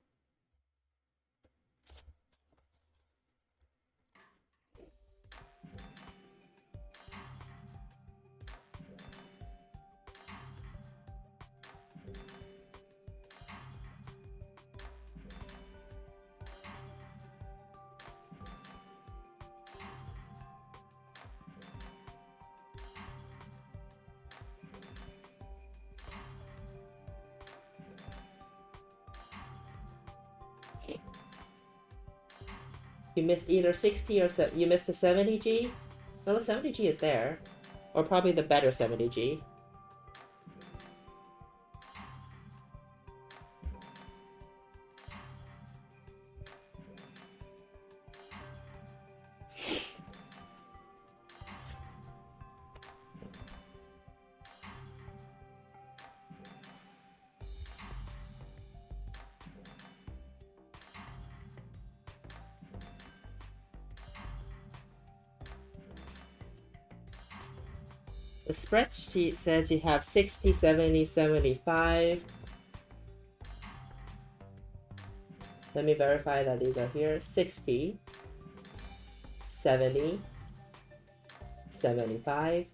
[SPEAKER 2] You missed either 60 or you missed the 70G? Well, the 70G is there. Or probably the better 70G. The spreadsheet says you have 60, 70, 75. Let me verify that these are here. 60, 70, 75,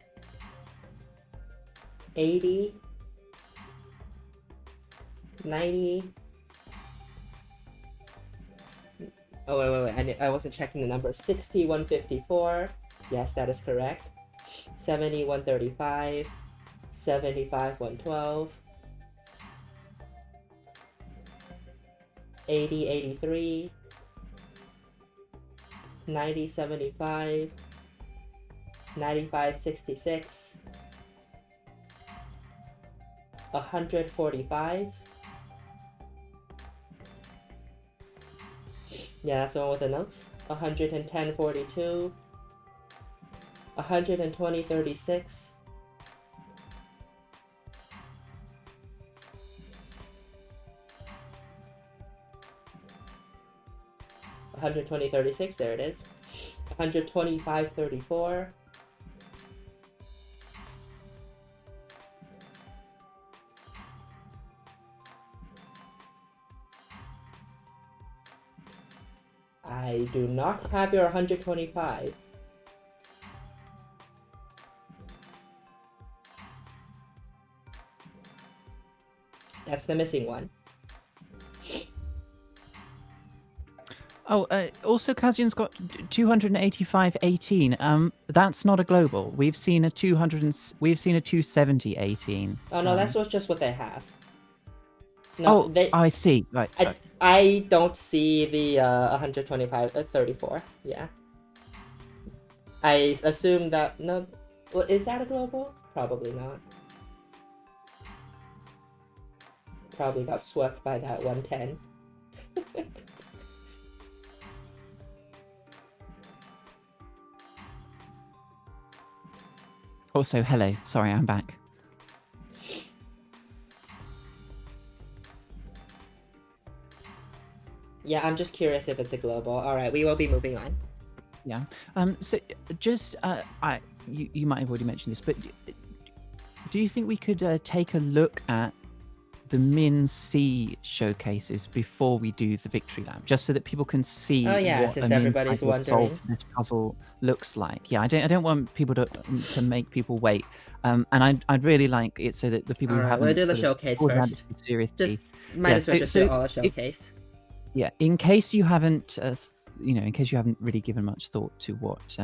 [SPEAKER 2] 80, 90, Oh, wait. I wasn't checking the numbers. 60, 154. Yes, that is correct. 70, 135. 75, 112. 80, 83. 90, 75. 95, 66. 145. Yeah, that's the one with the notes. 110, 42. 120, 36. 120, 36, there it is. 125, 34. 'I do not have your 125. That's the missing one.
[SPEAKER 1] Oh, also Kazian's got 285.18. That's not a global. We've seen a 270.18.
[SPEAKER 2] Oh no, that's just what they have. No,
[SPEAKER 1] I see. Right.
[SPEAKER 2] I don't see the 125, 34. Yeah. I assume that no. Well, is that a global? Probably not. Probably got swept by that 110.
[SPEAKER 1] Also, hello. Sorry, I'm back.
[SPEAKER 2] Yeah, I'm just curious if it's a global. All right, we will be moving on.
[SPEAKER 1] Yeah. So just you might have already mentioned this, but do you think we could take a look at the Min C showcases before we do the victory lap, just so that people can see
[SPEAKER 2] Oh yeah,
[SPEAKER 1] what
[SPEAKER 2] since
[SPEAKER 1] a
[SPEAKER 2] everybody's
[SPEAKER 1] min cycle
[SPEAKER 2] wondering.
[SPEAKER 1] solved this puzzle looks like? Yeah, I don't want people to make people wait. And I'd really like it so that the people who
[SPEAKER 2] Alright,
[SPEAKER 1] haven't
[SPEAKER 2] we'll do the
[SPEAKER 1] sort of
[SPEAKER 2] showcase
[SPEAKER 1] thought about
[SPEAKER 2] first.
[SPEAKER 1] it seriously.
[SPEAKER 2] Just might as well just do all the
[SPEAKER 1] if,
[SPEAKER 2] showcase.
[SPEAKER 1] yeah, in case you haven't, in case you haven't really given much thought to what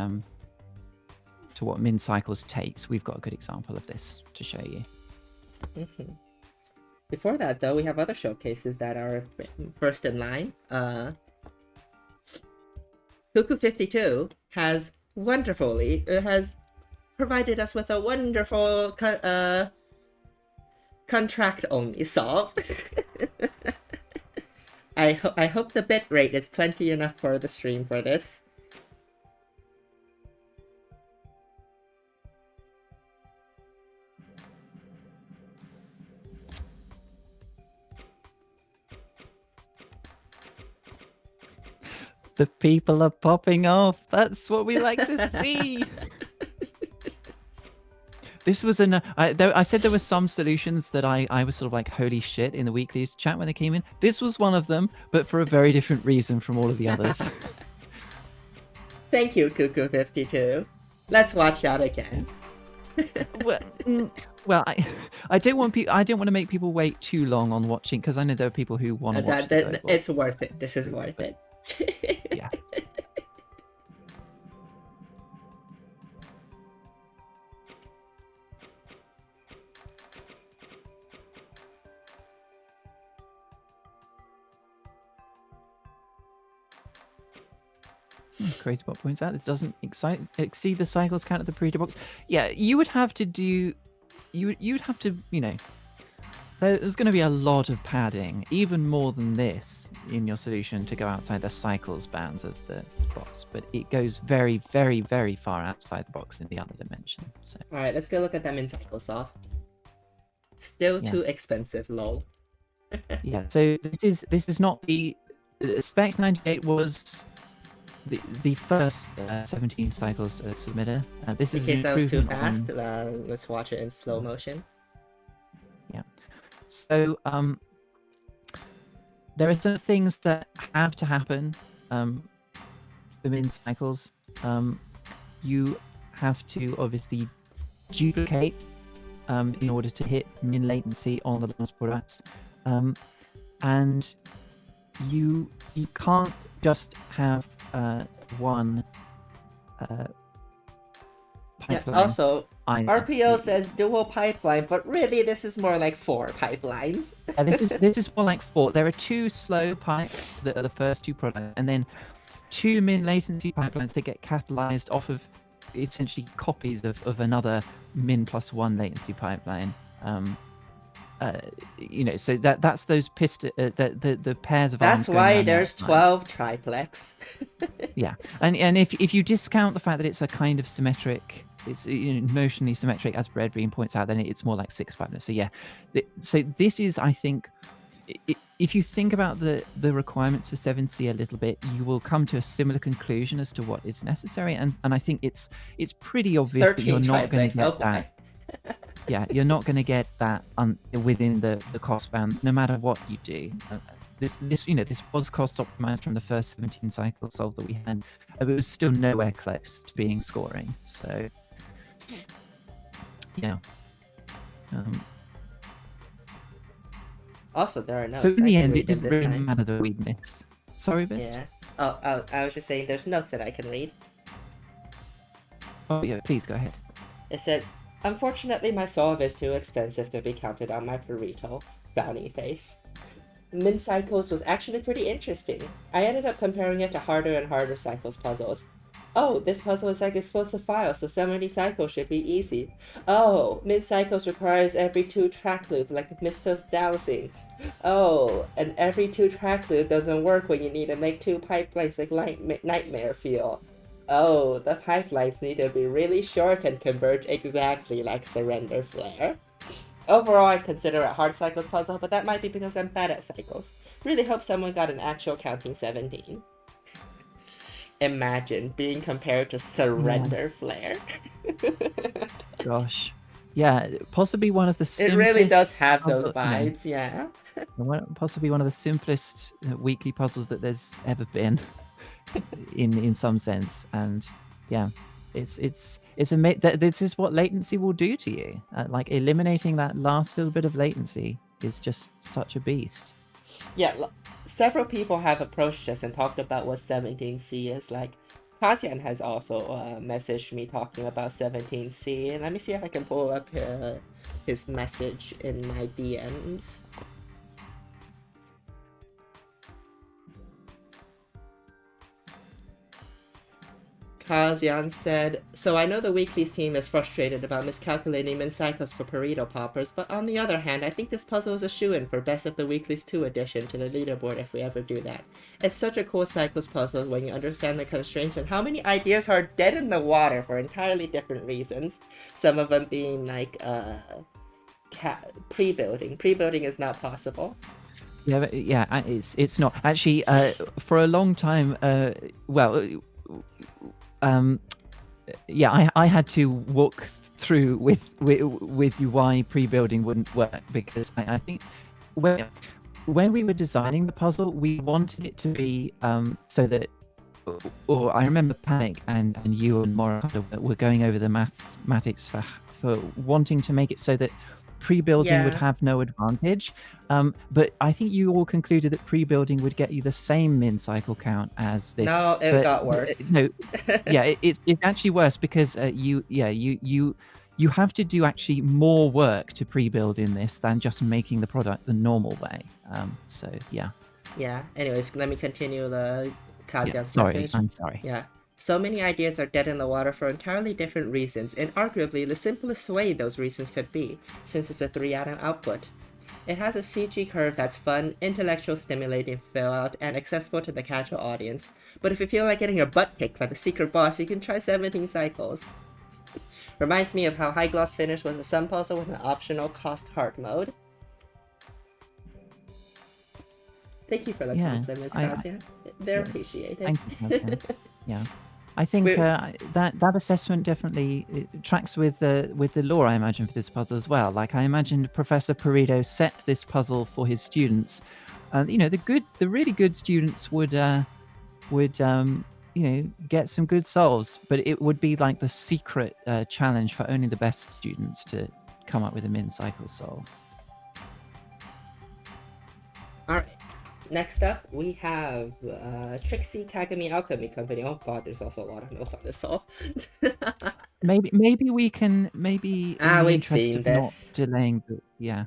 [SPEAKER 1] min cycles takes, we've got a good example of this to show you.
[SPEAKER 2] Mm-hmm. Before that, though, we have other showcases that are first in line. Cuckoo52 has provided us with a wonderful contract only solve. I hope the bitrate is plenty enough for the stream for this.
[SPEAKER 1] The people are popping off. That's what we like to see. This was I said there were some solutions that I was sort of like, holy shit, in the Weeklies chat when they came in. This was one of them, but for a very different reason from all of the others.
[SPEAKER 2] Thank you, Cuckoo52. Let's watch that again.
[SPEAKER 1] Well, I don't want to make people wait too long on watching, because I know there are people who want to watch the
[SPEAKER 2] It's worth it. This is worth it.
[SPEAKER 1] Yeah. Crazybot points out this doesn't exceed the cycles count of the Pareto box. Yeah, you would have to do. You'd have to, there's going to be a lot of padding, even more than this, in your solution to go outside the cycles bounds of the box. But it goes very, very, very far outside the box in the other dimension. So.
[SPEAKER 2] All right, let's go look at them in cycles off. Still too expensive, lol.
[SPEAKER 1] Yeah. So this is not the Spec 98 was the first 17 cycles submitter. This is
[SPEAKER 2] in case that was too fast.
[SPEAKER 1] On...
[SPEAKER 2] Let's watch it in slow motion.
[SPEAKER 1] Yeah. So there are some things that have to happen for min cycles. You have to obviously duplicate in order to hit min latency on the last products, and you can't just have one
[SPEAKER 2] Yeah,
[SPEAKER 1] pipeline
[SPEAKER 2] also,
[SPEAKER 1] either.
[SPEAKER 2] RPO says dual pipeline, but really this is more like 4 pipelines.
[SPEAKER 1] This is more like 4. There are 2 slow pipes that are the first 2 products, and then 2 min latency pipelines that get catalyzed off of essentially copies of another min plus 1 latency pipeline. So that's those the pairs of
[SPEAKER 2] That's
[SPEAKER 1] arms going
[SPEAKER 2] why
[SPEAKER 1] around the
[SPEAKER 2] there's
[SPEAKER 1] outside.
[SPEAKER 2] 12 triplex.
[SPEAKER 1] Yeah, and if you discount the fact that it's a kind of symmetric, it's notionally symmetric, as Breadbean points out, then it's more like 6 pipelines. So yeah, so this is, I think, if you think about the requirements for 7C a little bit, you will come to a similar conclusion as to what is necessary, and I think it's pretty obvious that you're
[SPEAKER 2] 13
[SPEAKER 1] not going
[SPEAKER 2] triplex,
[SPEAKER 1] to
[SPEAKER 2] oh
[SPEAKER 1] get
[SPEAKER 2] boy.
[SPEAKER 1] that. Yeah, you're not going to get that within the cost bands, no matter what you do. This was cost optimized from the first 17 cycle solve that we had, but it was still nowhere close to being scoring. So yeah.
[SPEAKER 2] Also, there are notes.
[SPEAKER 1] So in
[SPEAKER 2] I
[SPEAKER 1] the
[SPEAKER 2] can
[SPEAKER 1] end,
[SPEAKER 2] read
[SPEAKER 1] it
[SPEAKER 2] them
[SPEAKER 1] didn't
[SPEAKER 2] this
[SPEAKER 1] really
[SPEAKER 2] time.
[SPEAKER 1] matter that we missed. Sorry, Best?
[SPEAKER 2] Yeah. Oh, I was just saying there's notes that I can read.
[SPEAKER 1] Oh yeah, please go ahead.
[SPEAKER 2] It says, unfortunately my solve is too expensive to be counted on my Pareto. Bounty face. Min Cycles was actually pretty interesting. I ended up comparing it to harder and harder Cycles puzzles. Oh, this puzzle is like explosive files, so 70 cycles should be easy. Oh, Min Cycles requires every 2 track loop, like Mist of Dowsing. Oh, and every 2 track loop doesn't work when you need to make 2 pipelines like Nightmare feel. Oh, the pipelines need to be really short and converge exactly like Surrender Flare. Overall, I'd consider it a hard Cycles puzzle, but that might be because I'm bad at Cycles. Really hope someone got an actual counting 17. Imagine being compared to Surrender Flare.
[SPEAKER 1] Gosh. Yeah, possibly one of the
[SPEAKER 2] It
[SPEAKER 1] simplest.
[SPEAKER 2] really does have those
[SPEAKER 1] puzzle-
[SPEAKER 2] vibes, yeah.
[SPEAKER 1] Possibly one of the simplest weekly puzzles that there's ever been, in some sense. And yeah, this is what latency will do to you. Like eliminating that last little bit of latency is just such a beast.
[SPEAKER 2] Yeah, several people have approached us and talked about what 17C is like. Kazian has also messaged me talking about 17C, and let me see if I can pull up his message in my DMs. Kazian said, so I know the Weeklies team is frustrated about miscalculating min cycles for Pareto poppers, but on the other hand, I think this puzzle is a shoo-in for Best of the Weeklies 2 addition to the leaderboard if we ever do that. It's such a cool cycles puzzle when you understand the constraints and how many ideas are dead in the water for entirely different reasons. Some of them being like pre-building. Pre-building is not possible.
[SPEAKER 1] Yeah, it's not actually. For a long time, yeah, I had to walk through with you why pre-building wouldn't work, because I think when we were designing the puzzle, we wanted it to be so that, or I remember Panic and you and Mora were going over the mathematics for wanting to make it so that pre-building would have no advantage, but I think you all concluded that pre-building would get you the same min cycle count as this.
[SPEAKER 2] No, it got worse.
[SPEAKER 1] No, yeah, it's actually worse because you have to do actually more work to pre-build in this than just making the product the normal way. So yeah.
[SPEAKER 2] Yeah. Anyways, let me continue the Kazian's
[SPEAKER 1] message.
[SPEAKER 2] I'm
[SPEAKER 1] sorry.
[SPEAKER 2] Yeah. So many ideas are dead in the water for entirely different reasons, and arguably the simplest way those reasons could be, since it's a 3-atom output. It has a CG curve that's fun, intellectual stimulating fill out, and accessible to the casual audience. But if you feel like getting your butt kicked by the secret boss, you can try 17 cycles. Reminds me of how High Gloss Finish was a sum puzzle with an optional cost hard mode. Thank you for the compliments, Kazian. They're appreciated.
[SPEAKER 1] Thank you, yeah. I think that assessment definitely tracks with the lore, I imagine, for this puzzle as well. Like, I imagine Professor Pareto set this puzzle for his students. The really good students would get some good solves, but it would be like the secret challenge for only the best students to come up with a min cycle solve.
[SPEAKER 2] All right. next up we have Trixie Kagami Alchemy Company. Oh god, there's also a lot of notes on this solve.
[SPEAKER 1] Maybe we can, maybe in the
[SPEAKER 2] we've
[SPEAKER 1] interest
[SPEAKER 2] seen
[SPEAKER 1] of not
[SPEAKER 2] this.
[SPEAKER 1] delaying, yeah.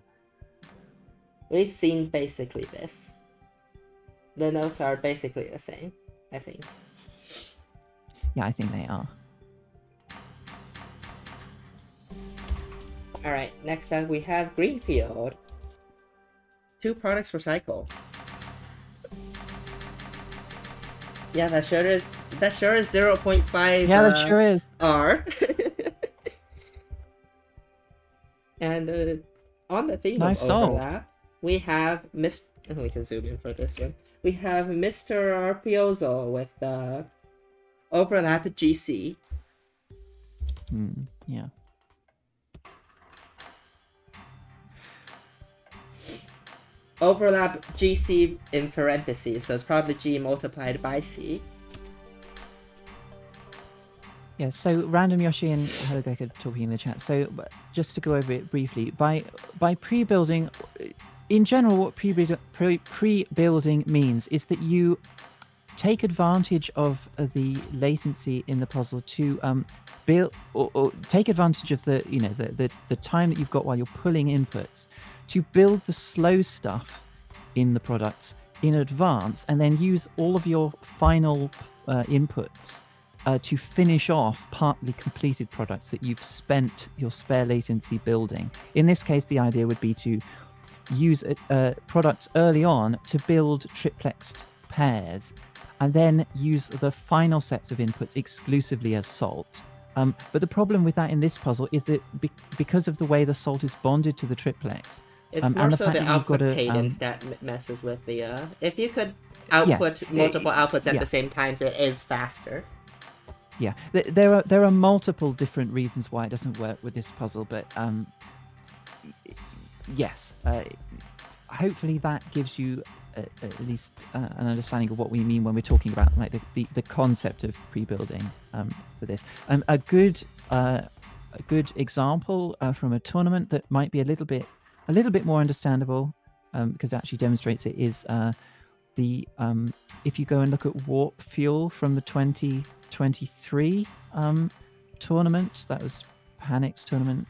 [SPEAKER 2] We've seen basically this. The notes are basically the same, I think.
[SPEAKER 1] Yeah, I think they are.
[SPEAKER 2] Alright, next up we have Greenfield. 2 products per cycle. Yeah, that sure is 0.5
[SPEAKER 1] Yeah, that sure is.
[SPEAKER 2] R. And on the theme
[SPEAKER 1] Nice
[SPEAKER 2] of overlap, we have we can zoom in for this one. We have Mr. Arpiozo with overlap GC.
[SPEAKER 1] Yeah.
[SPEAKER 2] Overlap GC in parentheses, so it's probably G multiplied by C.
[SPEAKER 1] Yeah, so Random Yoshi and Hello Gecko talking in the chat. So just to go over it briefly, by pre-building, in general, what pre-building means is that you take advantage of the latency in the puzzle to build or take advantage of the the time that you've got while you're pulling inputs to build the slow stuff in the products in advance, and then use all of your final inputs to finish off partly completed products that you've spent your spare latency building. In this case, the idea would be to use products early on to build triplexed pairs, and then use the final sets of inputs exclusively as salt. But the problem with that in this puzzle is that because of the way the salt is bonded to the triplex,
[SPEAKER 2] it's more so the output cadence that messes with the. If you could output multiple outputs at the same time, so it is faster.
[SPEAKER 1] Yeah, there are multiple different reasons why it doesn't work with this puzzle, but yes, hopefully that gives you at least an understanding of what we mean when we're talking about like the concept of pre-building for this. A good example from a tournament that might be a little bit more understandable because it actually demonstrates it is if you go and look at Warp Fuel from the 2023 tournament, that was Panic's tournament.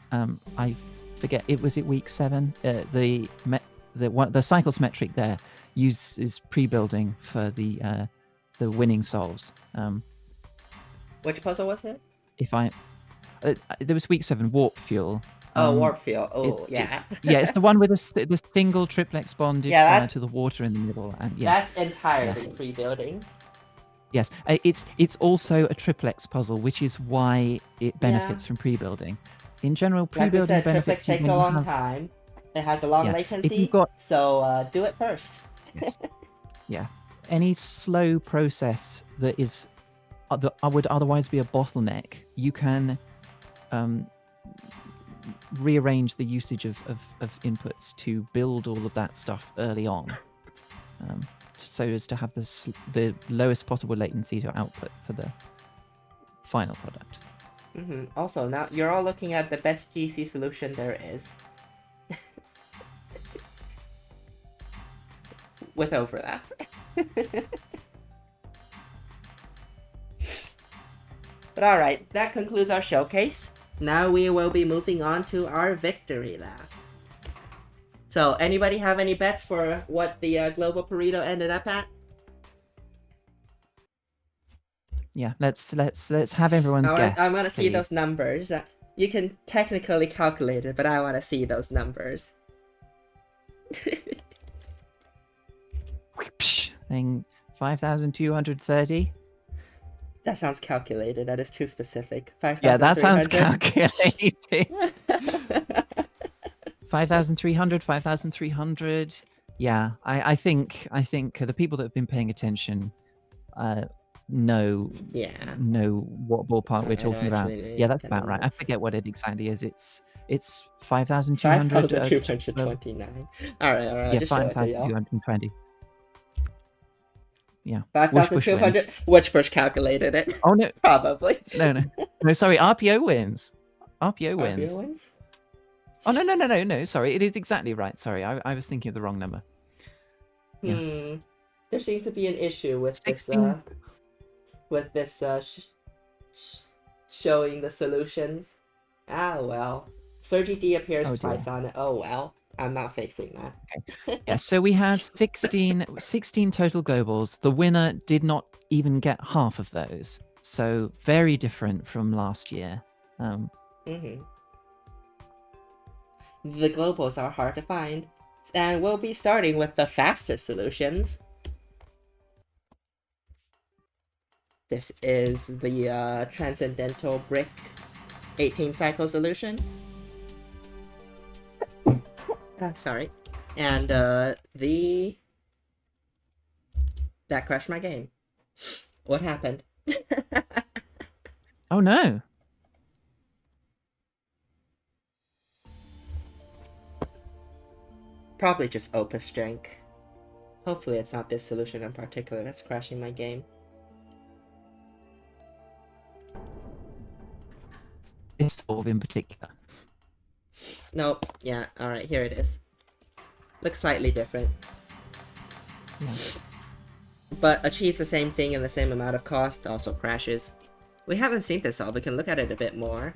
[SPEAKER 1] I forget, was it week 7? The cycles metric there uses pre-building for the winning solves.
[SPEAKER 2] Which puzzle was it?
[SPEAKER 1] There was week 7, Warp Fuel.
[SPEAKER 2] Warp Fuel.
[SPEAKER 1] It's the one with the single triplex bonded to the water in the middle, and
[SPEAKER 2] that's entirely pre-building.
[SPEAKER 1] Yes, it's also a triplex puzzle, which is why it benefits from pre-building. In general, pre-building
[SPEAKER 2] like benefits. Triplex takes a long time. It has a long latency. So do it first.
[SPEAKER 1] Yes. Yeah. Any slow process that would otherwise be a bottleneck, you can rearrange the usage of inputs to build all of that stuff early on, so as to have the lowest possible latency to output for the final product.
[SPEAKER 2] Also, now you're all looking at the best GC solution there is. With overlap. But alright, that concludes our showcase. Now we will be moving on to our victory lap. So, anybody have any bets for what the Global Pareto ended up at?
[SPEAKER 1] Yeah, let's have everyone's guess.
[SPEAKER 2] I want to see those numbers. You can technically calculate it, but I want to see those numbers.
[SPEAKER 1] Thing 5,230.
[SPEAKER 2] That sounds calculated. That is too specific.
[SPEAKER 1] Yeah, that sounds calculated. 5,300, 5,300. Yeah, I think the people that have been paying attention know what ballpark we're talking about. Yeah, that's about right. I forget what it exactly is. It's 5,200.
[SPEAKER 2] 5,229. All right.
[SPEAKER 1] Yeah, 5,220. Yeah.
[SPEAKER 2] 5,200. Which push calculated it?
[SPEAKER 1] Oh no,
[SPEAKER 2] probably.
[SPEAKER 1] No. Sorry, RPO wins. RPO wins. Oh no. Sorry, it is exactly right. Sorry, I was thinking of the wrong number.
[SPEAKER 2] Hmm. There seems to be an issue with this
[SPEAKER 1] 16.
[SPEAKER 2] showing the solutions. Ah well. Surgy D appears
[SPEAKER 1] Oh dear.
[SPEAKER 2] twice on it. Oh well. I'm not fixing that.
[SPEAKER 1] Okay. Yeah, so we had 16 total globals. The winner did not even get half of those. So very different from last year.
[SPEAKER 2] The globals are hard to find. And we'll be starting with the fastest solutions. This is the Transcendental Brick 18 cycle solution. Sorry. And that crashed my game. What happened?
[SPEAKER 1] Oh no.
[SPEAKER 2] Probably just Opus jank. Hopefully it's not this solution in particular that's crashing my game.
[SPEAKER 1] It's Solve in particular.
[SPEAKER 2] Nope. Yeah, alright, here it is. Looks slightly different.
[SPEAKER 1] Yeah.
[SPEAKER 2] But achieves the same thing in the same amount of cost, also crashes. We haven't seen this all, we can look at it a bit more.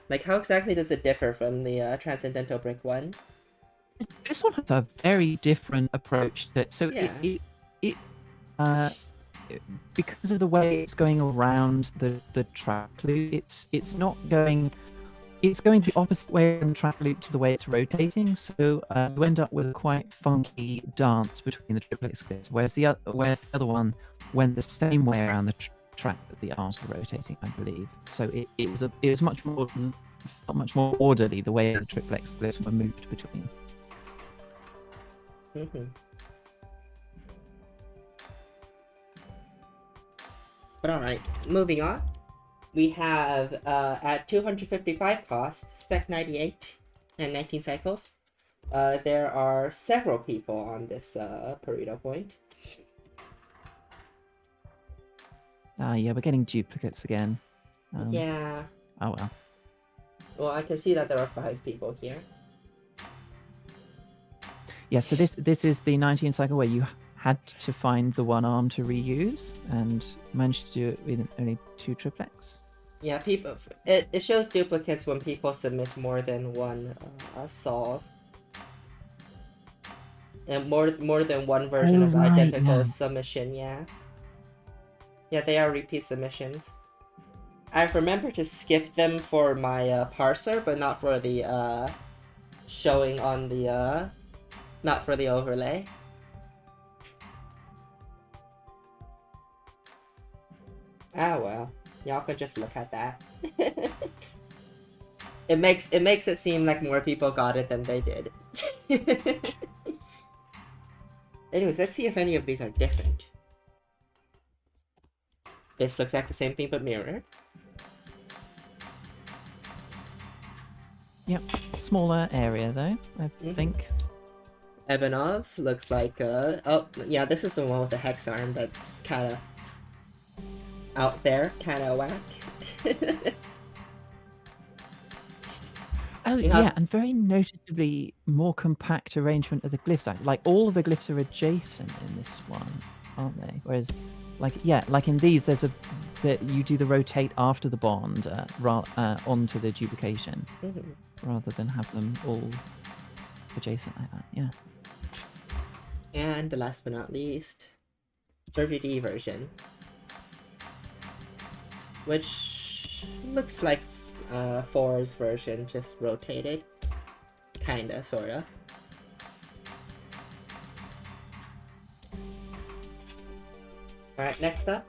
[SPEAKER 2] Like, how exactly does it differ from the Transcendental Brick one?
[SPEAKER 1] This one has a very different approach to it. So
[SPEAKER 2] Yeah.
[SPEAKER 1] because of the way it's going around the track loop, it's not going. It's going the opposite way from the track loop to the way it's rotating, so you end up with a quite funky dance between the triplex clips. Whereas the other one went the same way around the track that the arms were rotating, I believe. So it was much more orderly the way the triplex clips were moved between.
[SPEAKER 2] But alright, moving on. We have, at 255 cost, Spec 98 and 19 cycles. There are several people on this Pareto point.
[SPEAKER 1] Yeah, we're getting duplicates again.
[SPEAKER 2] Yeah.
[SPEAKER 1] Oh well.
[SPEAKER 2] Well, I can see that there are 5 people here.
[SPEAKER 1] Yeah, so this is the 19 cycle where you had to find the one arm to reuse and managed to do it with only 2 triplex.
[SPEAKER 2] Yeah, people. It shows duplicates when people submit more than one solve. And more than one version of the identical submission, yeah. Yeah, they are repeat submissions. I've remembered to skip them for my parser, but not for the showing on the not for the overlay. Ah well, y'all could just look at that. It makes it seem like more people got it than they did. Anyways, let's see if any of these are different. This looks like the same thing but mirrored.
[SPEAKER 1] Yep, smaller area though, I think.
[SPEAKER 2] Evanov's looks like oh yeah, this is the one with the hex arm that's kind of out there, kind of whack.
[SPEAKER 1] Oh yeah, and very noticeably more compact arrangement of the glyphs. Like all of the glyphs are adjacent in this one, aren't they? Whereas, like in these, there's that you do the rotate after the bond onto the duplication, rather than have them all adjacent like that. Yeah.
[SPEAKER 2] And last but not least, 30D version, which looks like 4's version, just rotated. Kinda, sorta. Alright, next up,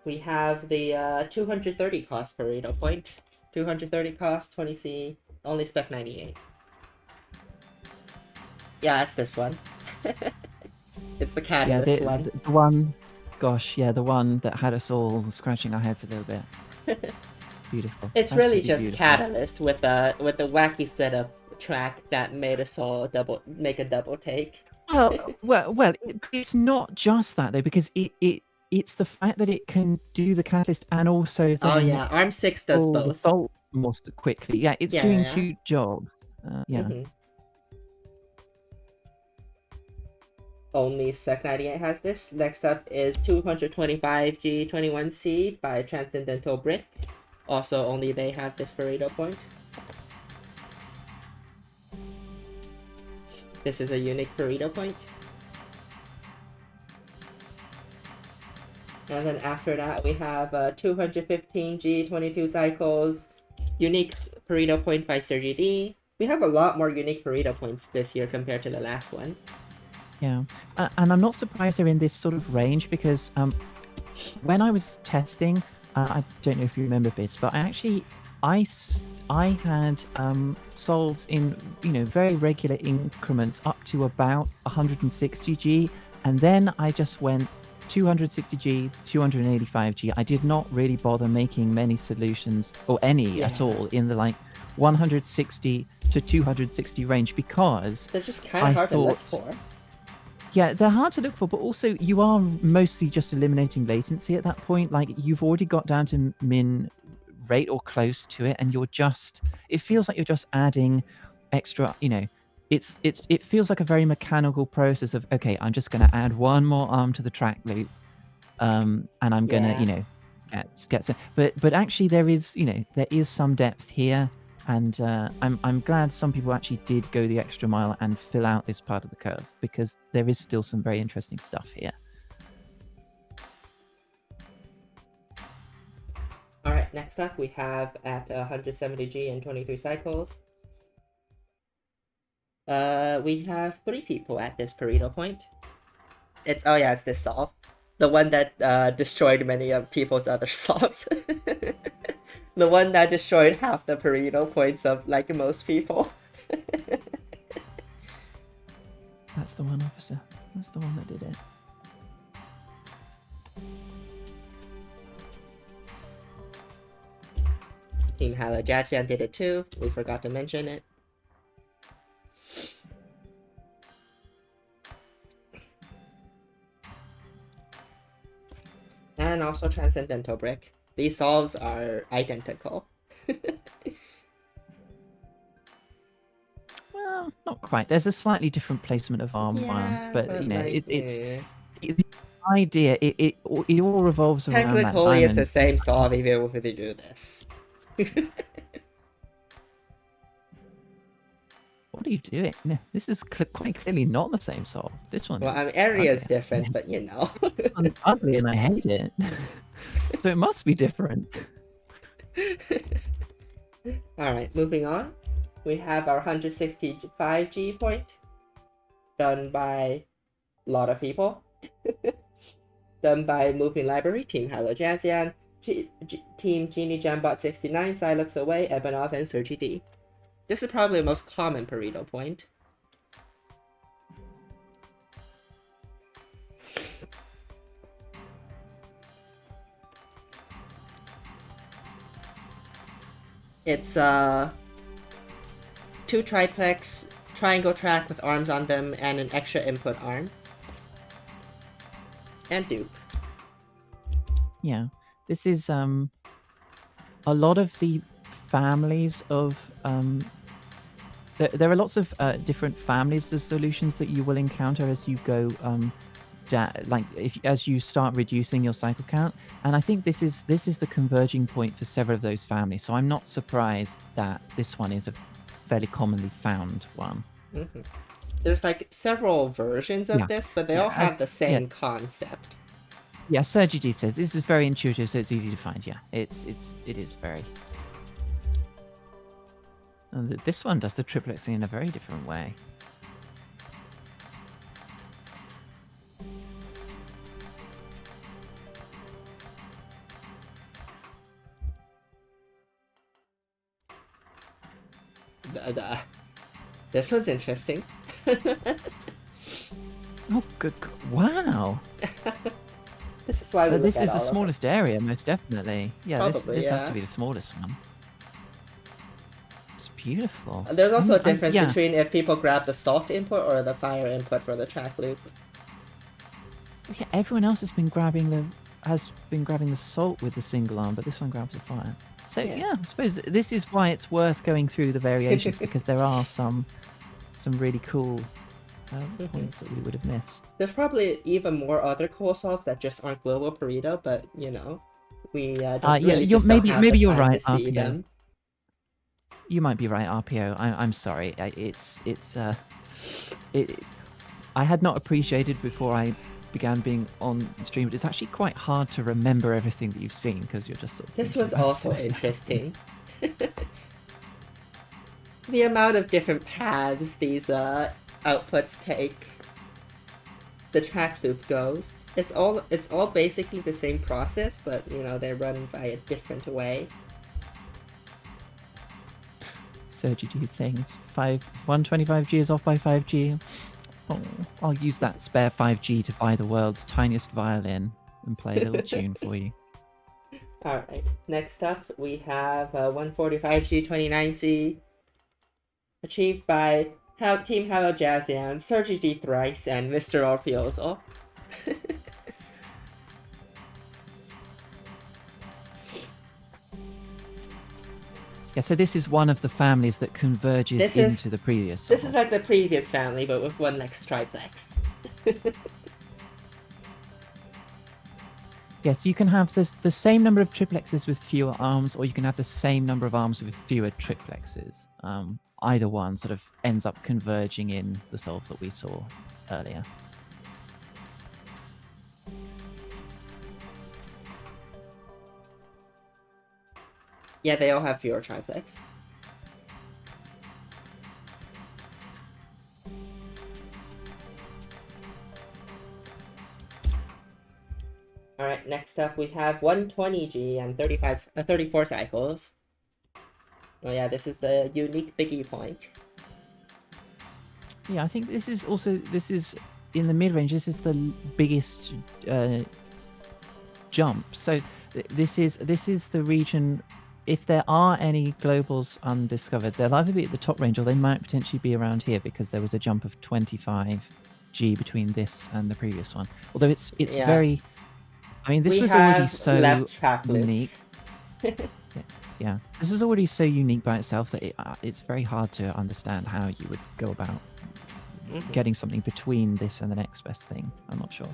[SPEAKER 2] we have the 230 cost Pareto point. 230 cost, 20C, only Spec 98. Yeah, it's this one. It's the catalyst one.
[SPEAKER 1] The one, gosh, yeah, the one that had us all scratching our heads a little bit. Beautiful.
[SPEAKER 2] It's really just beautiful. Catalyst with a wacky setup track that made us all make a double take.
[SPEAKER 1] Well, it's not just that though, because it's the fact that it can do the catalyst and also then
[SPEAKER 2] oh yeah, Arm 6 does both.
[SPEAKER 1] The more quickly. Yeah, it's doing 2 jobs. Yeah.
[SPEAKER 2] Only Spec 98 has this. Next up is 225G21C by Transcendental Brick. Also, only they have this Pareto point. This is a unique Pareto point. And then after that, we have 215G22 cycles, unique Pareto point by Sergi D. We have a lot more unique Pareto points this year compared to the last one.
[SPEAKER 1] Yeah, and I'm not surprised they're in this sort of range because when I was testing, I don't know if you remember this, but I had solves in very regular increments up to about 160G, and then I just went 260G, 285G. I did not really bother making many solutions or any at all in the 160 to 260 range because
[SPEAKER 2] they're just kind of hard to look for.
[SPEAKER 1] Yeah, they're hard to look for, but also you are mostly just eliminating latency at that point. Like you've already got down to min rate or close to it, and it feels like you're just adding extra, it feels like a very mechanical process of, okay, I'm just going to add one more arm to the track loop, and I'm going to, get some, but actually there is some depth here. And I'm glad some people actually did go the extra mile and fill out this part of the curve because there is still some very interesting stuff here.
[SPEAKER 2] All right, next up we have at 170G and 23 cycles. We have 3 people at this Pareto point. It's this solve. The one that destroyed many of people's other solves. The one that destroyed half the Pareto points of most people.
[SPEAKER 1] That's the one, officer. That's the one that did it.
[SPEAKER 2] Team Halajachian did it too. We forgot to mention it. And also Transcendental Brick. These solves are identical.
[SPEAKER 1] Well, not quite. There's a slightly different placement of arm, but it's the idea. It all revolves around that diamond.
[SPEAKER 2] Technically, it's the same solve even if they do this.
[SPEAKER 1] What are you doing? No, this is quite clearly not the same solve. This one.
[SPEAKER 2] Well, area is different, but
[SPEAKER 1] It's ugly and I hate it. So it must be different.
[SPEAKER 2] Alright, moving on. We have our 165G point. Done by a lot of people. Done by Moving Library, Team Hello Jazzian, Team Genie Jambot 69, Silux Away, Ebenov, and Sergi D. This is probably the most common Pareto point. It's 2 triplex, triangle track with arms on them, and an extra input arm. And dupe.
[SPEAKER 1] Yeah, this is a lot of the families of there are lots of different families of solutions that you will encounter as you go as you start reducing your cycle count, and I think this is the converging point for several of those families. So I'm not surprised that this one is a fairly commonly found one.
[SPEAKER 2] Mm-hmm. There's several versions of this, but they all have the same concept.
[SPEAKER 1] Yeah, Sergi G says this is very intuitive, so it's easy to find. Yeah, it is very. And this one does the triplexing in a very different way.
[SPEAKER 2] This one's interesting.
[SPEAKER 1] Oh, good! Wow.
[SPEAKER 2] This is why
[SPEAKER 1] this is the smallest area, most definitely. Yeah,
[SPEAKER 2] probably,
[SPEAKER 1] this has to be the smallest one. It's beautiful.
[SPEAKER 2] There's also a difference between if people grab the salt input or the fire input for the track loop.
[SPEAKER 1] Yeah, everyone else has been grabbing the salt with the single arm, but this one grabs the fire. So yeah, I suppose this is why it's worth going through the variations because there are some really cool points that we would have missed.
[SPEAKER 2] There's probably even more other cool solves that just aren't global Pareto, but we don't
[SPEAKER 1] Yeah,
[SPEAKER 2] really just don't have
[SPEAKER 1] maybe
[SPEAKER 2] the
[SPEAKER 1] you're
[SPEAKER 2] time to
[SPEAKER 1] right,
[SPEAKER 2] see
[SPEAKER 1] RPO.
[SPEAKER 2] them.
[SPEAKER 1] You might be right, RPO. I'm sorry. I had not appreciated before I began being on stream, but it's actually quite hard to remember everything that you've seen because you're just sort of
[SPEAKER 2] This
[SPEAKER 1] thinking
[SPEAKER 2] was
[SPEAKER 1] about
[SPEAKER 2] also
[SPEAKER 1] so many
[SPEAKER 2] interesting. The amount of different paths these outputs take. The track loop goes. It's all basically the same process, but they're run by a different way.
[SPEAKER 1] Sergi do things. 125G is off by 5G. Oh, I'll use that spare 5G to buy the world's tiniest violin and play a little tune for you.
[SPEAKER 2] Alright, next up we have 145G 29C, achieved by Team Hello Jazzian, Sergi D Thrice, and Mr. Orpiozo.
[SPEAKER 1] Yeah, so this is one of the families that converges into the previous one.
[SPEAKER 2] This is like the previous family, but with one next triplex.
[SPEAKER 1] Yes, you can have the same number of triplexes with fewer arms, or you can have the same number of arms with fewer triplexes. Either one sort of ends up converging in the solve that we saw earlier.
[SPEAKER 2] Yeah, they all have fewer triplex. Alright, next up we have 120G and 34 cycles. Oh yeah, this is the unique biggie point.
[SPEAKER 1] Yeah, I think this is in the mid-range, this is the biggest jump. So this is the region. If there are any globals undiscovered, they'll either be at the top range or they might potentially be around here because there was a jump of 25G between this and the previous one. Although it's very... I mean, this was already so unique. Yeah, this is already so unique by itself that it's very hard to understand how you would go about getting something between this and the next best thing. I'm not sure.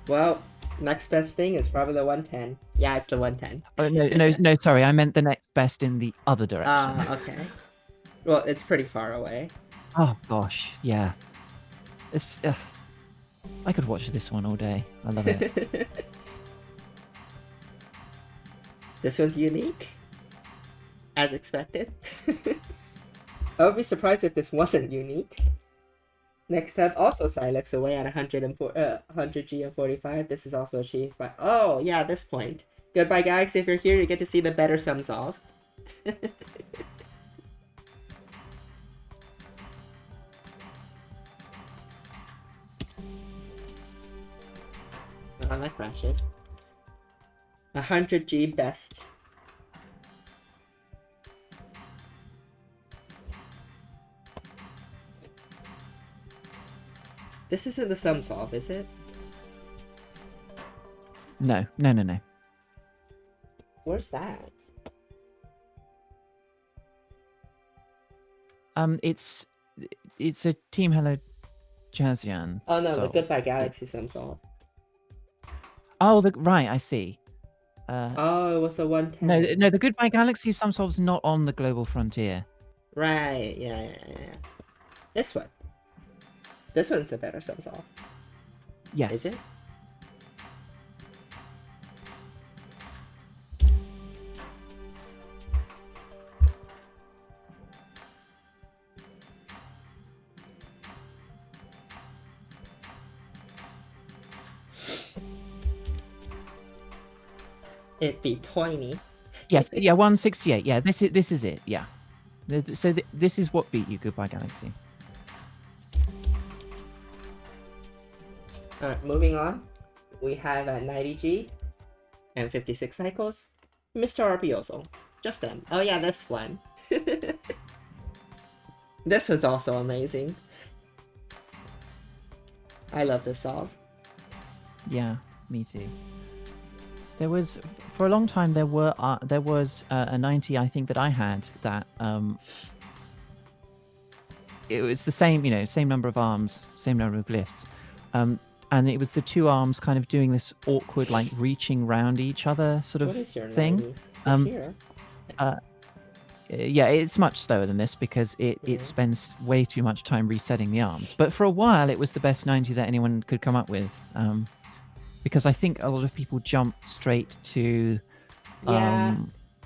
[SPEAKER 2] Well, next best thing is probably the 110. Yeah, it's the 110.
[SPEAKER 1] Oh, no, sorry. I meant the next best in the other direction.
[SPEAKER 2] Okay. Well, it's pretty far away.
[SPEAKER 1] Oh, gosh. Yeah. It's... I could watch this one all day. I love it.
[SPEAKER 2] This one's unique. As expected. I would be surprised if this wasn't unique. Next up, also Silex away at 100G and 45. This is also achieved by... Oh, yeah, this point. Goodbye, Galaxy. If you're here, you get to see the better sums off. Oh, that crashes. 100G best. This isn't the sum solve, is it?
[SPEAKER 1] No.
[SPEAKER 2] Where's that?
[SPEAKER 1] It's a Team Hello Jazzian.
[SPEAKER 2] Oh no,
[SPEAKER 1] solve.
[SPEAKER 2] the Goodbye Galaxy sum solve.
[SPEAKER 1] Oh, right, I see.
[SPEAKER 2] Oh, it was the 110.
[SPEAKER 1] No, the Goodbye Galaxy sum solve's not on the global frontier.
[SPEAKER 2] Right, yeah. This one. This one's the better sum solve.
[SPEAKER 1] Yes.
[SPEAKER 2] Is it? It be 20.
[SPEAKER 1] Yes, yeah, 168. Yeah, this is it. Yeah. So this is what beat you, Goodbye Galaxy.
[SPEAKER 2] Alright, moving on. We have 90G and 56 cycles. Mr. Arpioso. Just them. Oh yeah, this one. This one's also amazing. I love this solve.
[SPEAKER 1] Yeah, me too. There was, for a long time, there was a 90, I think, that I had that it was the same, same number of arms, same number of glyphs, and it was the two arms kind of doing this awkward, like reaching round each other sort of
[SPEAKER 2] What is your
[SPEAKER 1] thing.
[SPEAKER 2] 90? It's here.
[SPEAKER 1] Yeah, it's much slower than this because it spends way too much time resetting the arms. But for a while, it was the best 90 that anyone could come up with, because I think a lot of people jumped straight to
[SPEAKER 2] Yeah,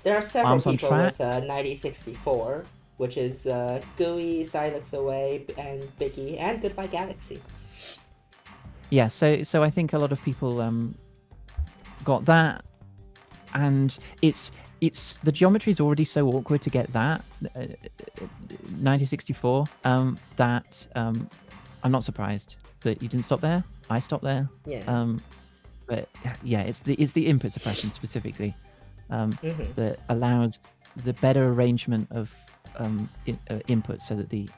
[SPEAKER 2] there are several
[SPEAKER 1] arms on
[SPEAKER 2] people
[SPEAKER 1] track.
[SPEAKER 2] with 9064, which is GUI, Silence Away, and Biggie, and Goodbye Galaxy.
[SPEAKER 1] Yeah, so I think a lot of people got that, and it's the geometry is already so awkward to get that 9064 that I'm not surprised that you didn't stop there. I stopped there.
[SPEAKER 2] Yeah.
[SPEAKER 1] But yeah, it's the input suppression specifically that allows the better arrangement of inputs so that the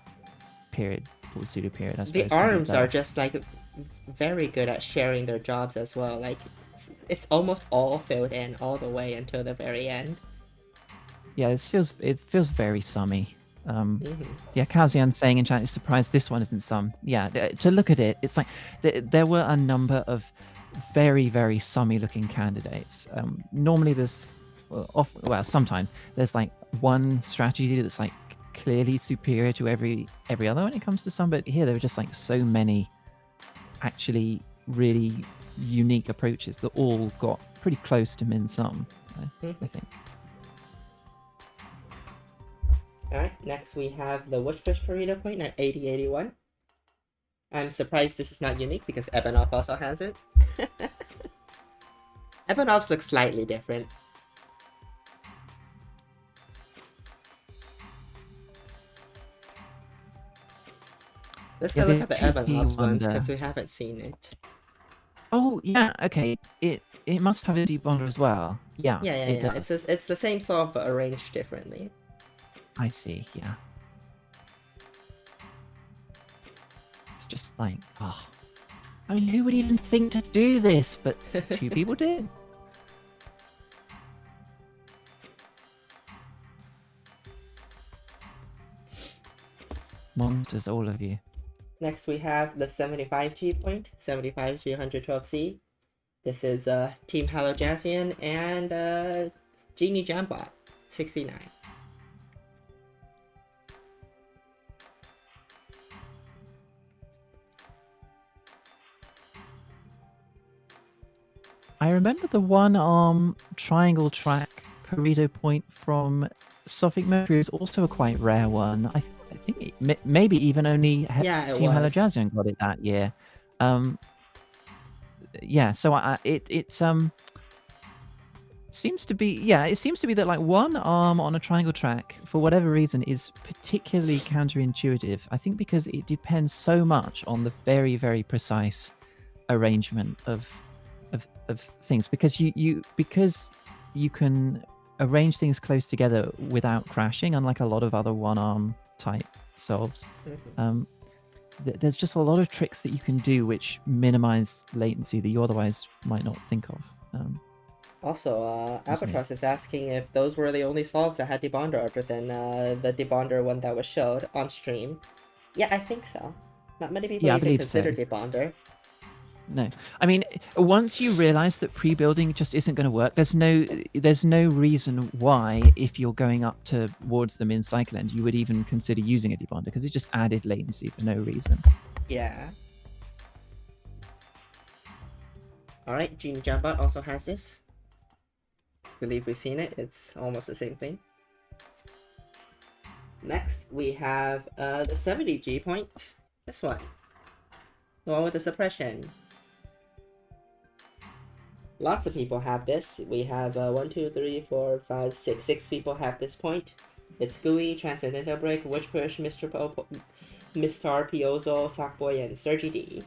[SPEAKER 1] period or pseudo period, I suppose,
[SPEAKER 2] The arms are just like very good at sharing their jobs as well. Like it's almost all filled in all the way until the very end.
[SPEAKER 1] Yeah, it feels very summy. Yeah, Kazian's saying in chat, he's surprised this one isn't some. Yeah, to look at it, it's like there were a number of very, very summy looking candidates. Normally there's, sometimes there's like one strategy that's like clearly superior to every other when it comes to some, but here there were just like so many actually really unique approaches that all got pretty close to min sum, I think.
[SPEAKER 2] Alright, next we have the Wishfish Pareto point at 8081. I'm surprised this is not unique because Ebenov also has it. Ebenov's looks slightly different. Let's go look at the Ebenov's ones because we haven't seen it.
[SPEAKER 1] Oh yeah, okay. It must have a deep bonder as well. Yeah.
[SPEAKER 2] Yeah. It's the same solve but arranged differently.
[SPEAKER 1] I see. Yeah. It's just like, I mean, who would even think to do this? But two people did. Monsters, all of you.
[SPEAKER 2] Next we have the 75G point, 75G 112C. This is Team Hello Jazzian and Genie Jambot 69.
[SPEAKER 1] I remember the one arm triangle track Pareto point from Sophic Mercury is also a quite rare one. I think maybe even only Team Hello Jazzian got it that year. Yeah, so it seems to be that like one arm on a triangle track for whatever reason is particularly counterintuitive. I think because it depends so much on the very, very precise arrangement of things, because you can arrange things close together without crashing, unlike a lot of other one arm type solves. There's just a lot of tricks that you can do which minimize latency that you otherwise might not think of.
[SPEAKER 2] Also, Albatross is asking if those were the only solves that had debonder other than the debonder one that was showed on stream. Yeah, I think so. Not many people even consider debonder.
[SPEAKER 1] No, I mean, once you realize that pre-building just isn't going to work, there's no reason why, if you're going up towards the min cycle end, you would even consider using a debonder, because it just added latency for no reason.
[SPEAKER 2] Yeah. Alright, Genie Jambot also has this. I believe we've seen it. It's almost the same thing. Next, we have the 70G point. This one. The one with the suppression. Lots of people have this. We have 1, 2, 3, 4, 5, 6. 6 people have this point. It's GUI, Transcendental Break, Witch Push, Mr. Piozo, Sockboy, and Sergi D.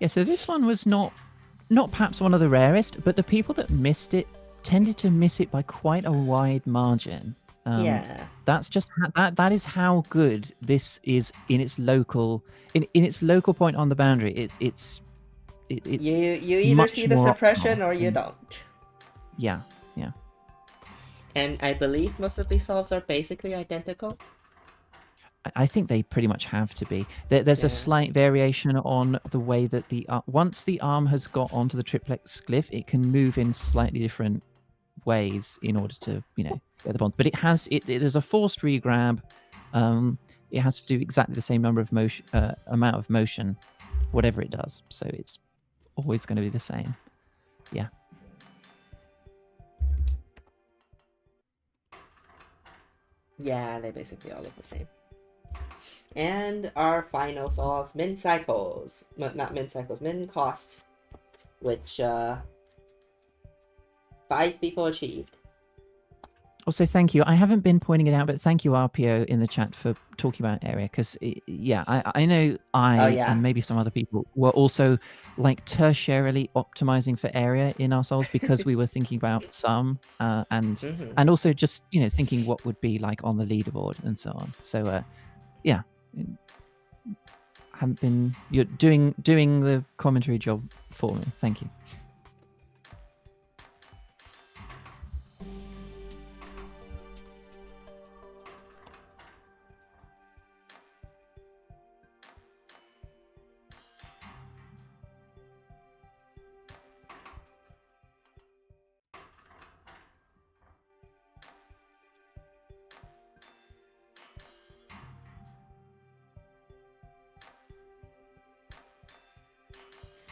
[SPEAKER 1] Yeah, so this one was not perhaps one of the rarest, but the people that missed it tended to miss it by quite a wide margin.
[SPEAKER 2] Yeah.
[SPEAKER 1] That's just that is how good this is in its local point on the boundary. It's
[SPEAKER 2] you either see the suppression or you don't.
[SPEAKER 1] Yeah.
[SPEAKER 2] And I believe most of these solves are basically identical.
[SPEAKER 1] I think they pretty much have to be. There's a
[SPEAKER 2] Yeah.
[SPEAKER 1] slight variation on the way that once the arm has got onto the triplex glyph, it can move in slightly different ways in order to get the bonds. But there's a forced regrab. It has to do exactly the same number of motion, amount of motion, whatever it does. So it's always going to be the same. Yeah.
[SPEAKER 2] Yeah, they basically all look the same. And our final solves, min cycles. Not min cycles, min cost. Which 5 people achieved.
[SPEAKER 1] Also, thank you. I haven't been pointing it out, but thank you, RPO, in the chat for talking about area, because I know and maybe some other people were also like tertiarily optimizing for area in our souls because we were thinking about some and also just thinking what would be like on the leaderboard and so on. So haven't been you're doing the commentary job for me. Thank you.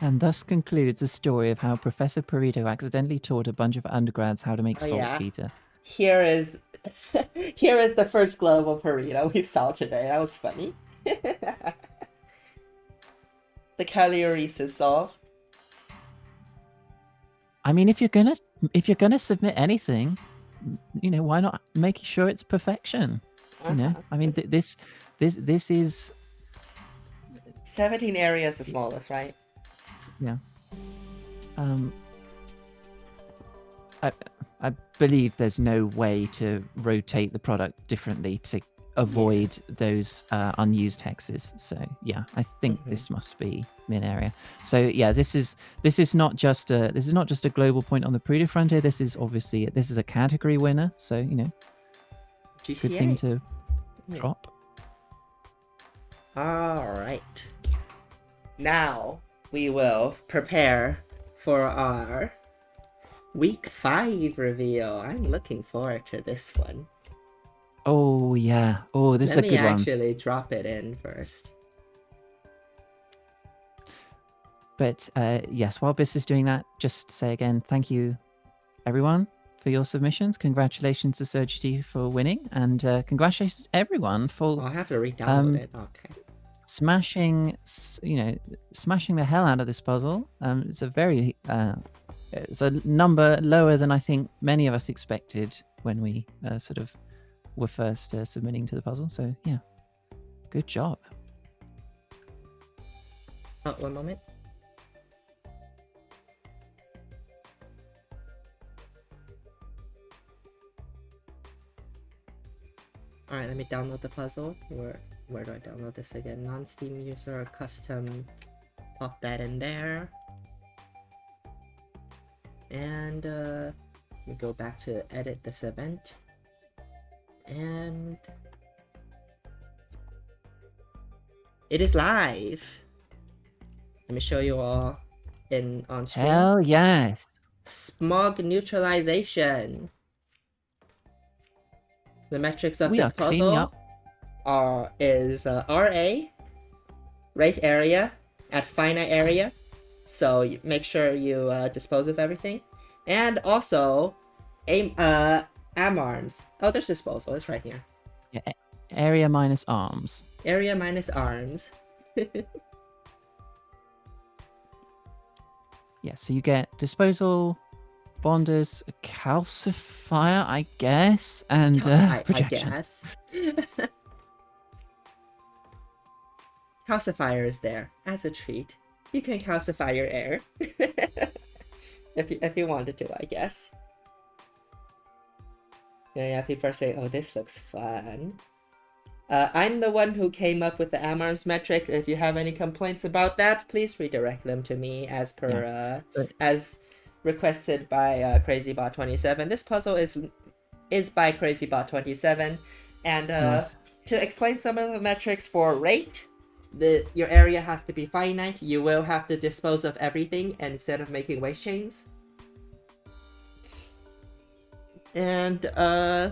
[SPEAKER 1] And thus concludes the story of how Professor Pareto accidentally taught a bunch of undergrads how to make saltpeter.
[SPEAKER 2] Here is the first global Pareto we saw today. That was funny. The Cagliarese solve.
[SPEAKER 1] I mean, if you're gonna submit anything, why not make sure it's perfection? I mean, this is
[SPEAKER 2] 17 areas the smallest, right?
[SPEAKER 1] Yeah. I believe there's no way to rotate the product differently to avoid those unused hexes. So yeah, I think this must be min area. So yeah, this is not just a global point on the Pareto frontier. This is a category winner. So
[SPEAKER 2] GCA.
[SPEAKER 1] Good thing to drop.
[SPEAKER 2] All right. Now we will prepare for our Week 5 reveal. I'm looking forward to this one.
[SPEAKER 1] Oh, yeah. Oh, this is a good one.
[SPEAKER 2] Let me actually drop it in first.
[SPEAKER 1] But yes, while Biss is doing that, just say again, thank you, everyone, for your submissions. Congratulations to Surgity for winning. And congratulations to everyone for...
[SPEAKER 2] I'll have to re-download it. Okay.
[SPEAKER 1] Smashing the hell out of this puzzle. It's a very... it's a number lower than I think many of us expected when we sort of were first submitting to the puzzle. So yeah, good job.
[SPEAKER 2] Oh, one moment. All right, let me download the puzzle. Where do I download this again? Non-Steam user or custom. Pop that in there. And we go back to edit this event. And it is live. Let me show you all on stream.
[SPEAKER 1] Hell yes.
[SPEAKER 2] Smog neutralization. The metrics of this puzzle is RA, rate area at finite area. So make sure you dispose of everything. And also arms. Oh, there's disposal. It's right here.
[SPEAKER 1] Yeah, area minus arms.
[SPEAKER 2] Area minus arms.
[SPEAKER 1] Yeah, so you get disposal, bonders, a calcifier, I guess, and projection.
[SPEAKER 2] I guess. Calcifier is there as a treat. You can calcify your air. if you wanted to, I guess. Yeah, people are saying, oh, this looks fun. I'm the one who came up with the AMARMS metric. If you have any complaints about that, please redirect them to me as per as requested by CrazyBot27. This puzzle is by CrazyBot27, and
[SPEAKER 1] nice.
[SPEAKER 2] to explain some of the metrics for rate, your area has to be finite. You will have to dispose of everything instead of making waste chains. And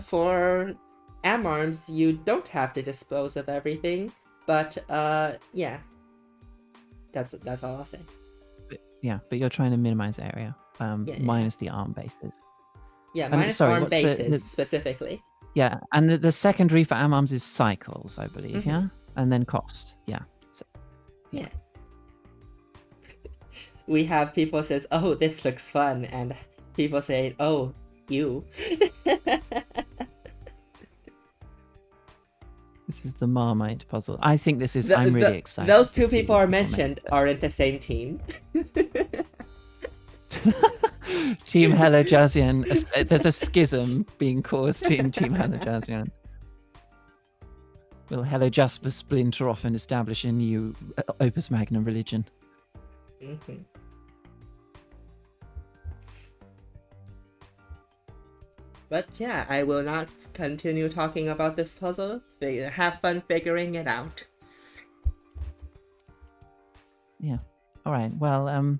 [SPEAKER 2] for arms, you don't have to dispose of everything. But yeah, that's all I'll say.
[SPEAKER 1] But you're trying to minimize area, minus the arm bases.
[SPEAKER 2] Yeah, minus arm
[SPEAKER 1] what's
[SPEAKER 2] bases specifically.
[SPEAKER 1] Yeah, and the secondary for arms is cycles, I believe.
[SPEAKER 2] Mhm.
[SPEAKER 1] Yeah, and then cost. Yeah. So,
[SPEAKER 2] Yeah. We have people says, "Oh, this looks fun," and people say, "Oh, you."
[SPEAKER 1] This is the Marmite puzzle. I think this is. I'm really excited.
[SPEAKER 2] Those two people are mentioned are in the same team.
[SPEAKER 1] Team Hello Jazian. There's a schism being caused in Team Hello Jazian. Will Hello Jasper splinter off and establish a new Opus Magnum religion?
[SPEAKER 2] Mm-hmm. But yeah, I will not continue talking about this puzzle. Have fun figuring it out.
[SPEAKER 1] Yeah. All right. Well, don't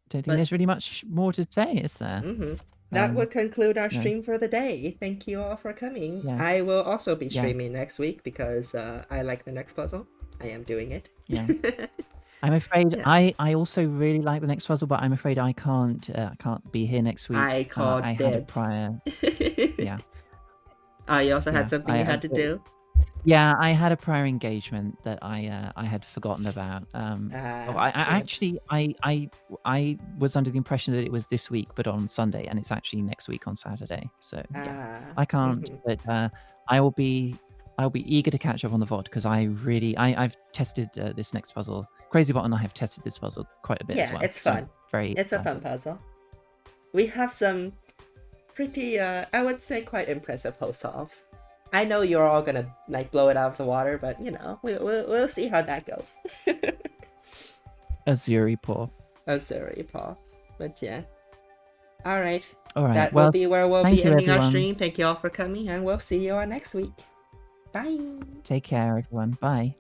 [SPEAKER 1] think there's really much more to say, is there?
[SPEAKER 2] Mm-hmm. That would conclude our stream for the day. Thank you all for coming.
[SPEAKER 1] Yeah.
[SPEAKER 2] I will also be streaming next week because I like the next puzzle. I am doing it.
[SPEAKER 1] Yeah. I'm afraid I also really like the next puzzle, but I'm afraid I can't be here next week.
[SPEAKER 2] I called
[SPEAKER 1] I had a prior. Yeah.
[SPEAKER 2] Oh, you also had something you had to do?
[SPEAKER 1] Yeah, I had a prior engagement that I had forgotten about. I was under the impression that it was this week, but on Sunday, and it's actually next week on Saturday. So yeah, I can't. But I'll be eager to catch up on the VOD because I've tested this next puzzle. Crazy Bot and I have tested this puzzle quite a bit as well.
[SPEAKER 2] Yeah, it's fun. It's a fun puzzle. We have some pretty, I would say, quite impressive host solves. I know you're all gonna like blow it out of the water, but you know we'll see how that goes.
[SPEAKER 1] Azuri Paw.
[SPEAKER 2] But yeah. All right.
[SPEAKER 1] That
[SPEAKER 2] will be where we'll be ending
[SPEAKER 1] everyone.
[SPEAKER 2] our stream. Thank you all for coming, and we'll see you all next week. Bye.
[SPEAKER 1] Take care, everyone. Bye.